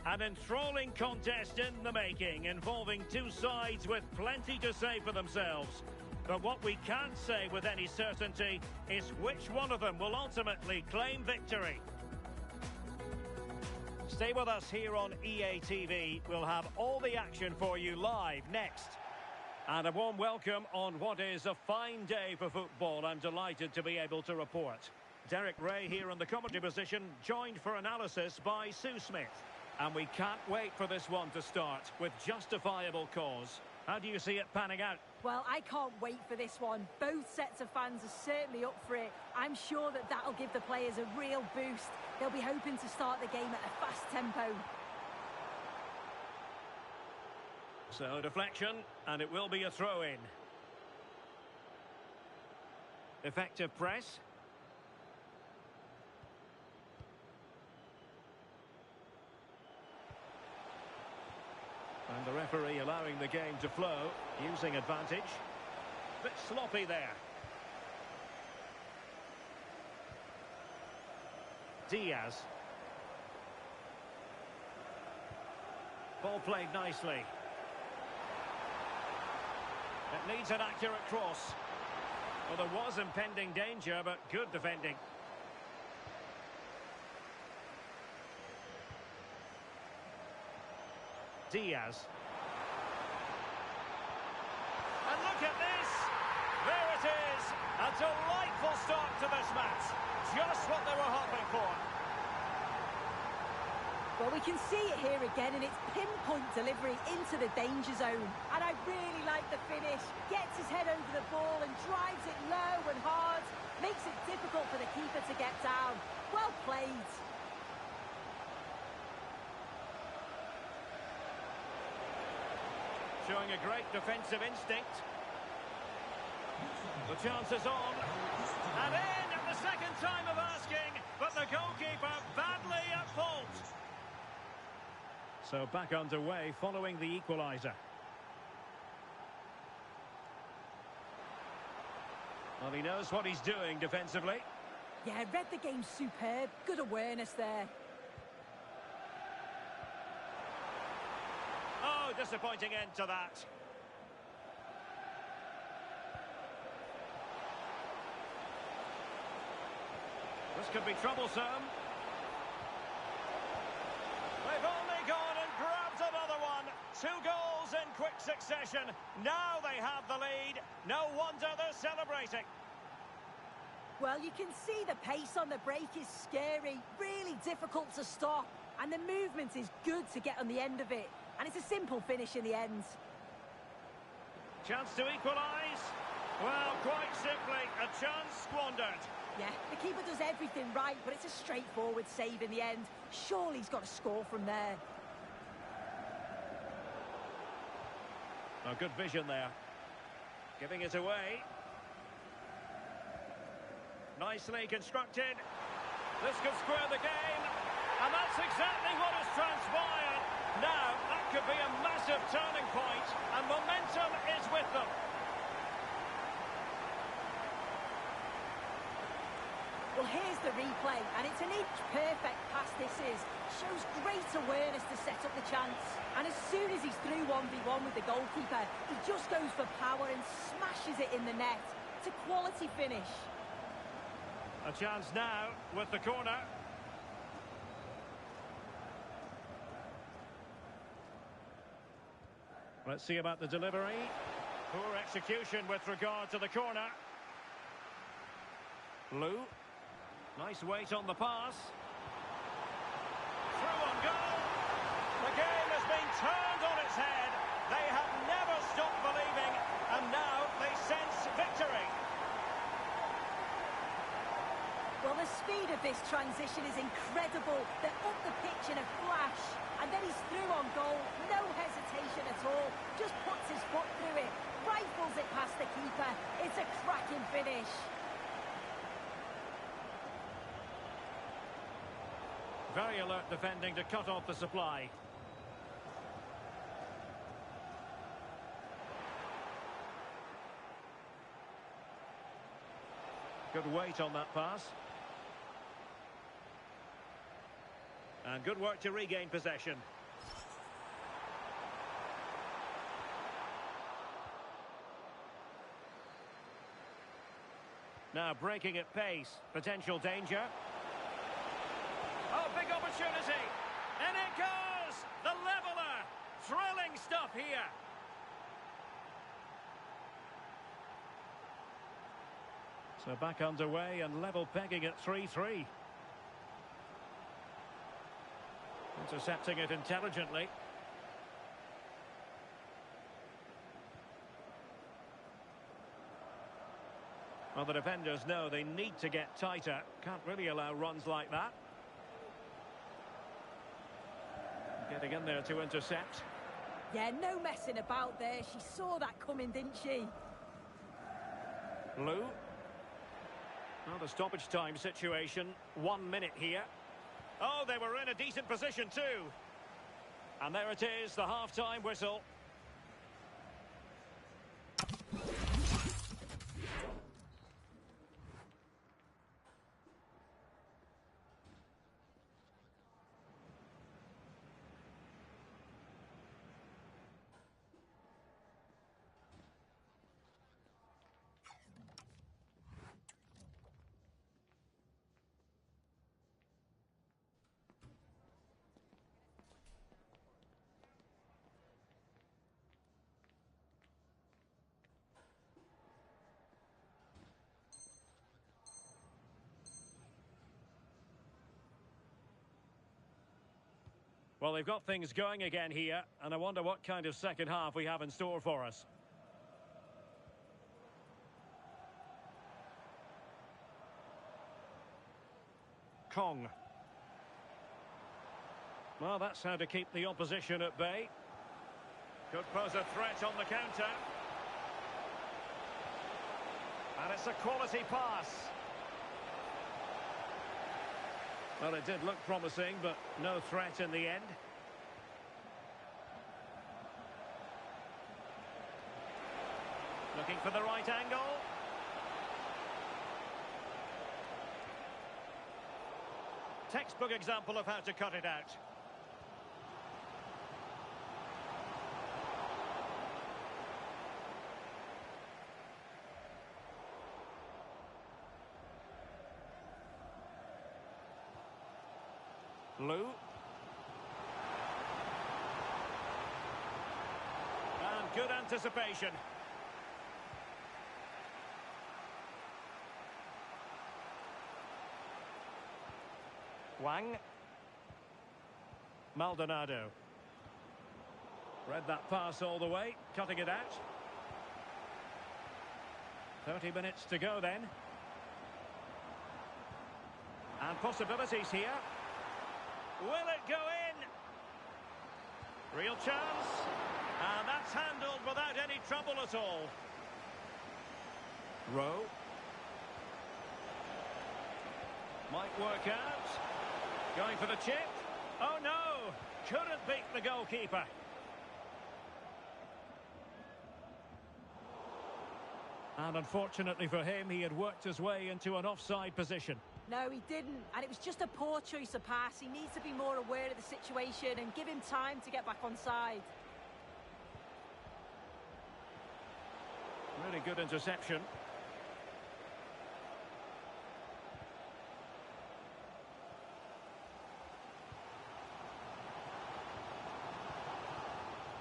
An enthralling contest in the making, involving two sides with plenty to say for themselves. But what we can't say with any certainty is which one of them will ultimately claim victory. Stay with us here on EA TV. We'll have all the action for you live next. And a warm welcome on what is a fine day for football. I'm delighted to be able to report. Derek Ray here in the commentary position, joined for analysis by Sue Smith. And we can't wait for this one to start with justifiable cause. How do you see it panning out? Well, I can't wait for this one. Both sets of fans are certainly up for it. I'm sure that that'll give the players a real boost. They'll be hoping to start the game at a fast tempo. So, deflection, and it will be a throw-in. Effective press. And the referee allowing the game to flow, using advantage. Bit sloppy there. Diaz. Ball played nicely. It needs an accurate cross. Well, there was impending danger, but good defending. Diaz. And look at this! There it is! A delightful start to this match. Just what they were hoping for. Well, we can see it here again, and it's pinpoint delivery into the danger zone. And I really like the finish. Gets his head over the ball and drives it low and hard. Makes it difficult for the keeper to get down. Well played. Showing a great defensive instinct. The chance is on. And in at the second time of asking, but the goalkeeper badly at fault. So back underway following the equaliser. Well, he knows what he's doing defensively. Yeah, read the game superb. Good awareness there. Oh, disappointing end to that. This could be troublesome. They've only gone and grabbed another one. 2 goals in quick succession. Now they have the lead. No wonder they're celebrating. Well, you can see the pace on the break is scary. Really difficult to stop. And the movement is good to get on the end of it. And it's a simple finish in the end. Chance to equalise. Well, quite simply, a chance squandered. Yeah, the keeper does everything right, but it's a straightforward save in the end. Surely he's got to score from there. Oh, good vision there. Giving it away. Nicely constructed. This could square the game. And that's exactly what has transpired. Now, that could be a massive turning point, and momentum is with them. Well, here's the replay, and it's an inch-perfect pass this is. Shows great awareness to set up the chance. And as soon as he's through 1v1 with the goalkeeper, he just goes for power and smashes it in the net. It's a quality finish. A chance now with the corner. Let's see about the delivery. Poor execution with regard to the corner. Blue. Nice weight on the pass. Through on goal. The game has been turned on its head. They have never stopped believing, and now they sense victory. Well, the speed of this transition is incredible. They're up the pitch in a flash. And then he's through on goal. No hesitation at all. Just puts his foot through it. Rifles it past the keeper. It's a cracking finish. Very alert defending to cut off the supply. Good weight on that pass. And good work to regain possession. Now breaking at pace. Potential danger. Oh, big opportunity. And it goes! The leveller! Thrilling stuff here. So back underway and level pegging at 3-3. Intercepting it intelligently. Well, the defenders know they need to get tighter. Can't really allow runs like that. Getting in there to intercept. Yeah, no messing about there. She saw that coming, didn't she? Lou. Well, the stoppage time situation. 1 minute here. Oh, they were in a decent position too. And there it is, the half-time whistle. Well, they've got things going again here, and I wonder what kind of second half we have in store for us. Kong. Well, that's how to keep the opposition at bay. Could pose a threat on the counter. And it's a quality pass. Well, it did look promising, but no threat in the end. Looking for the right angle. Textbook example of how to cut it out. Lou. And good anticipation. Wang. Maldonado. Read that pass all the way, cutting it out. 30 minutes to go then. And possibilities here. Will it go in? Real chance. And that's handled without any trouble at all. Rowe. Might work out. Going for the chip. Oh no! Couldn't beat the goalkeeper. And unfortunately for him, he had worked his way into an offside position. No, he didn't. And it was just a poor choice of pass. He needs to be more aware of the situation and give him time to get back on side. Really good interception.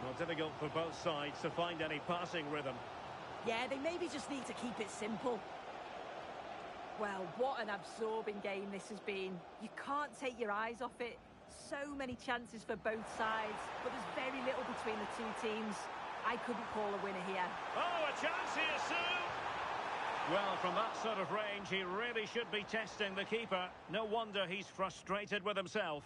Well, difficult for both sides to find any passing rhythm. Yeah, they maybe just need to keep it simple. Well, what an absorbing game this has been. You can't take your eyes off it. So many chances for both sides, but there's very little between the two teams. I couldn't call a winner here. Oh, a chance here, Sue! Well, from that sort of range, he really should be testing the keeper. No wonder he's frustrated with himself.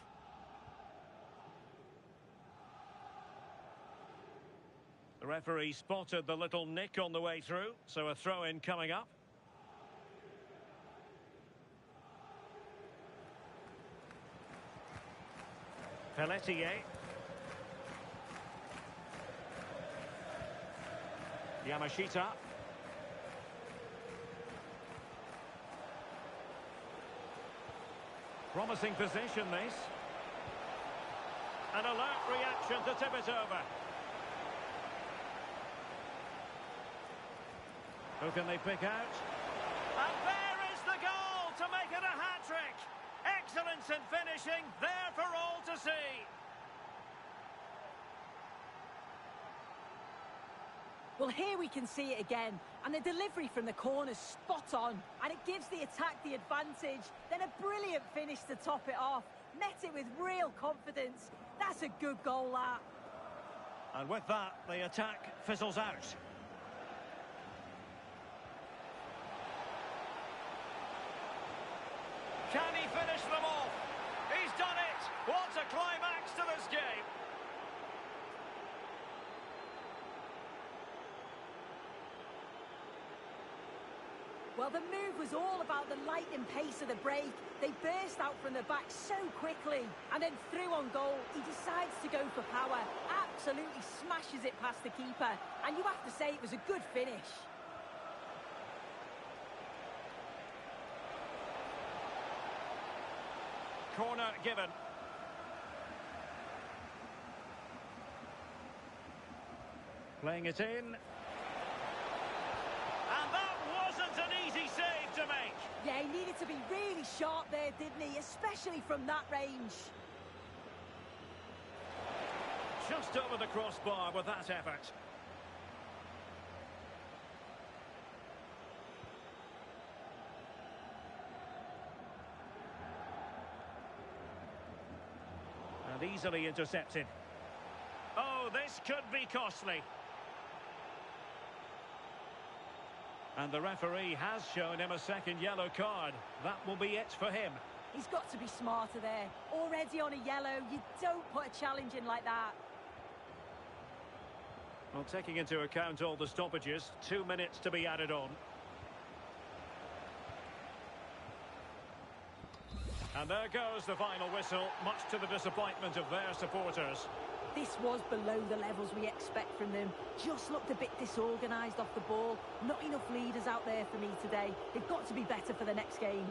The referee spotted the little nick on the way through, so a throw-in coming up. Pelletier. Yamashita. Promising position, this. An alert reaction to tip it over. Who can they pick out? And there is the goal to make it a hat-trick. Excellence in finishing, there for all to see. Well, here we can see it again, and the delivery from the corner's spot on, and it gives the attack the advantage. Then a brilliant finish to top it off. Met it with real confidence. That's a good goal, that. And with that, the attack fizzles out. Can he finish them off? He's done it! What a climax to this game! Well, the move was all about the lightning pace of the break. They burst out from the back so quickly, and then through on goal, he decides to go for power. Absolutely smashes it past the keeper, and you have to say it was a good finish. Corner given. Playing it in. And that wasn't an easy save to make. Yeah, he needed to be really sharp there, didn't he? Especially from that range. Just over the crossbar with that effort. And easily intercepted. Oh, this could be costly. And the referee has shown him a second yellow card. That will be it for him. He's got to be smarter there. Already on a yellow, you don't put a challenge in like that. Well, taking into account all the stoppages, 2 minutes to be added on. And there goes the final whistle, much to the disappointment of their supporters. This was below the levels we expect from them. Just looked a bit disorganised off the ball. Not enough leaders out there for me today. They've got to be better for the next game.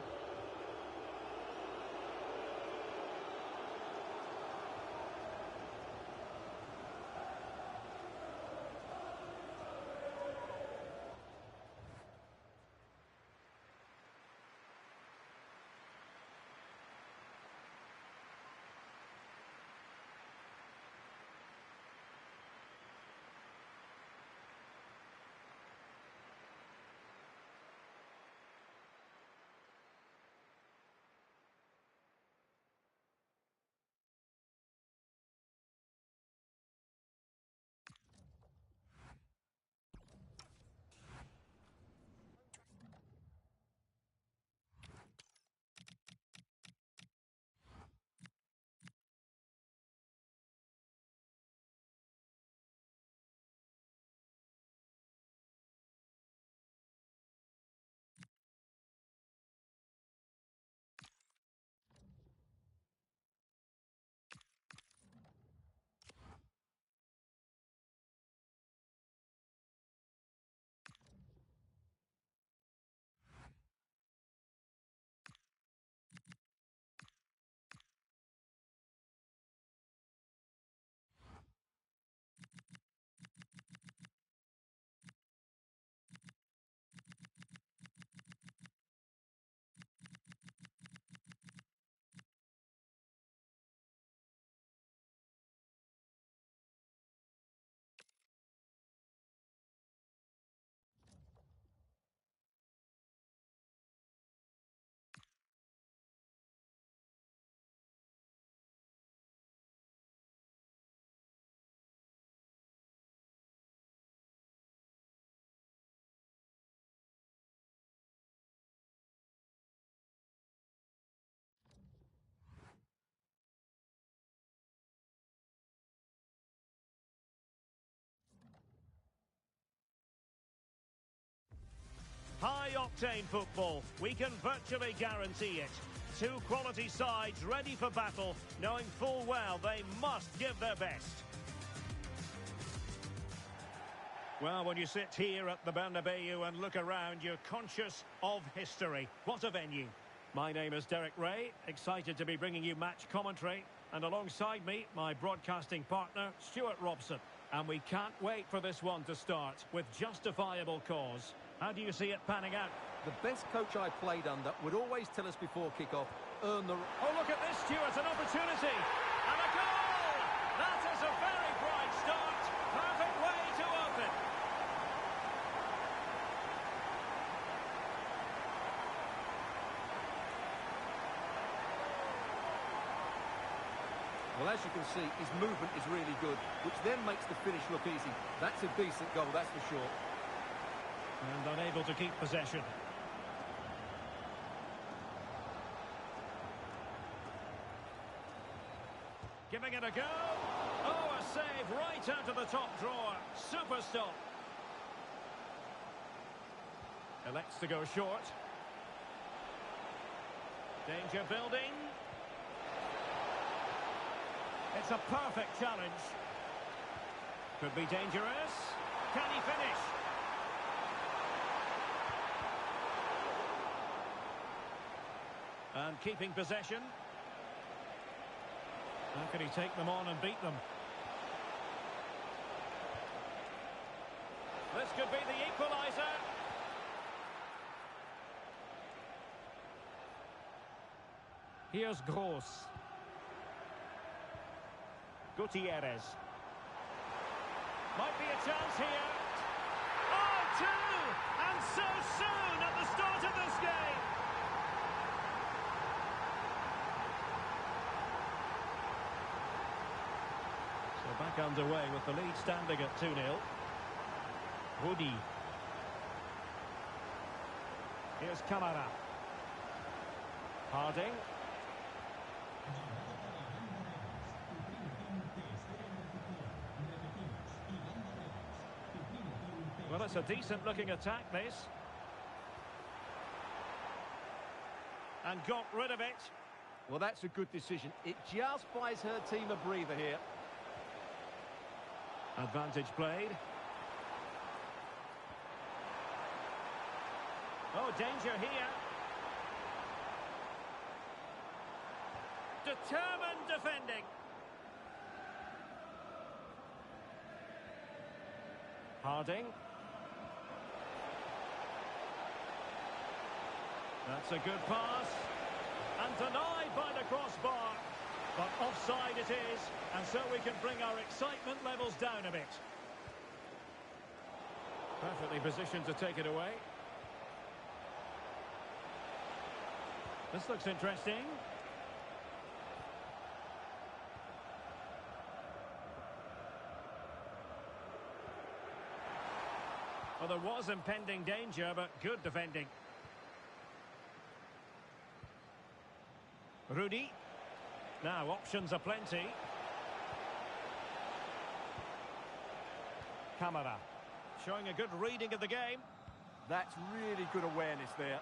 High-octane football, we can virtually guarantee it. Two quality sides ready for battle, knowing full well they must give their best. Well, when you sit here at the Bernabeu and look around, you're conscious of history. What a venue. My name is Derek Ray, excited to be bringing you match commentary. And alongside me, my broadcasting partner, Stuart Robson. And we can't wait for this one to start with justifiable cause. How do you see it panning out? The best coach I played under would always tell us before kick-off, earn the... Oh, look at this, Stuart, an opportunity. And a goal! That is a very bright start. Perfect way to open. Well, as you can see, his movement is really good, which then makes the finish look easy. That's a decent goal, that's for sure. And unable to keep possession. Giving it a go. Oh, a save right out of the top drawer. Super stop. Elects to go short. Danger building. It's a perfect challenge. Could be dangerous. Can he finish? And keeping possession. How can he take them on and beat them? This could be the equaliser. Here's Gross. Gutierrez. Might be a chance here. Oh, two! And so soon at the start of this game. So back underway with the lead standing at 2-0. Woody. Here's Camara. Harding. Well, it's a decent-looking attack, this. And got rid of it. Well, that's a good decision. It just buys her team a breather here. Advantage played. Oh, danger here. Determined defending. Harding. That's a good pass. And denied by the crossbar. But offside it is. And so we can bring our excitement levels down a bit. Perfectly positioned to take it away. This looks interesting. Well, there was impending danger, but good defending. Rudy. Now, options are plenty. Camara. Showing a good reading of the game. That's really good awareness there.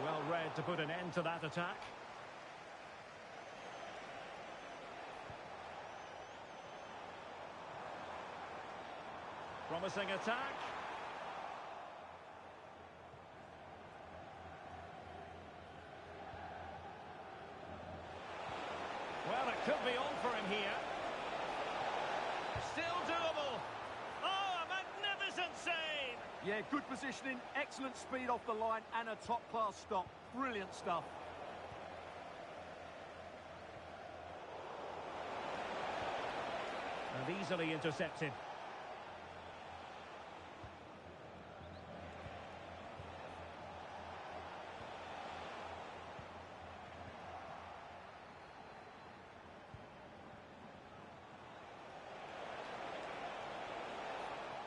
Well read to put an end to that attack. Promising attack. Well, it could be on for him here. Still doable. Oh, a magnificent save. Yeah, good positioning, excellent speed off the line, and a top-class stop. Brilliant stuff. And easily intercepted.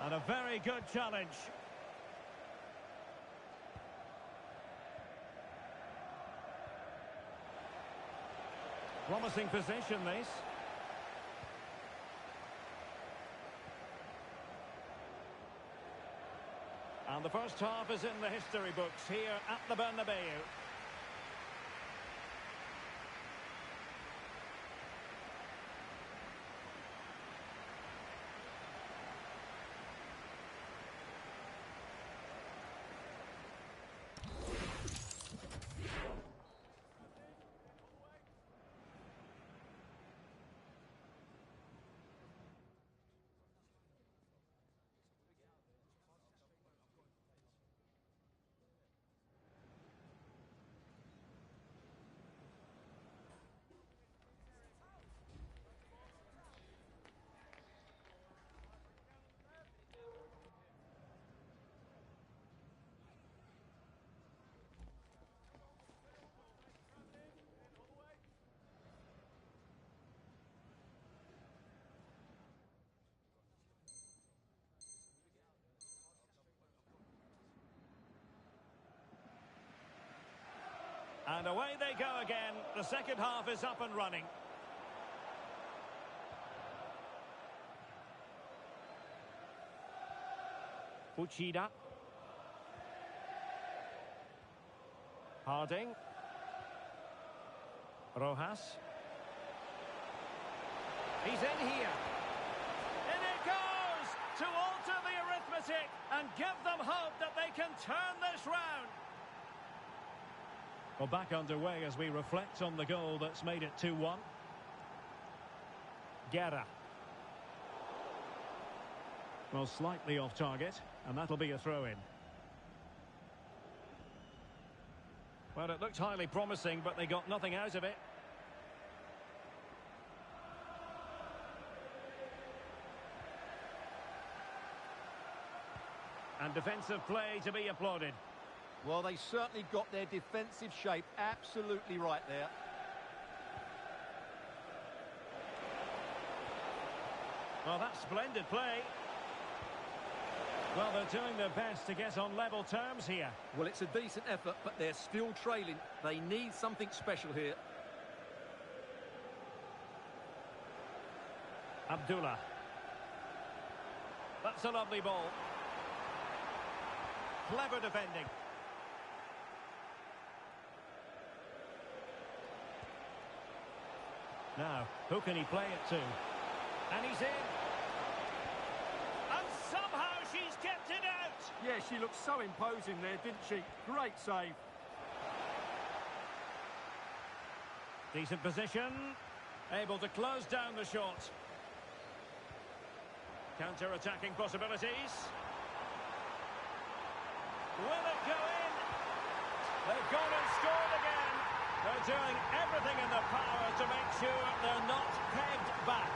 And a very good challenge. Promising position, this. And the first half is in the history books here at the Bernabeu. And away they go again. The second half is up and running. Uchida. Harding. Rojas. He's in here. In it goes! To alter the arithmetic and give them hope that they can turn this round. Well, back underway as we reflect on the goal that's made it 2-1. Guerra. Well, slightly off target, and that'll be a throw-in. Well, it looked highly promising, but they got nothing out of it. And defensive play to be applauded. Well, they certainly got their defensive shape absolutely right there. Well, that's splendid play. Well, they're doing their best to get on level terms here. Well, it's a decent effort, but they're still trailing. They need something special here. Abdullah. That's a lovely ball. Clever defending. Now, who can he play it to? And he's in. And somehow she's kept it out. Yeah, she looked so imposing there, didn't she? Great save. Decent position. Able to close down the shot. Counter-attacking possibilities. Will it go in? They've gone and scored again. They're doing everything in their power to make sure they're not pegged back.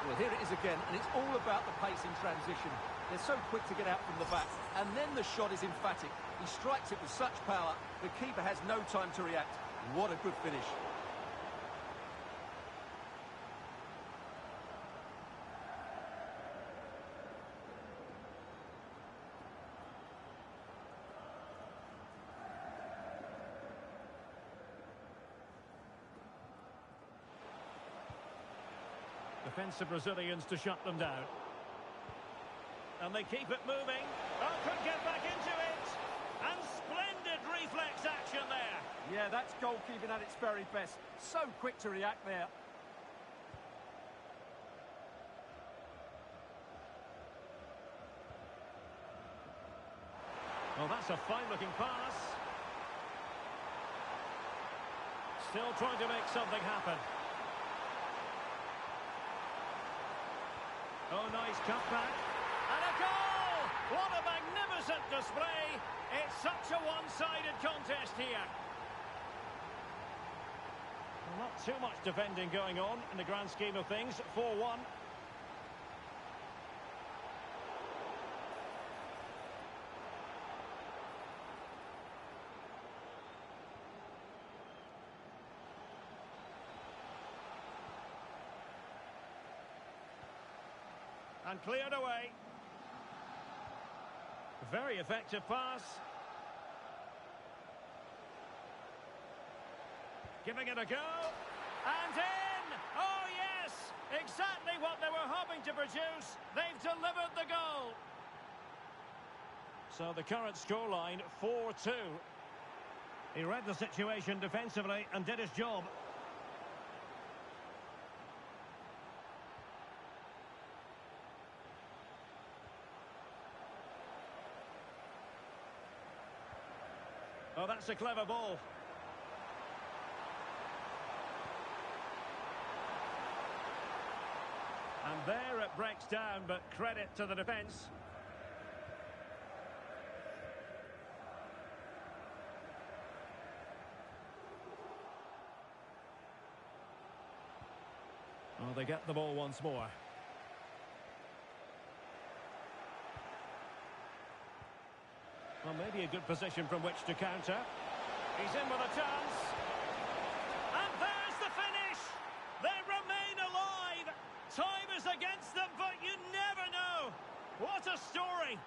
Well, here it is again, and it's all about the pace in transition. They're so quick to get out from the back, and then the shot is emphatic. He strikes it with such power, the keeper has no time to react. What a good finish. Defensive Brazilians to shut them down. And they keep it moving. Oh, could get back into it. And splendid reflex action there. Yeah, that's goalkeeping at its very best. So quick to react there. Well, that's a fine-looking pass. Still trying to make something happen. Oh, nice cutback. And a goal! What a magnificent display. It's such a one-sided contest here. Well, not too much defending going on in the grand scheme of things. 4-1. And cleared away. Very effective pass. Giving it a go. And in! Oh, yes! Exactly what they were hoping to produce. They've delivered the goal. So the current scoreline, 4-2. He read the situation defensively and did his job. Oh, that's a clever ball. And there it breaks down, but credit to the defence. Well, they get the ball once more. Well, maybe a good position from which to counter. He's in with a chance. And there's the finish! They remain alive! Time is against them, but you never know! What a story!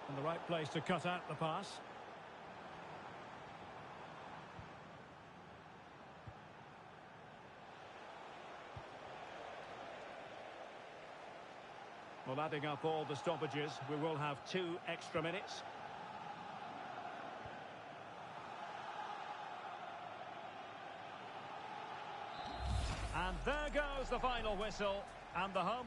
And the right place to cut out the pass. Well, adding up all the stoppages, we will have 2 extra minutes. And there goes the final whistle, and the home...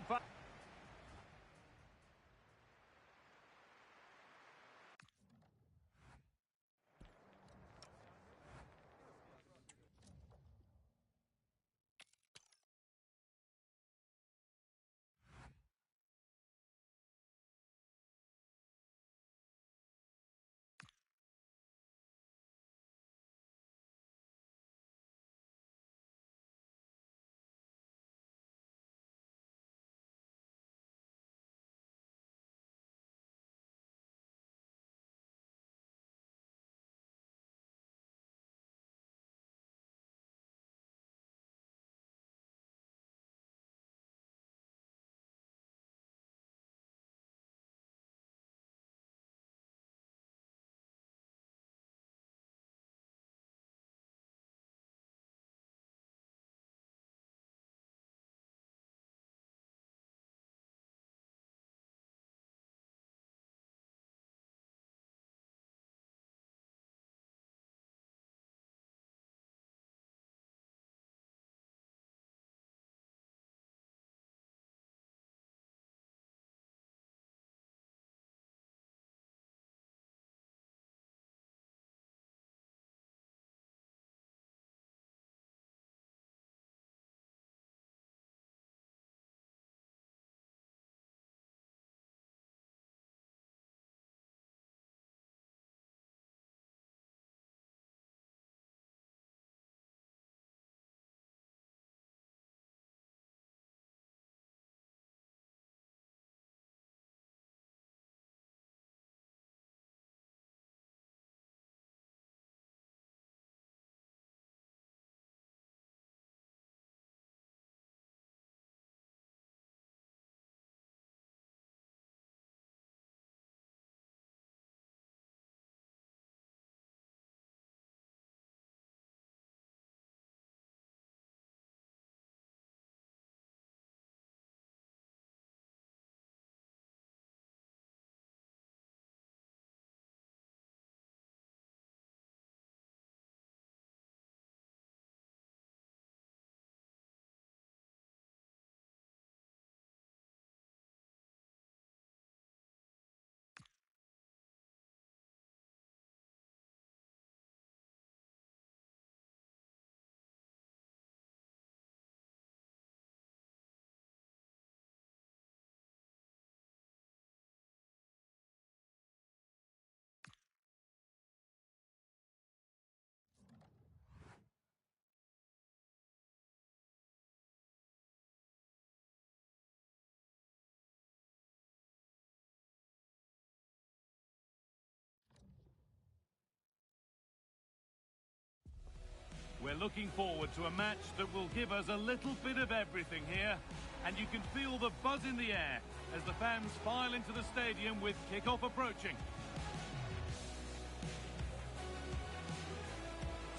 We're looking forward to a match that will give us a little bit of everything here. And you can feel the buzz in the air as the fans file into the stadium with kick-off approaching.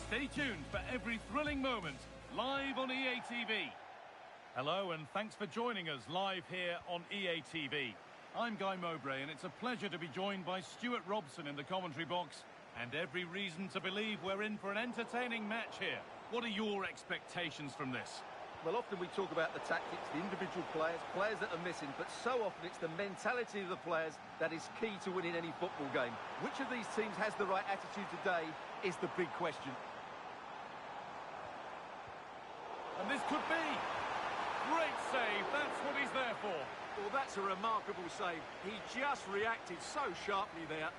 Stay tuned for every thrilling moment, live on EA TV. Hello and thanks for joining us live here on EA TV. I'm Guy Mowbray and it's a pleasure to be joined by Stuart Robson in the commentary box. And every reason to believe we're in for an entertaining match here. What are your expectations from this? Well, often we talk about the tactics, the individual players, players that are missing, but so often it's the mentality of the players that is key to winning any football game. Which of these teams has the right attitude today is the big question. And this could be. Great save, that's what he's there for. Well, that's a remarkable save. He just reacted so sharply there.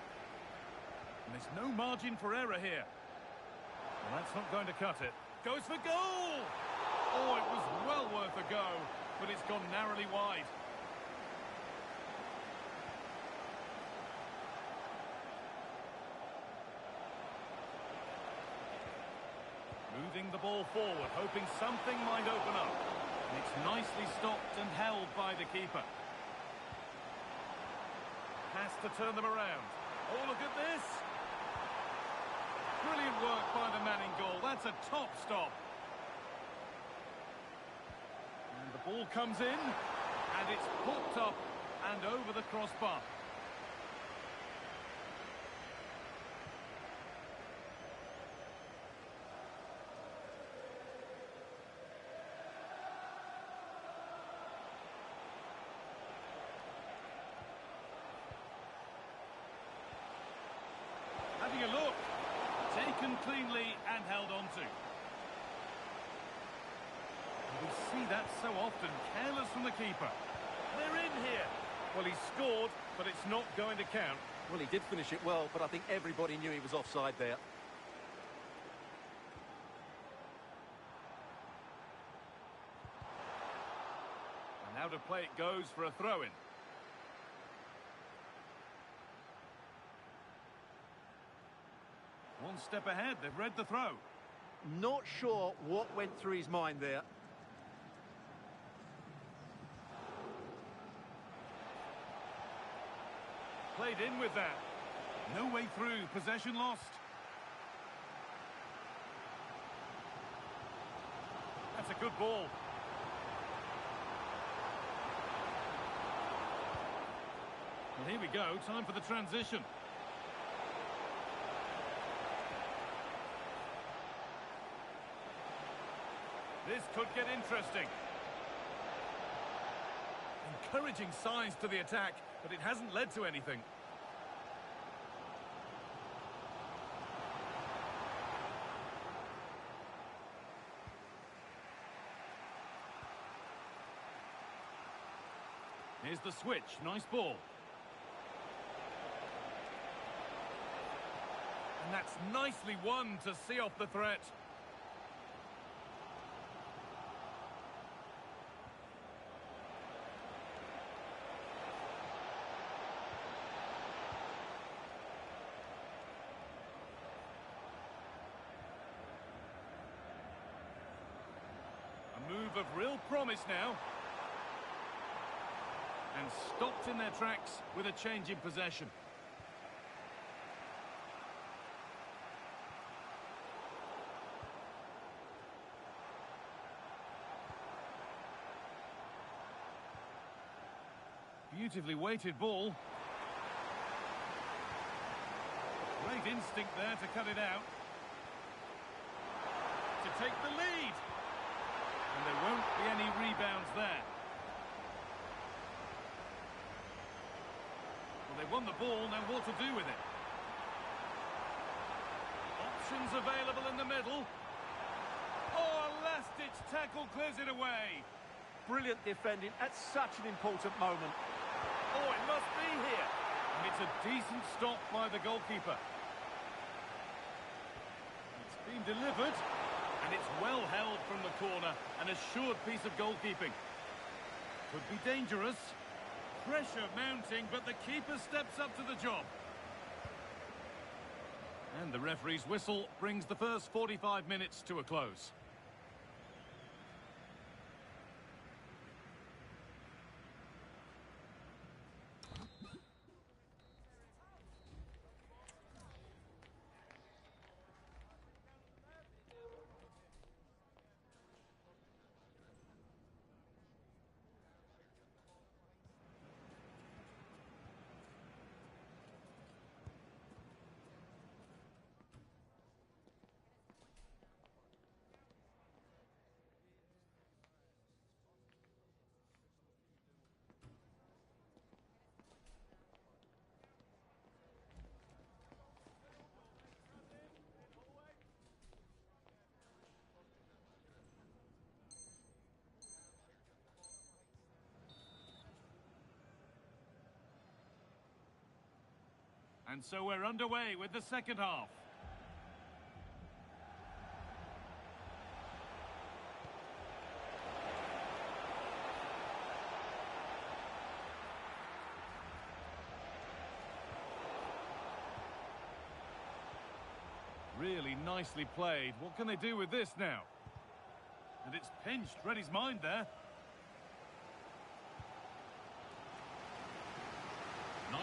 And there's no margin for error here. Well, that's not going to cut it. Goes for goal! Oh, it was well worth a go, but it's gone narrowly wide. Moving the ball forward, hoping something might open up. And it's nicely stopped and held by the keeper. has to turn them around. Oh, look at this. Brilliant work by the man in goal. That's a top stop. And the ball comes in, and it's popped up and over the crossbar. Having a look. Taken cleanly and held on to. We see that so often. Careless from the keeper. They're in here. Well, he scored, but it's not going to count. Well, he did finish it well, but I think everybody knew he was offside there. And now to play it goes for a throw-in. One step ahead, they've read the throw. Not sure what went through his mind there. Played in with that. No way through, possession lost. That's a good ball. Well, here we go, time for the transition. This could get interesting. Encouraging signs to the attack, but it hasn't led to anything. Here's the switch, nice ball. And that's nicely won to see off the threat. A move of real promise now. And stopped in their tracks with a change in possession. Beautifully weighted ball. Great instinct there to cut it out. To take the lead. And there won't be any rebounds there. Well, they won the ball, now what to do with it? Options available in the middle. Oh, a last-ditch tackle clears it away. Brilliant defending at such an important moment. Oh, it must be here. And it's a decent stop by the goalkeeper. It's been delivered, and it's well held from the corner. An assured piece of goalkeeping. Could be dangerous. Pressure mounting, but the keeper steps up to the job. And the referee's whistle brings the first 45 minutes to a close. And so we're underway with the second half. Really nicely played. What can they do with this now? And it's pinched, read his mind there.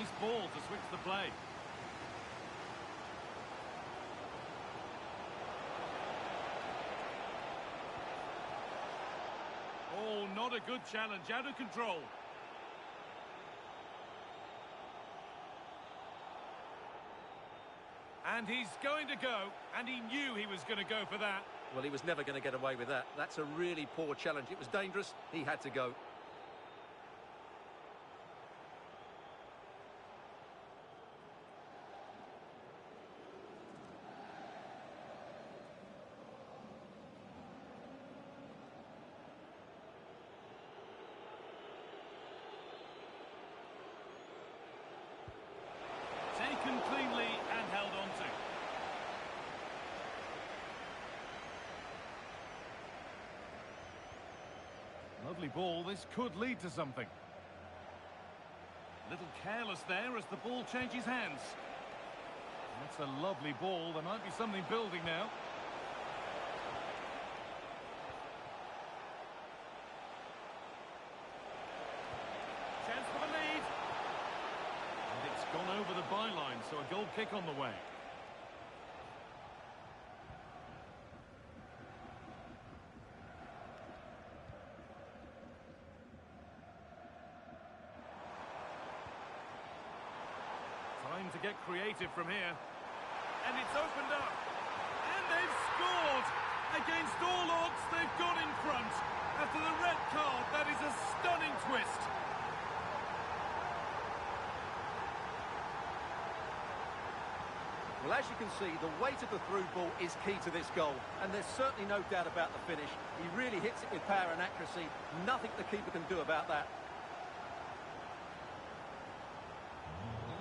Nice ball to switch the play. Oh, not a good challenge, out of control. And he's going to go, and he knew he was going to go for that. Well, he was never going to get away with that. That's a really poor challenge. It was dangerous. He had to go. Taken cleanly and held on to. Lovely ball, this could lead to something. A little careless there as the ball changes hands. That's a lovely ball, there might be something building now. Chance for the lead. And it's gone over the byline, so a goal kick on the way. Time to get creative from here. And it's opened up. And they've scored! Against all odds, they've got in front. After the red card, that is a stunning twist. Well, as you can see, the weight of the through ball is key to this goal. And there's certainly no doubt about the finish. He really hits it with power and accuracy. Nothing the keeper can do about that.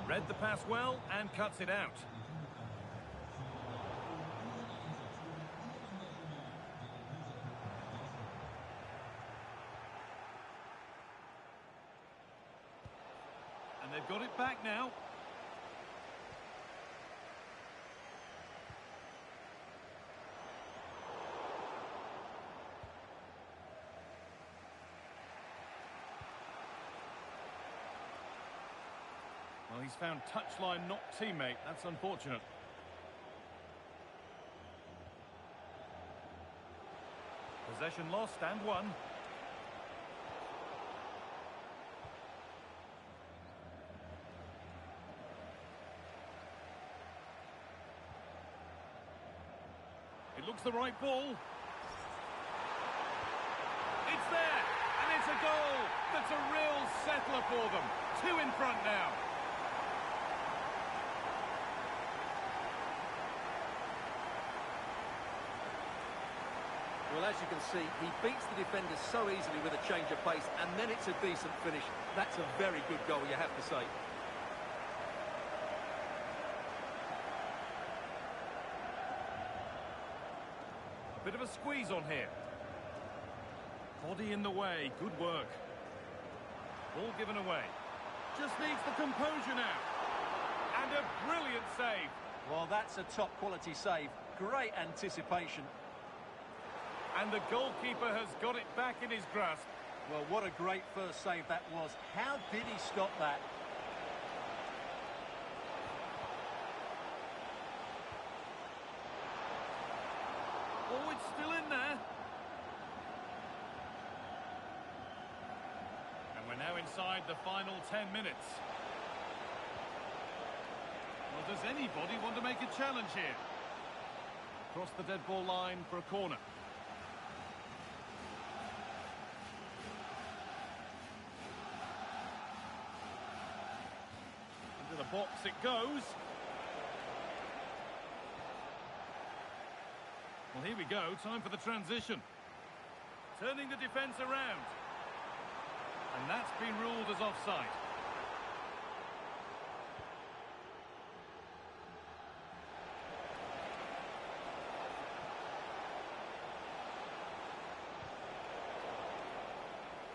Read the pass well and cuts it out. And they've got it back now. Well, he's found touchline, not teammate. That's unfortunate. Possession lost and won. It looks the right ball. It's there, and it's a goal. That's a real settler for them. 2 in front now. Well, as you can see, he beats the defender so easily with a change of pace, and then it's a decent finish. That's a very good goal, you have to say. A bit of a squeeze on here. Body in the way, good work. Ball given away. Just needs the composure now. And a brilliant save. Well, that's a top-quality save. Great anticipation. And the goalkeeper has got it back in his grasp. Well, what a great first save that was. How did he stop that? Oh, it's still in there. And we're now inside the final 10 minutes. Well, does anybody want to make a challenge here? Across the dead ball line for a corner. Into the box it goes. Well, here we go, time for the transition. Turning the defence around. And that's been ruled as offside.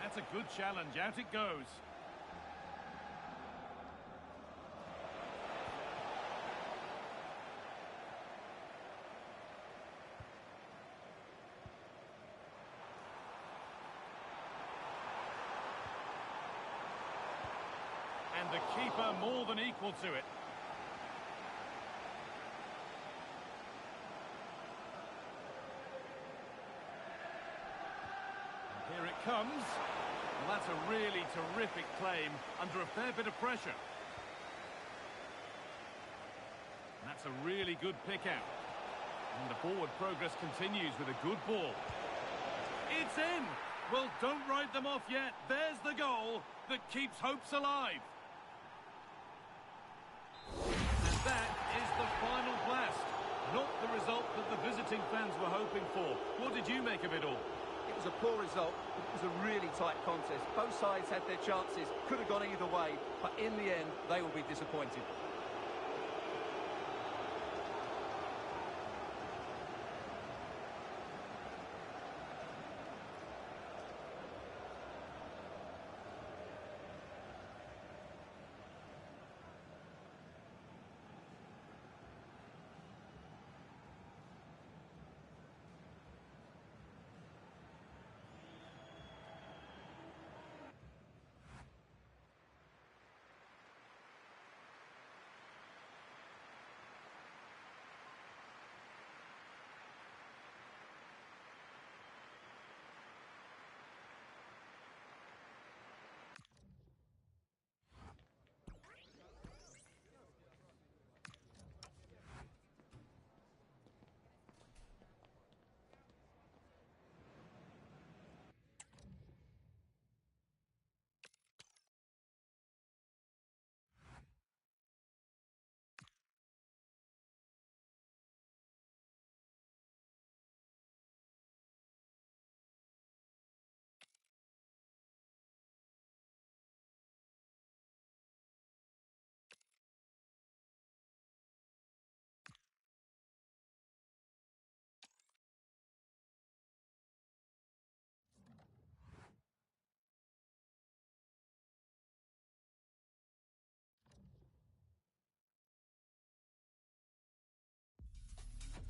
That's a good challenge, out it goes. And the keeper more than equal to it. And here it comes. Well, that's a really terrific claim under a fair bit of pressure. And that's a really good pick out. And the forward progress continues with a good ball. It's in! Well, don't write them off yet. There's the goal that keeps hopes alive. And that is the final blast. Not the result that the visiting fans were hoping for. What did you make of it all? It was a poor result. It was a really tight contest. Both sides had their chances. Could have gone either way. But in the end, they will be disappointed.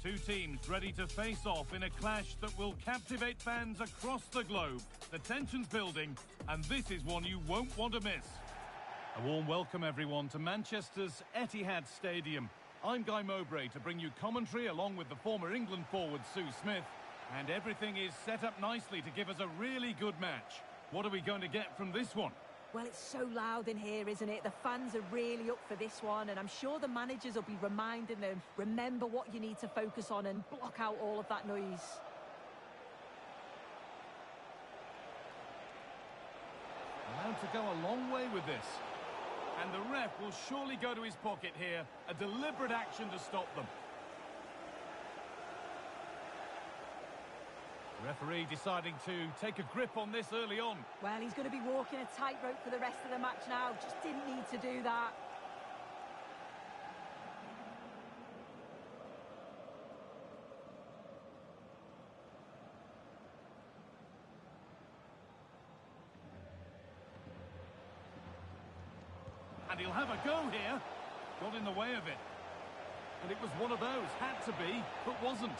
Two teams ready to face off in a clash that will captivate fans across the globe. The tension's building, and this is one you won't want to miss. A warm welcome, everyone, to Manchester's Etihad Stadium. I'm Guy Mowbray to bring you commentary along with the former England forward Sue Smith. And everything is set up nicely to give us a really good match. What are we going to get from this one? Well, it's so loud in here, isn't it? The fans are really up for this one, and I'm sure the managers will be reminding them, remember what you need to focus on and block out all of that noise. Allowed to go a long way with this. And the ref will surely go to his pocket here. A deliberate action to stop them. Referee deciding to take a grip on this early on. Well, he's going to be walking a tightrope for the rest of the match now. Just didn't need to do that. And he'll have a go here. Got in the way of it. And it was one of those. Had to be, but wasn't.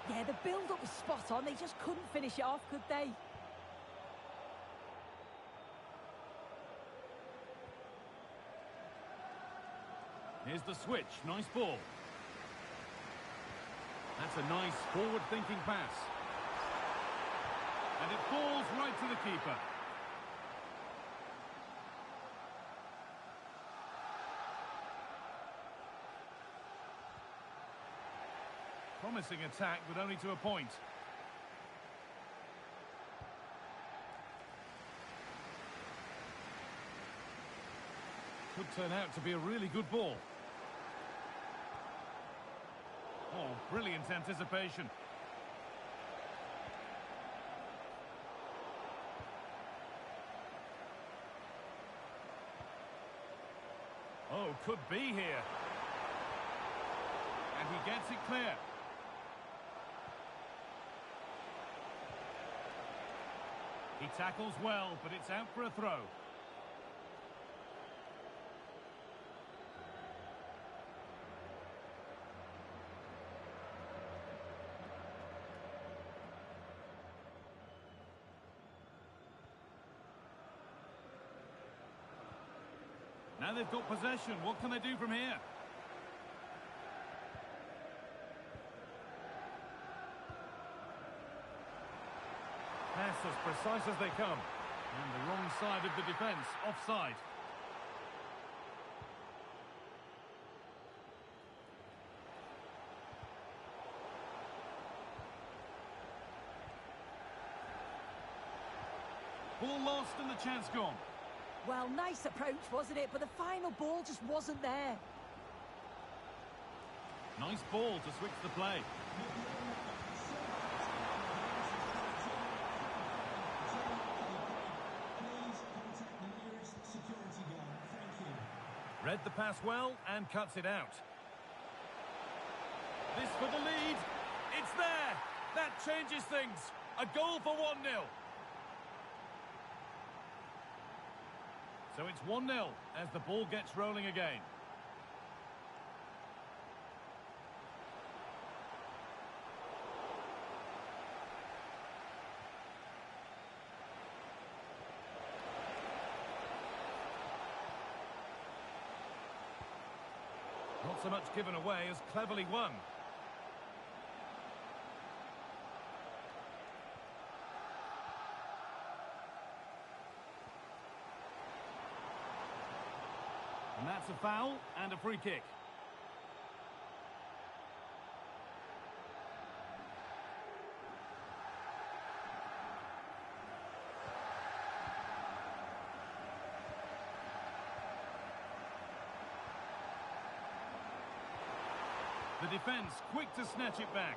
Yeah, the build-up was spot on. They just couldn't finish it off, could they? Here's the switch. Nice ball. That's a nice forward-thinking pass. And it falls right to the keeper. Promising attack, but only to a point. Could turn out to be a really good ball. Oh, brilliant anticipation. Oh, could be here. And he gets it clear. He tackles well, but it's out for a throw. Now they've got possession. What can they do from here? Pass as precise as they come. And the wrong side of the defence, offside. Ball lost and the chance gone. Well, nice approach, wasn't it? But the final ball just wasn't there. Nice ball to switch the play. Please contact the nearest security guard. Thank you. Read the pass well and cuts it out. This for the lead. It's there. That changes things. A goal for 1-0. So it's 1-0 as the ball gets rolling again. Not so much given away as cleverly won. And that's a foul and a free kick. The defence quick to snatch it back.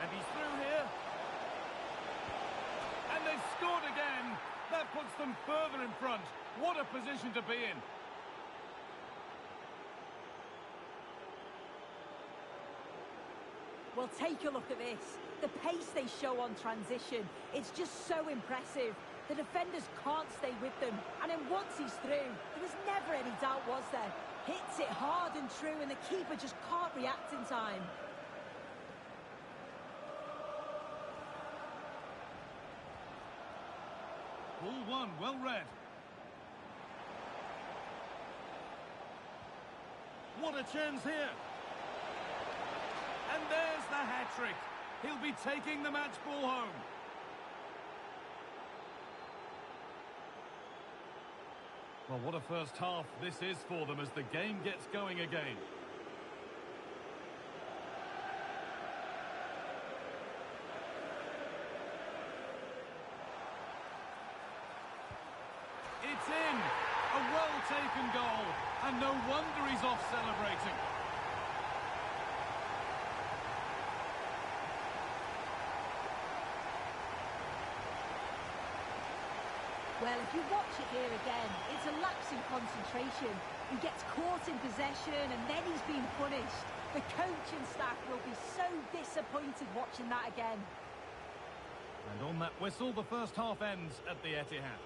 And he's through here. And they've scored again. That puts them further in front. What a position to be in. Well, take a look at this. The pace they show on transition. It's just so impressive. The defenders can't stay with them. And then once he's through, there was never any doubt, was there? Hits it hard and true, and the keeper just can't react in time. Ball one, well read. What a chance here. And there's the hat-trick. He'll be taking the match ball home. Well, what a first half this is for them as the game gets going again. It's in! A well-taken goal, and no wonder he's off celebrating. Well, if you watch it here again, it's a lapse in concentration. He gets caught in possession and then he's being punished. The coach and staff will be so disappointed watching that again. And on that whistle, the first half ends at the Etihad.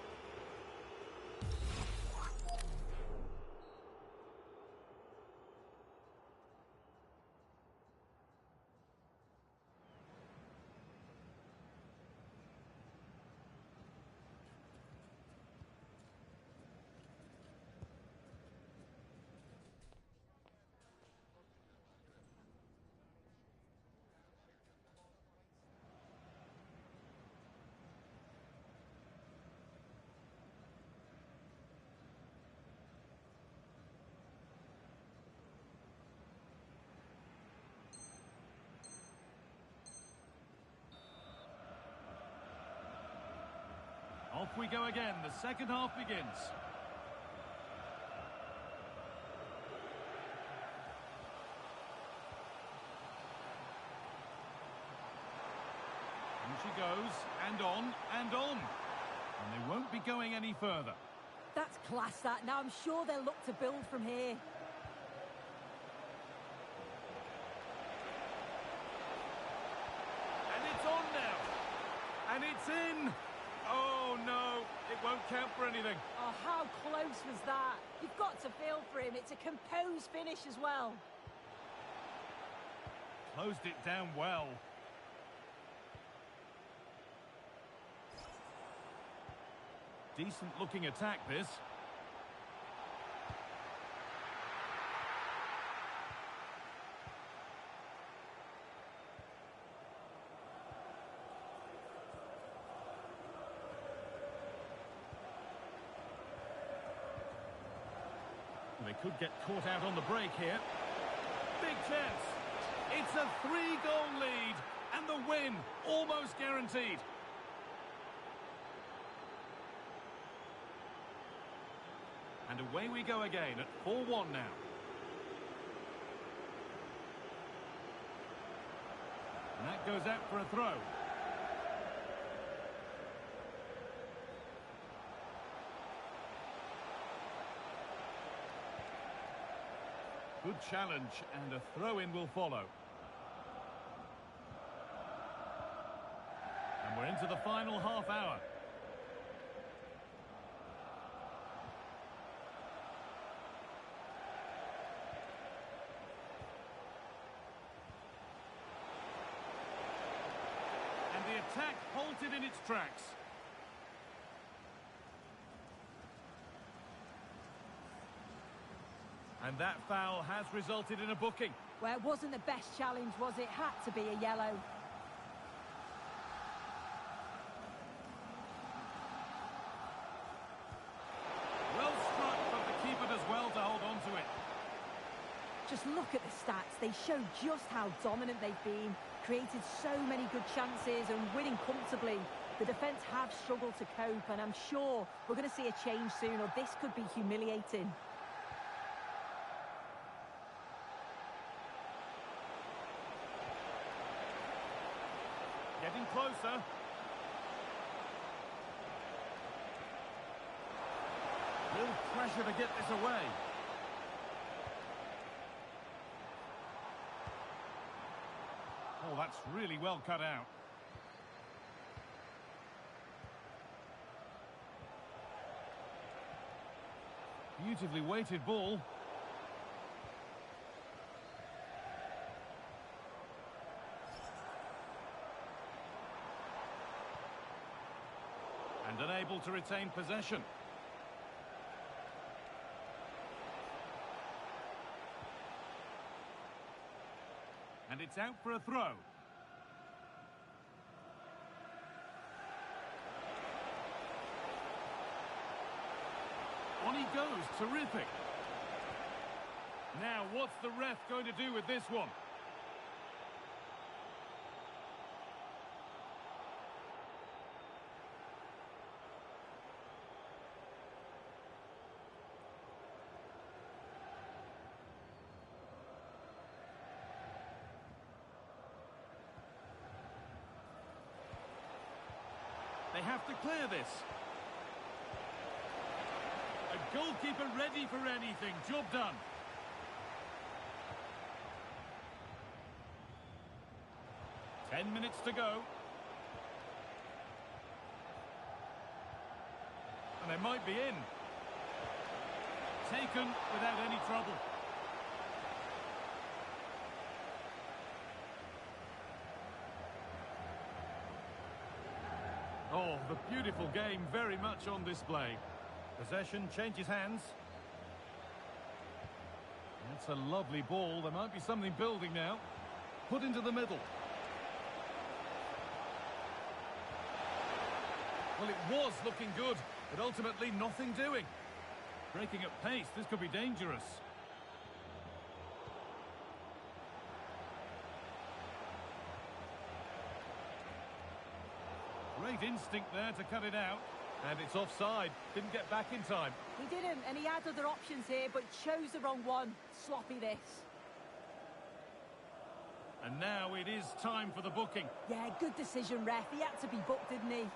Off we go again. The second half begins. And she goes, and on, and on. And they won't be going any further. That's class, that. Now I'm sure they'll look to build from here. And it's on now. And it's in. Oh, no. It won't count for anything. Oh, how close was that? You've got to feel for him. It's a composed finish as well. Closed it down well. Decent-looking attack, this. They could get caught out on the break here. Big chance. It's a 3-goal lead, and the win almost guaranteed. And away we go again at 4-1 now. And that goes out for a throw. Good challenge, and a throw-in will follow. And we're into the final half hour. And the attack halted in its tracks. And that foul has resulted in a booking. Well, it wasn't the best challenge, was it? Had to be a yellow. Well struck, but the keeper does well to hold on to it. Just look at the stats. They show just how dominant they've been. Created so many good chances and winning comfortably. The defence have struggled to cope, and I'm sure we're going to see a change soon, or this could be humiliating. Getting closer. Real pressure to get this away. Oh, that's really well cut out. Beautifully weighted ball. And unable to retain possession. And it's out for a throw. On he goes, terrific. Now, what's the ref going to do with this one? They have to clear this. A goalkeeper ready for anything. Job done. Ten minutes to go. And they might be in. Taken without any trouble. Oh, the beautiful game very much on display. Possession changes hands. That's a lovely ball. There might be something building now. Put into the middle. Well, it was looking good, but ultimately nothing doing. Breaking at pace, this could be dangerous. Great instinct there to cut it out. And it's offside. Didn't get back in time. He didn't, and he had other options here, but chose the wrong one. Sloppy this. And now it is time for the booking. Yeah, good decision, ref. He had to be booked, didn't he?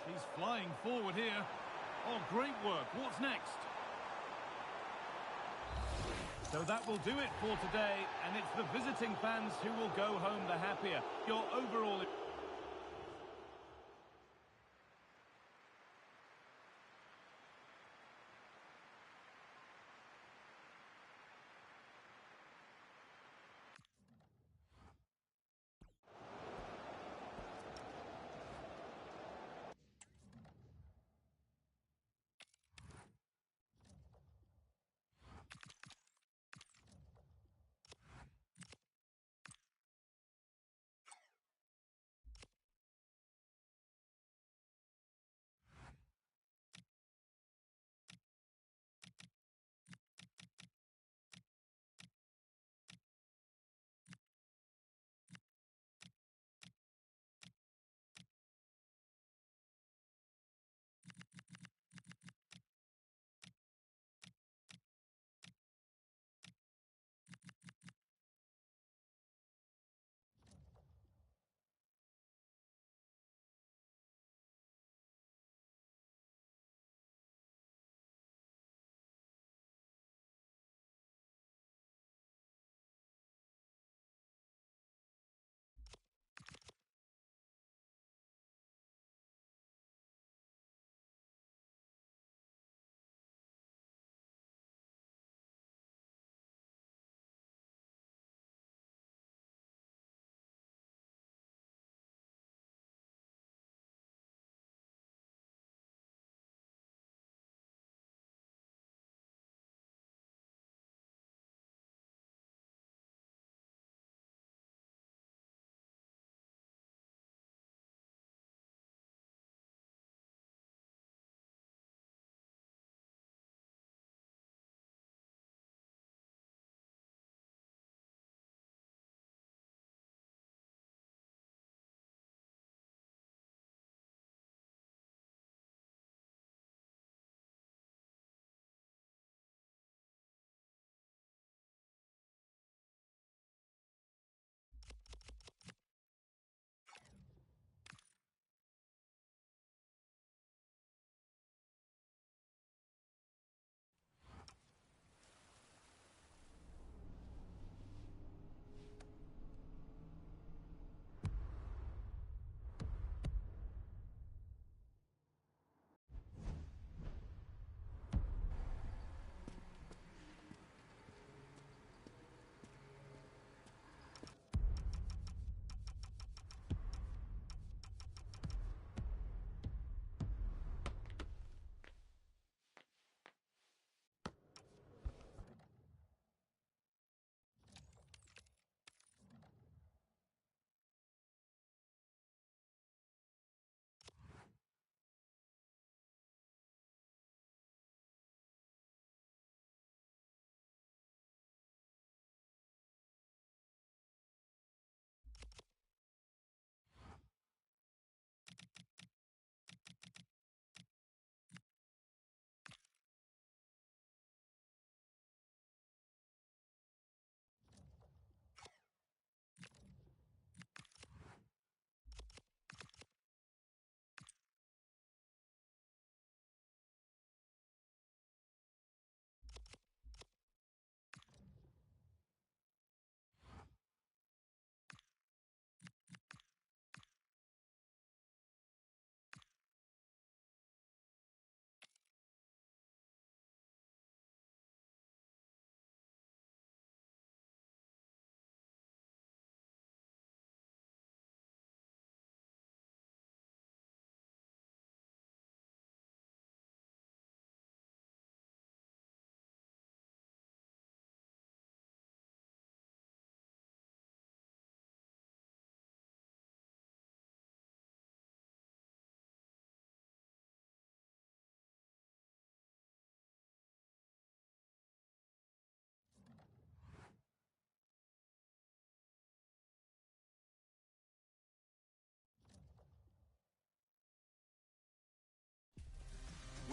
She's flying forward here. Oh, great work. What's next? So that will do it for today, and it's the visiting fans who will go home the happier. Your overall...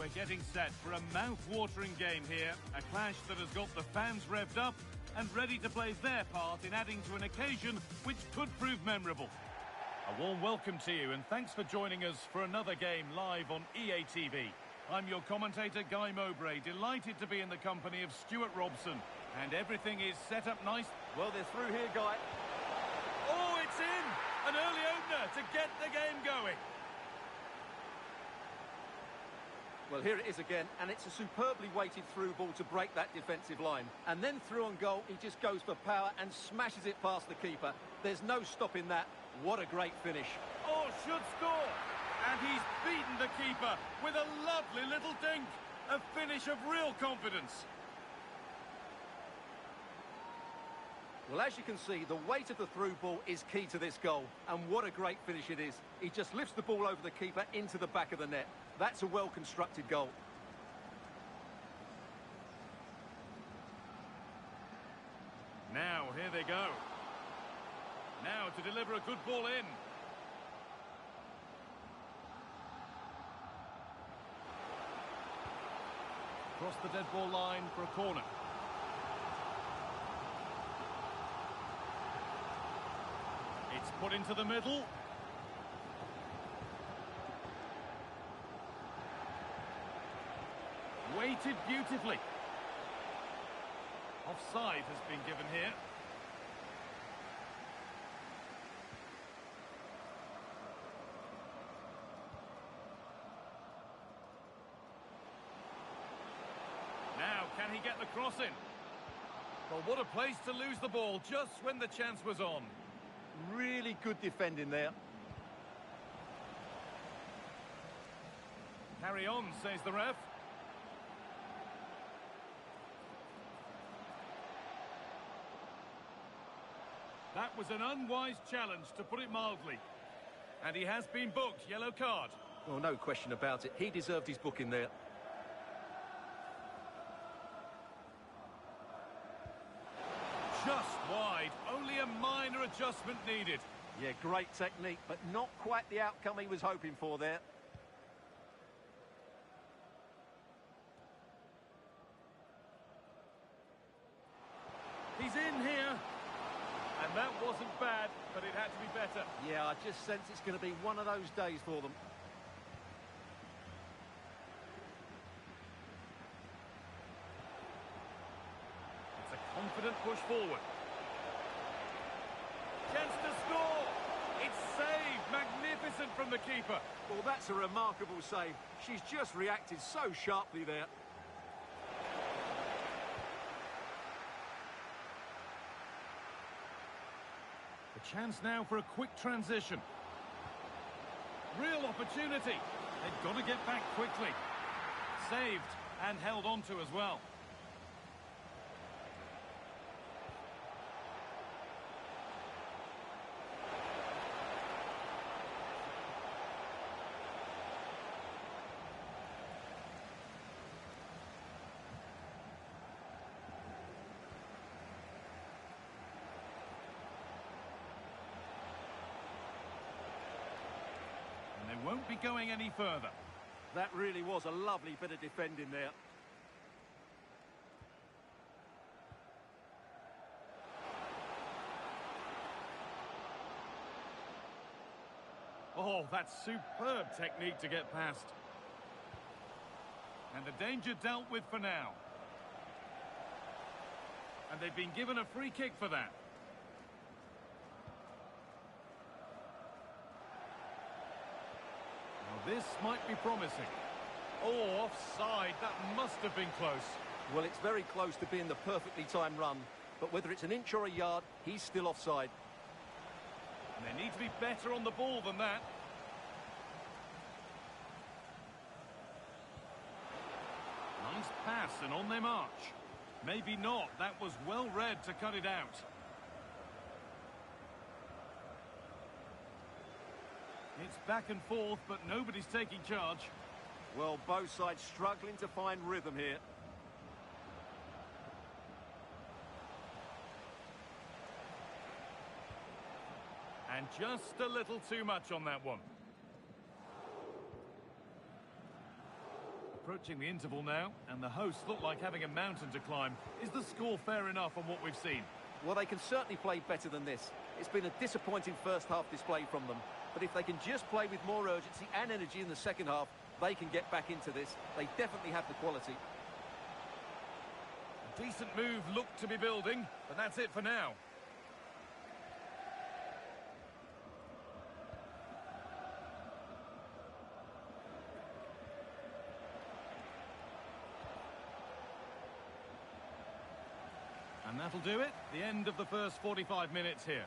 We're getting set for a mouth-watering game here, a clash that has got the fans revved up and ready to play their part in adding to an occasion which could prove memorable. A warm welcome to you and thanks for joining us for another game live on EA TV. I'm your commentator, Guy Mowbray, delighted to be in the company of Stuart Robson. And everything is set up nice. Well, they're through here, Guy. Oh, it's in! An early opener to get the game going. Well, here it is again, and it's a superbly weighted through ball to break that defensive line. And then through on goal, he just goes for power and smashes it past the keeper. There's no stopping that. What a great finish. Oh, should score! And he's beaten the keeper with a lovely little dink. A finish of real confidence. Well, as you can see, the weight of the through ball is key to this goal. And what a great finish it is. He just lifts the ball over the keeper into the back of the net. That's a well-constructed goal. Now, here they go. Now to deliver a good ball in. Cross the dead ball line for a corner. It's put into the middle. Weighted beautifully. Offside has been given here. Now, can he get the cross in? Well, what a place to lose the ball just when the chance was on. Really good defending there. Carry on, says the ref. That was an unwise challenge, to put it mildly. And he has been booked, yellow card. Well, no question about it. He deserved his booking there. Just wide, only a minor adjustment needed. Yeah, great technique, but not quite the outcome he was hoping for there. He's in here. And that wasn't bad, but it had to be better. Yeah, I just sense it's going to be one of those days for them. It's a confident push forward. Chance to score. It's saved. Magnificent from the keeper. Well, that's a remarkable save. She's just reacted so sharply there. A chance now for a quick transition. Real opportunity. They've got to get back quickly. Saved and held on to as well. And they won't be going any further. That really was a lovely bit of defending there. Oh, that's superb technique to get past. And the danger dealt with for now. And they've been given a free kick for that. Now this might be promising. Oh, offside. That must have been close. Well, it's very close to being the perfectly timed run. But whether it's an inch or a yard, he's still offside. And they need to be better on the ball than that. Nice pass and on their march. Maybe not. That was well read to cut it out. It's back and forth, but nobody's taking charge. Well, both sides struggling to find rhythm here. And just a little too much on that one. Approaching the interval now, and the hosts look like having a mountain to climb. Is the score fair enough on what we've seen? Well, they can certainly play better than this. It's been a disappointing first half display from them. But if they can just play with more urgency and energy in the second half, they can get back into this. They definitely have the quality. A decent move looked to be building, but that's it for now. And that'll do it. The end of the first 45 minutes here.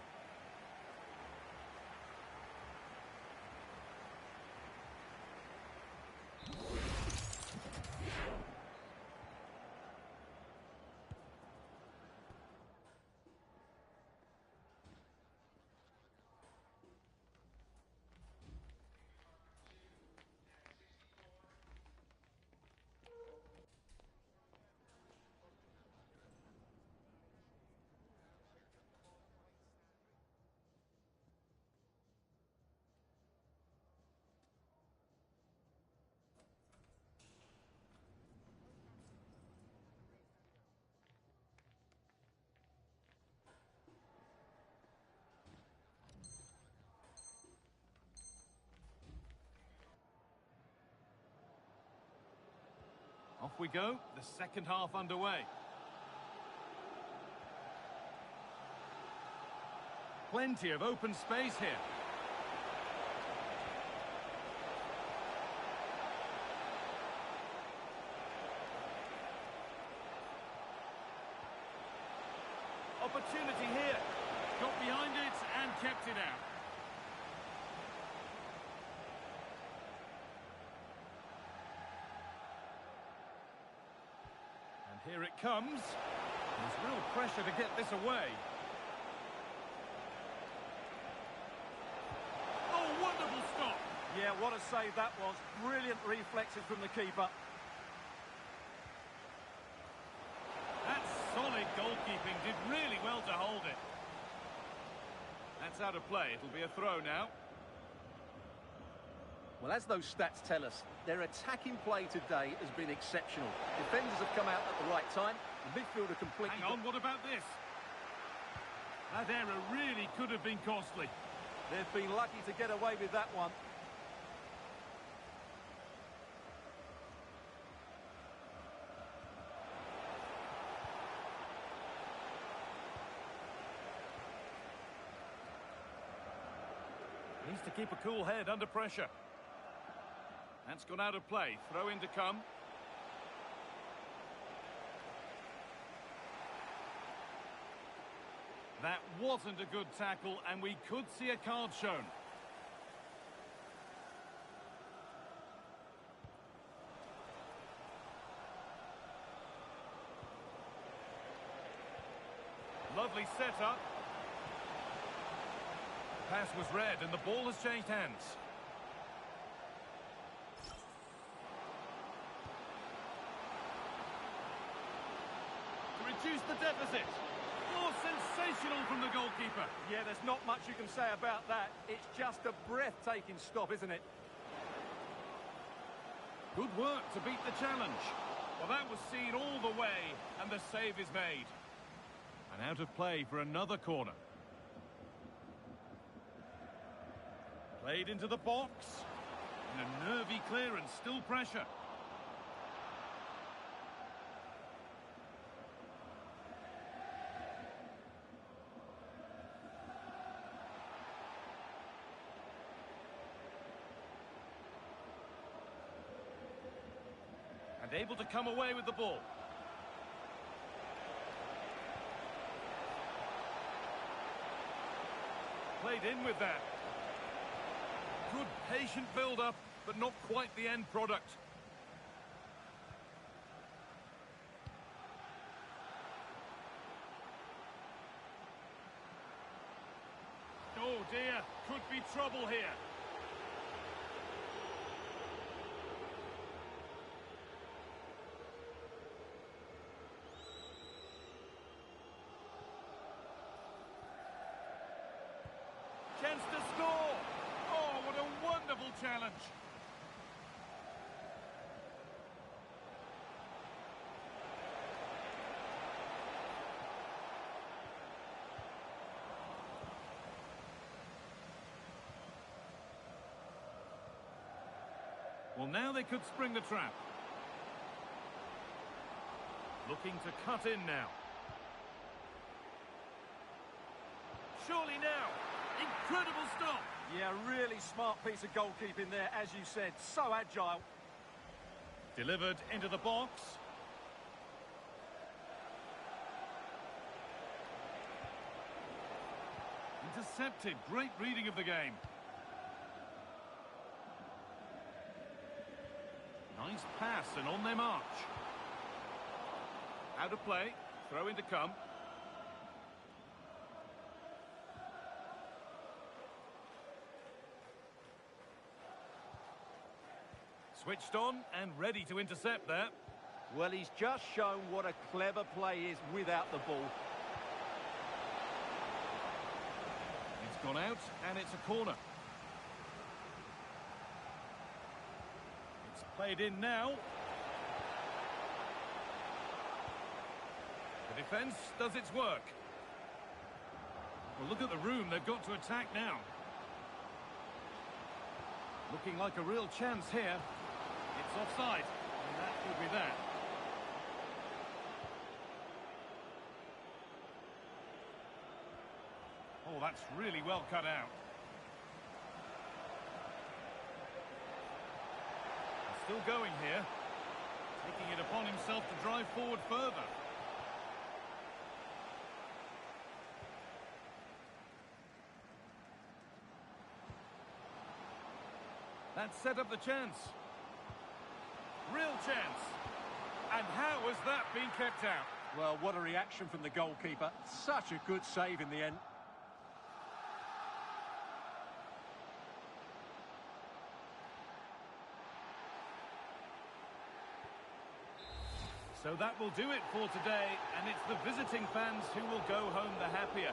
Off we go, the second half underway. Plenty of open space here. Opportunity here. Got behind it and kept it out. Here it comes. There's real pressure to get this away. Oh, wonderful stop. Yeah, what a save that was. Brilliant reflexes from the keeper. That solid goalkeeping did really well to hold it. That's out of play. It'll be a throw now. Well, as those stats tell us, their attacking play today has been exceptional. Defenders have come out at the right time. The midfielder completely... Hang on, what about this? That error really could have been costly. They've been lucky to get away with that one. Needs to keep a cool head under pressure. That's gone out of play. Throw in to come. That wasn't a good tackle, and we could see a card shown. Lovely setup. The pass was read, and the ball has changed hands. Reduce the deficit. Oh, sensational from the goalkeeper. Yeah, there's not much you can say about that. It's just a breathtaking stop, isn't it? Good work to beat the challenge. Well, that was seen all the way, and the save is made. And out of play for another corner. Played into the box. And a nervy clearance, still pressure. And able to come away with the ball. Played in with that. Good patient build-up, but not quite the end product. Oh dear, could be trouble here. Chance to score. Oh, what a wonderful challenge. Well, now they could spring the trap. Looking to cut in now. Surely now. Incredible stop. Yeah, really smart piece of goalkeeping there, as you said. So agile. Delivered into the box. Intercepted. Great reading of the game. Nice pass and on their march. Out of play. Throw in to come. Switched on and ready to intercept there. Well, he's just shown what a clever play is without the ball. It's gone out and it's a corner. It's played in now. The defence does its work. Well, look at the room they've got to attack now. Looking like a real chance here. It's offside, and that will be that. Oh, that's really well cut out. He's still going here. Taking it upon himself to drive forward further. That set up the chance. Real chance. And how has that been kept out? Well, what a reaction from the goalkeeper. Such a good save in the end. So that will do it for today, and it's the visiting fans who will go home the happier.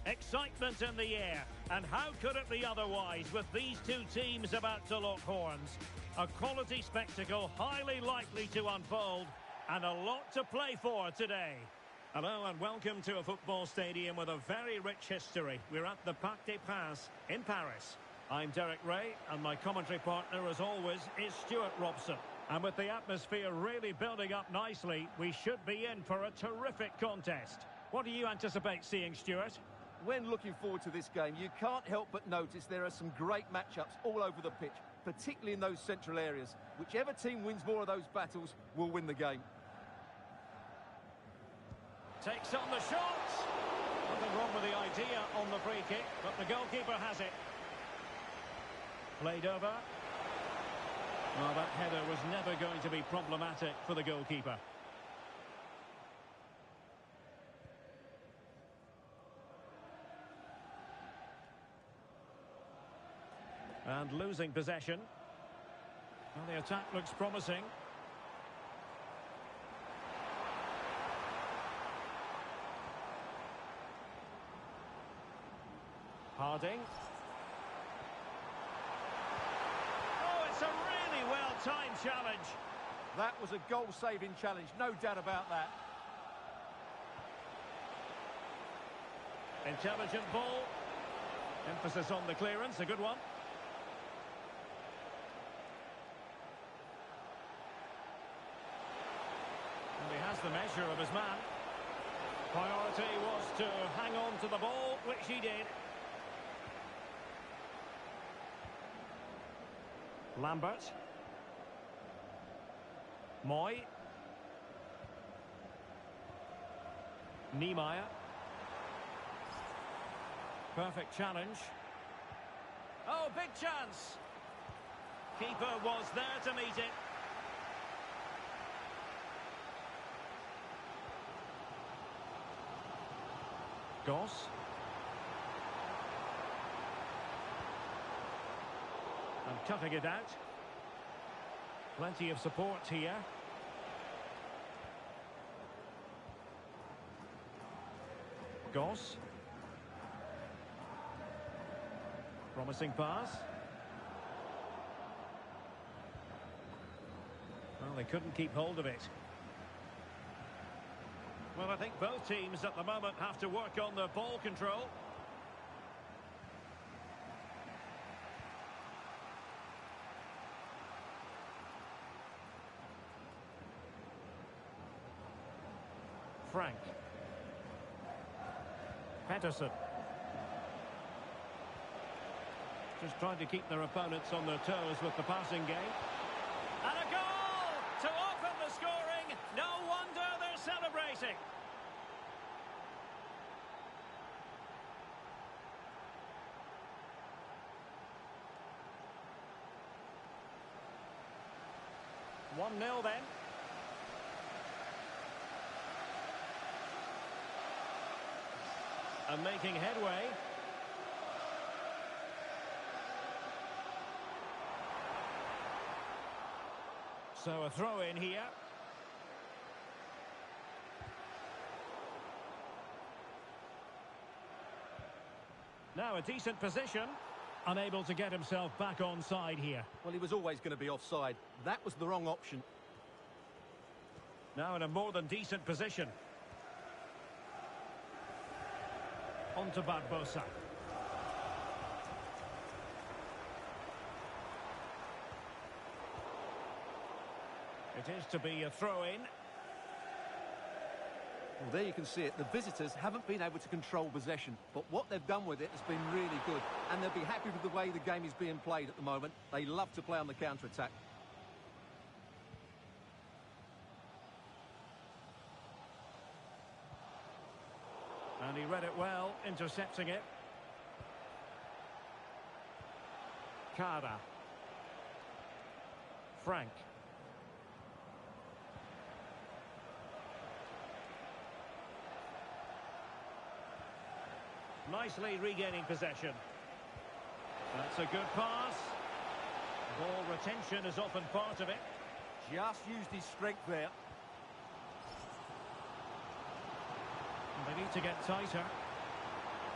Excitement in the air, and how could it be otherwise with these two teams about to lock horns? A quality spectacle highly likely to unfold, and a lot to play for today. Hello and welcome to a football stadium with a very rich history. We're at the Parc des Princes in Paris. I'm Derek Ray, and my commentary partner, as always, is Stuart Robson. And with the atmosphere really building up nicely, we should be in for a terrific contest. What do you anticipate seeing, Stuart? When looking forward to this game, you can't help but notice there are some great matchups all over the pitch, particularly in those central areas. Whichever team wins more of those battles will win the game. Takes on the shot. Nothing wrong with the idea on the free kick, but the goalkeeper has it. Played over. Well, that header was never going to be problematic for the goalkeeper. And losing possession. Well, the attack looks promising. Harding. Oh, it's a really well-timed challenge. That was a goal-saving challenge, no doubt about that. Intelligent ball. Emphasis on the clearance, a good one. And he has the measure of his man. Priority was to hang on to the ball, which he did. Lambert. Moy. Niemeyer. Perfect challenge. Oh, big chance. Keeper was there to meet it. Goss. And cutting it out. Plenty of support here. Goss. Promising pass. Well, they couldn't keep hold of it. Well, I think both teams at the moment have to work on their ball control. Frank. Patterson. Just trying to keep their opponents on their toes with the passing game. And a goal to open the scoring. No wonder they're celebrating. One 0 then. And making headway. So a throw in here. Now a decent position. Unable to get himself back onside here. Well, he was always going to be offside. That was the wrong option. Now in a more than decent position. On to Barbosa. It is to be a throw-in. Well, there you can see it. The visitors haven't been able to control possession, but what they've done with it has been really good, and they'll be happy with the way the game is being played at the moment. They love to play on the counter-attack. And he read it well, intercepting it. Cara. Frank. Nicely regaining possession. That's a good pass. Ball retention is often part of it. Just used his strength there. And they need to get tighter.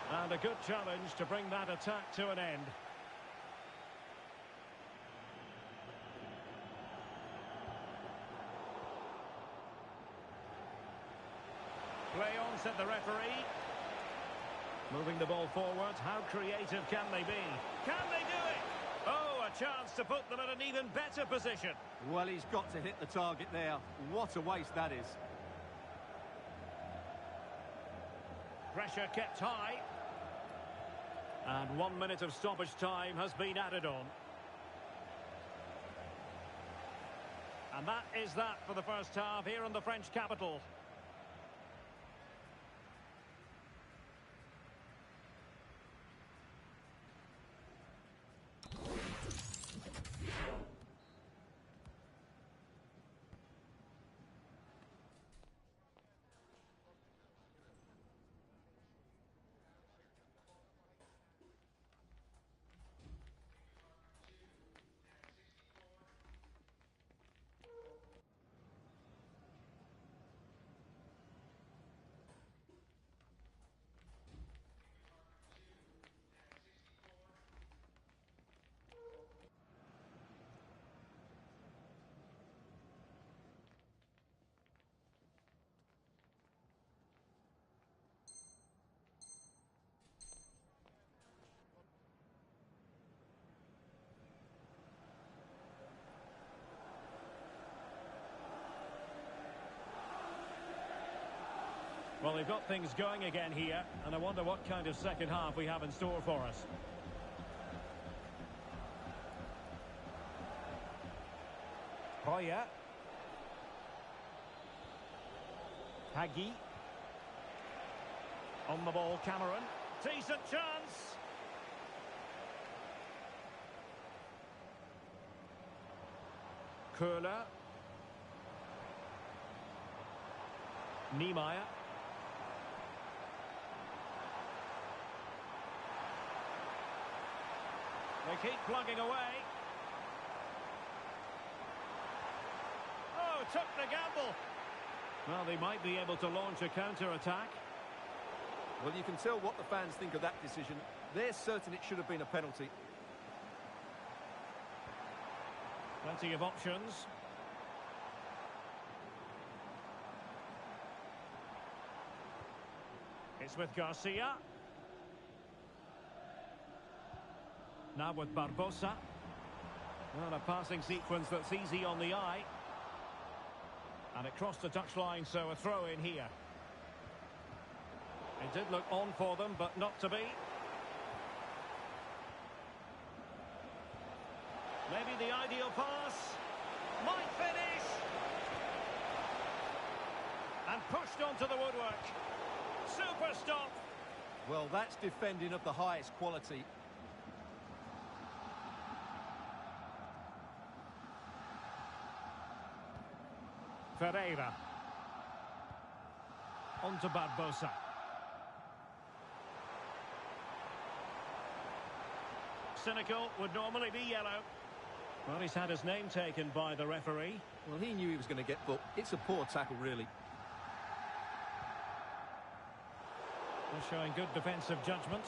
And a good challenge to bring that attack to an end. Play on, said the referee. Moving the ball forward. How creative can they be? Can they do it? Oh, a chance to put them in an even better position. Well, he's got to hit the target there. What a waste that is. Pressure kept high. And 1 minute of stoppage time has been added on. And that is that for the first half here in the French capital. Well, they've got things going again here, and I wonder what kind of second half we have in store for us. Hoya. Hagi. On the ball, Cameron. Decent chance. Köhler. Niemeyer. They keep plugging away. Oh, took the gamble. Well, they might be able to launch a counter-attack. Well, you can tell what the fans think of that decision. They're certain it should have been a penalty. Plenty of options. It's with Garcia. Now with Barbosa. Well, a passing sequence that's easy on the eye. And it crossed the touchline, so a throw in here. It did look on for them, but not to be. Maybe the ideal pass. Might finish. And pushed onto the woodwork. Super stop. Well, that's defending of the highest quality. Ferreira. On to Barbosa. Cynical, would normally be yellow. Well, he's had his name taken by the referee. Well, he knew he was going to get booked. It's a poor tackle, really. They're showing good defensive judgment.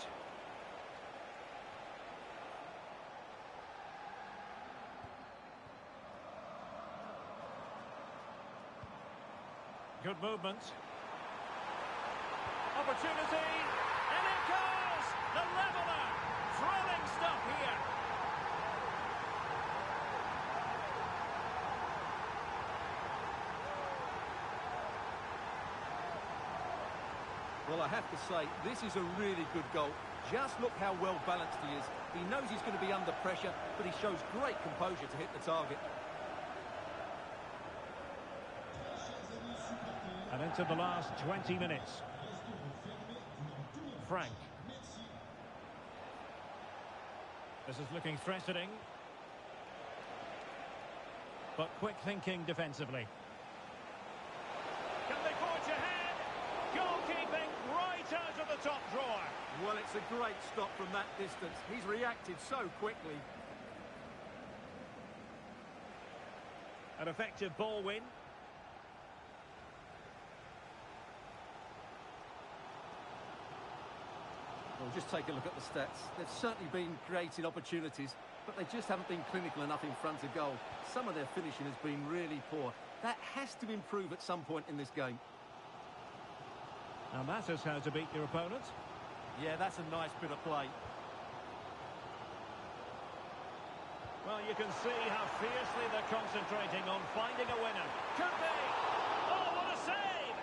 Good movement. Opportunity. And it goes! The leveller! Thrilling stuff here. Well, I have to say, this is a really good goal. Just look how well balanced he is. He knows he's going to be under pressure, but he shows great composure to hit the target. And into the last 20 minutes. Frank. This is looking threatening. But quick thinking defensively. Can they forge ahead? Goalkeeping right out of the top drawer. Well, it's a great stop from that distance. He's reacted so quickly. An effective ball win. just take a look at the stats. They've certainly been creating opportunities, but they just haven't been clinical enough in front of goal. Some of their finishing has been really poor. That has to improve at some point in this game. And that is how to beat your opponent. Yeah, that's a nice bit of play. Well, you can see how fiercely they're concentrating on finding a winner. Could be! Oh, what a save!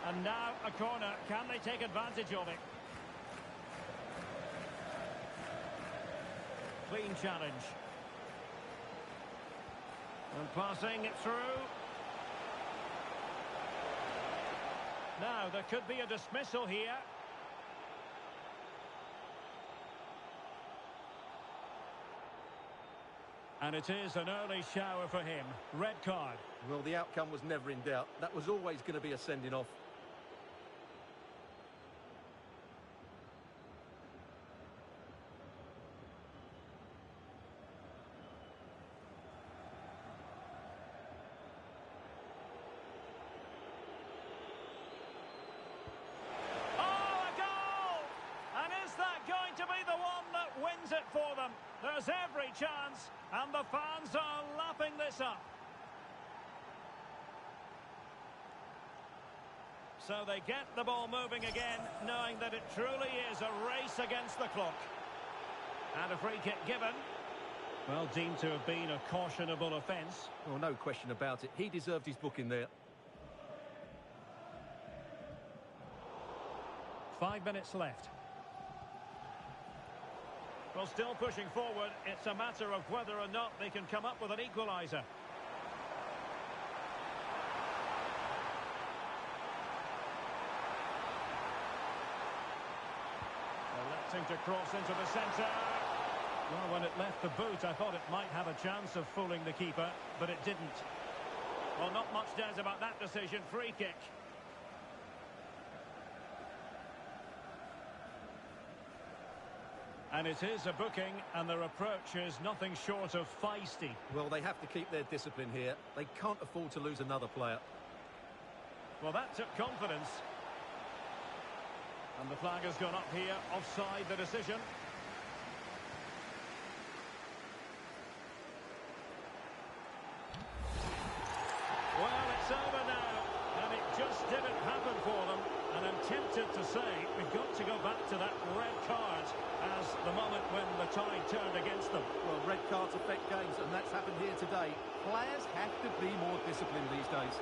And now a corner. Can they take advantage of it? Clean challenge. And passing it through. Now, there could be a dismissal here. And it is an early shower for him. Red card. Well, the outcome was never in doubt. That was always going to be a sending off. Wins it for them. There's every chance, and the fans are lapping this up. So they get the ball moving again, knowing that it truly is a race against the clock. And a free kick given. Well, deemed to have been a cautionable offence. Well, no question about it. He deserved his booking there. 5 minutes left. Well, still pushing forward. It's a matter of whether or not they can come up with an equaliser. Electing to cross into the centre. Well, when it left the boot, I thought it might have a chance of fooling the keeper, but it didn't. Well, not much doubt about that decision. Free kick. And it is a booking, and their approach is nothing short of feisty. Well, they have to keep their discipline here. They can't afford to lose another player. Well, that took confidence. And the flag has gone up here. Offside, the decision. Well, it's over now. And it just didn't happen for them. And I'm tempted to say we've got to go back to that red card as the moment when the tide turned against them. Well, red cards affect games, and that's happened here today. Players have to be more disciplined these days.